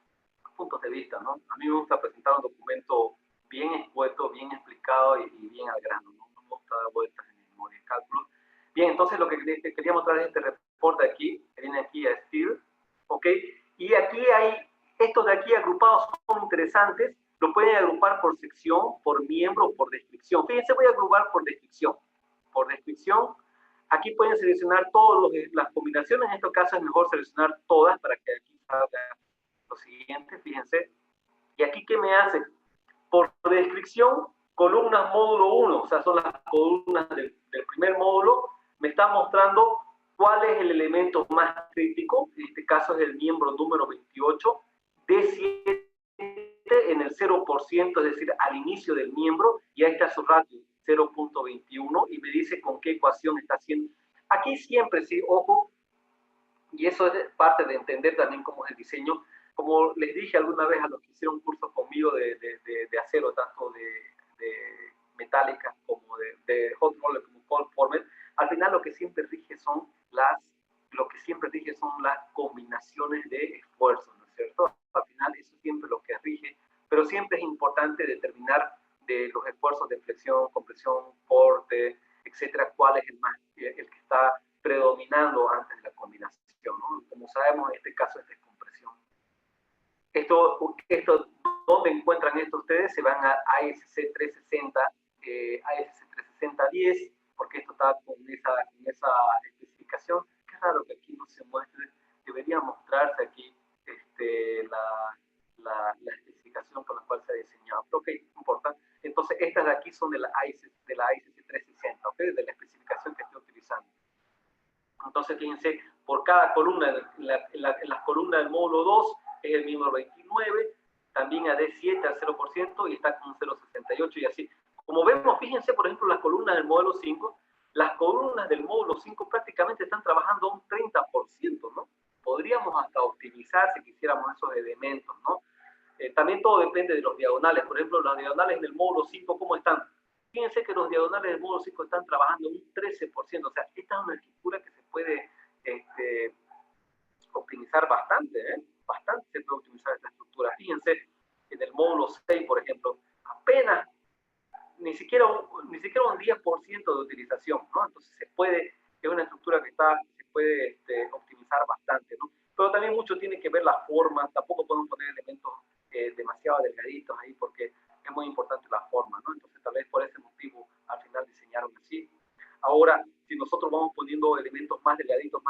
Puntos de vista, ¿no? A mí me gusta presentar un documento bien expuesto, bien explicado y bien al grano, ¿no? No me gusta dar vueltas en memoria de cálculo. Bien, entonces lo que quería mostrar es este reporte aquí, que viene aquí a Steel, ¿ok? Y aquí hay, estos de aquí agrupados son interesantes, lo pueden agrupar por sección, por miembro, por descripción. Fíjense, voy a agrupar por descripción. Por descripción, aquí pueden seleccionar todas las combinaciones, en este caso es mejor seleccionar todas para que aquí salga lo siguiente, fíjense. Y aquí, ¿qué me hace? Por descripción, columnas módulo 1, o sea, son las columnas del primer módulo, me está mostrando cuál es el elemento más crítico, en este caso es el miembro número 28, D7 en el 0%, es decir, al inicio del miembro, y ahí está su ratio, 0.21, y me dice con qué ecuación está haciendo. Aquí siempre, sí, ojo, y eso es parte de entender también cómo es el diseño. Como les dije alguna vez a los que hicieron un curso conmigo de acero, tanto de metálicas como de hot roller, como cold former, al final lo que siempre rige son las combinaciones de esfuerzos, ¿no es cierto? Al final eso es siempre lo que rige, pero siempre es importante determinar de los esfuerzos de flexión, compresión, por cuál es el que está predominando antes de la combinación, ¿no? Como sabemos, en este caso es descompresión. ¿Dónde encuentran esto ustedes? Se van a ASC 360, ASC 360-10, porque esto está con esa especificación. Qué raro que aquí no se muestre. Debería mostrarse aquí la especificación por la cual se ha diseñado. Pero ok, no importa. Entonces, estas de aquí son de la ASC 360, ¿ok? De la especificación que estoy utilizando. Entonces, fíjense, por cada columna, en las columnas del módulo 2 es el número 29, también a D7 al 0% y está con 0,68 y así. Como vemos, fíjense, por ejemplo, las columnas del módulo 5, las columnas del módulo 5 prácticamente están trabajando un 30%, ¿no? Podríamos hasta optimizar si quisiéramos esos elementos, ¿no? También todo depende de los diagonales. Por ejemplo, las diagonales del módulo 5, ¿cómo están? Fíjense que los diagonales del módulo 5 están trabajando un 13%. O sea, esta es una estructura que se puede optimizar bastante, ¿eh? Bastante se puede optimizar esta estructura. Fíjense, en el módulo 6, por ejemplo, apenas ni siquiera un 10% de utilización, ¿no? Entonces es una estructura que se puede optimizar bastante, ¿no? Pero también mucho tiene que ver la forma. Tampoco podemos poner elementos demasiado delgaditos ahí porque es muy importante la forma, ¿no? Entonces tal vez por ese motivo al final diseñaron así. Ahora, si nosotros vamos poniendo elementos más delgaditos,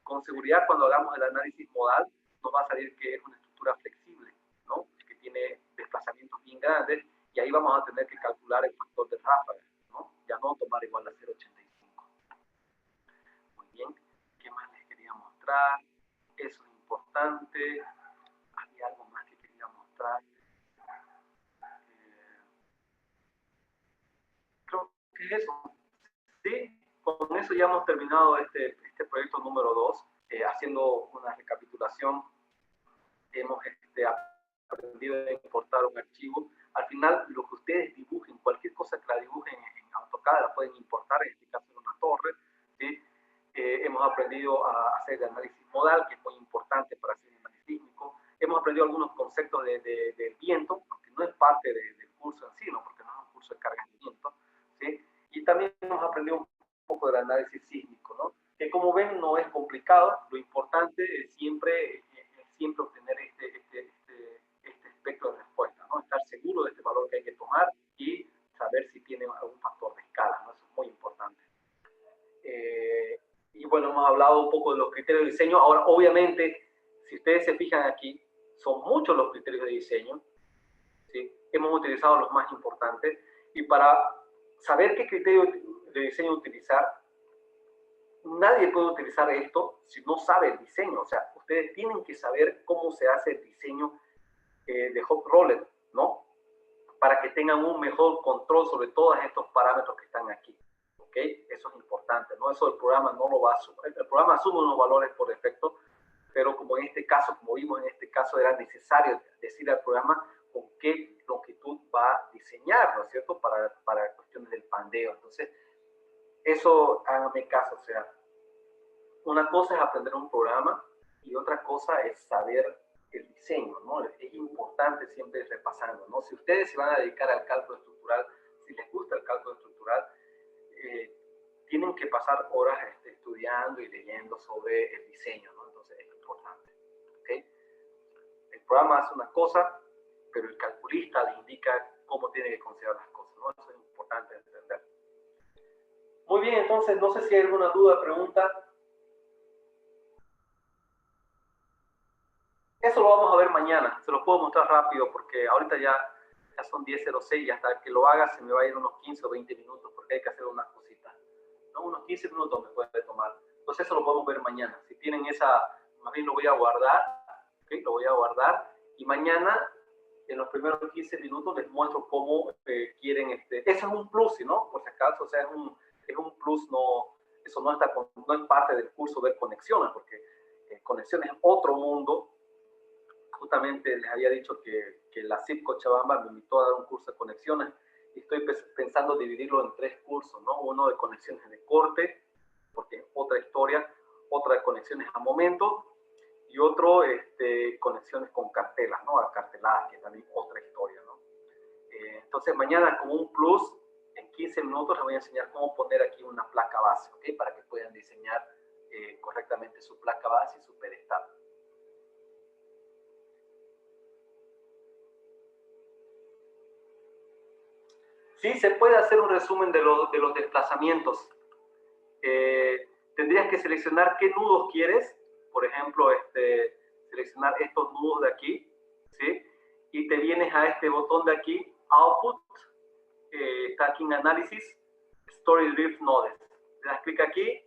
con seguridad cuando hagamos el análisis modal nos va a salir que es una estructura flexible, ¿no? Que tiene desplazamientos bien grandes y ahí vamos a tener que calcular el factor de ráfaga, ¿no? Ya no tomar igual a 0,85. Muy bien, ¿qué más les quería mostrar? Eso es importante. Había algo más que quería mostrar. Creo que es eso. Sí, con eso ya hemos terminado este proyecto número 2. Haciendo una recapitulación, hemos aprendido a importar un archivo. Al final, lo que ustedes dibujen, cualquier cosa que la dibujen en AutoCAD, la pueden importar, en este caso en una torre. ¿Sí? Hemos aprendido a hacer el análisis modal, que es muy importante para hacer el análisis sísmico. Hemos aprendido algunos conceptos del viento, aunque no es parte del curso en sí, ¿no? Porque no es un curso de cargas de viento. ¿Sí? Y también hemos aprendido un poco del análisis sísmico, ¿no? Que como ven no es complicado, lo importante es siempre obtener este espectro de respuesta, ¿no? Estar seguro de este valor que hay que tomar y saber si tiene algún factor de escala, ¿no? Eso es muy importante. Y bueno, hemos hablado un poco de los criterios de diseño. Ahora, obviamente, si ustedes se fijan aquí, son muchos los criterios de diseño, ¿sí? Hemos utilizado los más importantes y para saber qué criterio de diseño utilizar, nadie puede utilizar esto si no sabe el diseño. O sea, ustedes tienen que saber cómo se hace el diseño de hot roller, ¿no? Para que tengan un mejor control sobre todos estos parámetros que están aquí. ¿Ok? Eso es importante, ¿no? Eso el programa no lo va a asumir. El programa asume unos valores por defecto, pero como en este caso, como vimos en este caso, era necesario decir al programa con qué longitud va a diseñar, ¿no es cierto? Para cuestiones del pandeo. Entonces, eso, háganme caso, o sea, una cosa es aprender un programa y otra cosa es saber el diseño, ¿no? Es importante siempre ir repasando, ¿no? Si ustedes se van a dedicar al cálculo estructural, si les gusta el cálculo estructural, tienen que pasar horas estudiando y leyendo sobre el diseño, ¿no? Entonces es importante, ¿ok? El programa hace una cosa, pero el calculista le indica cómo tiene que considerar las cosas, ¿no? Eso es importante entender. Muy bien, entonces, no sé si hay alguna duda, pregunta. Eso lo vamos a ver mañana, se lo puedo mostrar rápido porque ahorita ya son 10:06 y hasta que lo haga se me va a ir unos 15 o 20 minutos porque hay que hacer unas cositas, ¿no? Unos 15 minutos me puede tomar. Entonces eso lo podemos ver mañana. Si tienen más bien lo voy a guardar, ¿okay? Lo voy a guardar y mañana en los primeros 15 minutos les muestro cómo quieren Eso es un plus, ¿no? Por si acaso, o sea, es un plus, no, eso no es parte del curso ver conexiones, porque conexiones es otro mundo. Justamente les había dicho que la CIP Cochabamba me invitó a dar un curso de conexiones y estoy pensando dividirlo en 3 cursos, ¿no? Uno de conexiones de corte, porque es otra historia, otra de conexiones a momento y otro conexiones con cartelas, ¿no? Acarteladas, que también otra historia, ¿no? Entonces mañana como un plus, en 15 minutos les voy a enseñar cómo poner aquí una placa base, ¿ok? Para que puedan diseñar correctamente su placa base y su pedestal. Sí, se puede hacer un resumen de los desplazamientos. Tendrías que seleccionar qué nudos quieres. Por ejemplo, seleccionar estos nudos de aquí, ¿sí? Y te vienes a este botón de aquí, Output, está aquí en Análisis, Story Drift Nodes. Le das clic aquí.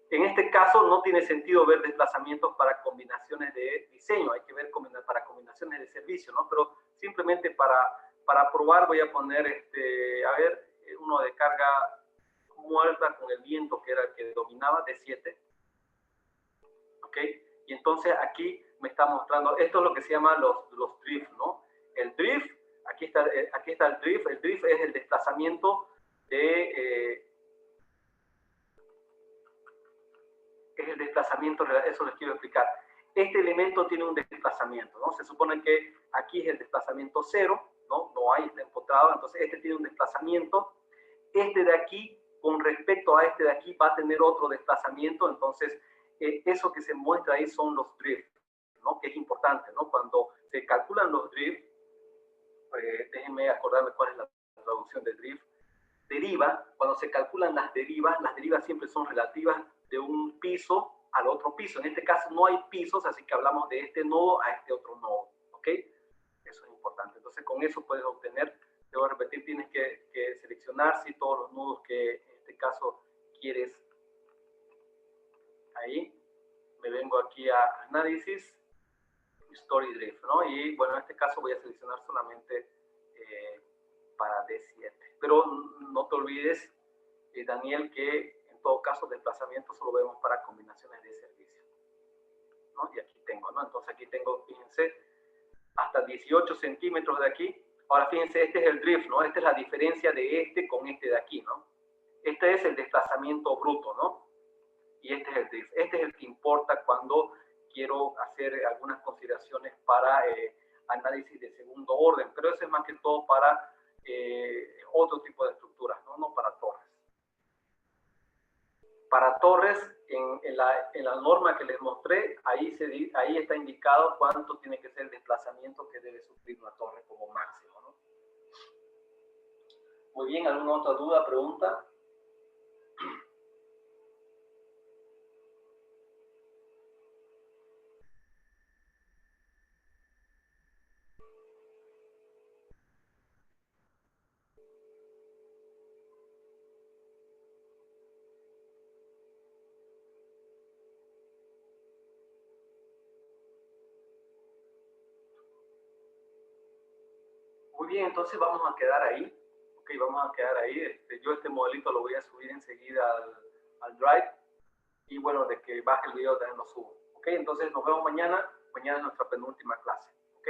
En este caso no tiene sentido ver desplazamientos para combinaciones de diseño, hay que ver para combinaciones de servicio, ¿no? Pero simplemente para probar voy a poner, a ver, uno de carga muerta con el viento que era el que dominaba, de 7. ¿Ok? Y entonces aquí me está mostrando, esto es lo que se llama los drift, ¿no? El drift, aquí está el drift es el desplazamiento de... es el desplazamiento, eso les quiero explicar. Este elemento tiene un desplazamiento, ¿no? Se supone que aquí es el desplazamiento 0, ¿no? No hay, está empotrado, entonces este tiene un desplazamiento. Este de aquí, con respecto a este de aquí, va a tener otro desplazamiento, entonces eso que se muestra ahí son los drift, ¿no? Que es importante, ¿no? Cuando se calculan los drift, déjenme acordarme cuál es la traducción de drift, deriva, cuando se calculan las derivas siempre son relativas de un piso al otro piso. En este caso no hay pisos, así que hablamos de este nodo a este otro nodo, ¿ok? Eso es importante. Entonces con eso puedes obtener, te voy a repetir, tienes que seleccionar si todos los nodos que en este caso quieres. Ahí, me vengo aquí a Análisis, Story Drift, ¿no? Y bueno, en este caso voy a seleccionar solamente para D7. Pero no te olvides, Daniel, que en todo caso desplazamiento solo vemos para combinaciones de servicio, ¿no? Y aquí tengo, ¿no? Entonces aquí tengo, fíjense, hasta 18 centímetros de aquí. Ahora fíjense, este es el drift, ¿no? Esta es la diferencia de este con este de aquí, ¿no? Este es el desplazamiento bruto, ¿no? Y este es el drift. Este es el que importa cuando quiero hacer algunas consideraciones para análisis de segundo orden, pero eso es más que todo para otro tipo de estructuras, ¿no? No para torres. Para torres, en la norma que les mostré, ahí está indicado cuánto tiene que ser el desplazamiento que debe sufrir una torre como máximo, ¿no? Muy bien, ¿alguna otra duda, pregunta? Muy bien, entonces vamos a quedar ahí. Ok, vamos a quedar ahí. Yo este modelito lo voy a subir enseguida al Drive. Y bueno, de que baje el video también lo subo. Ok, entonces nos vemos mañana. Mañana es nuestra penúltima clase. Ok.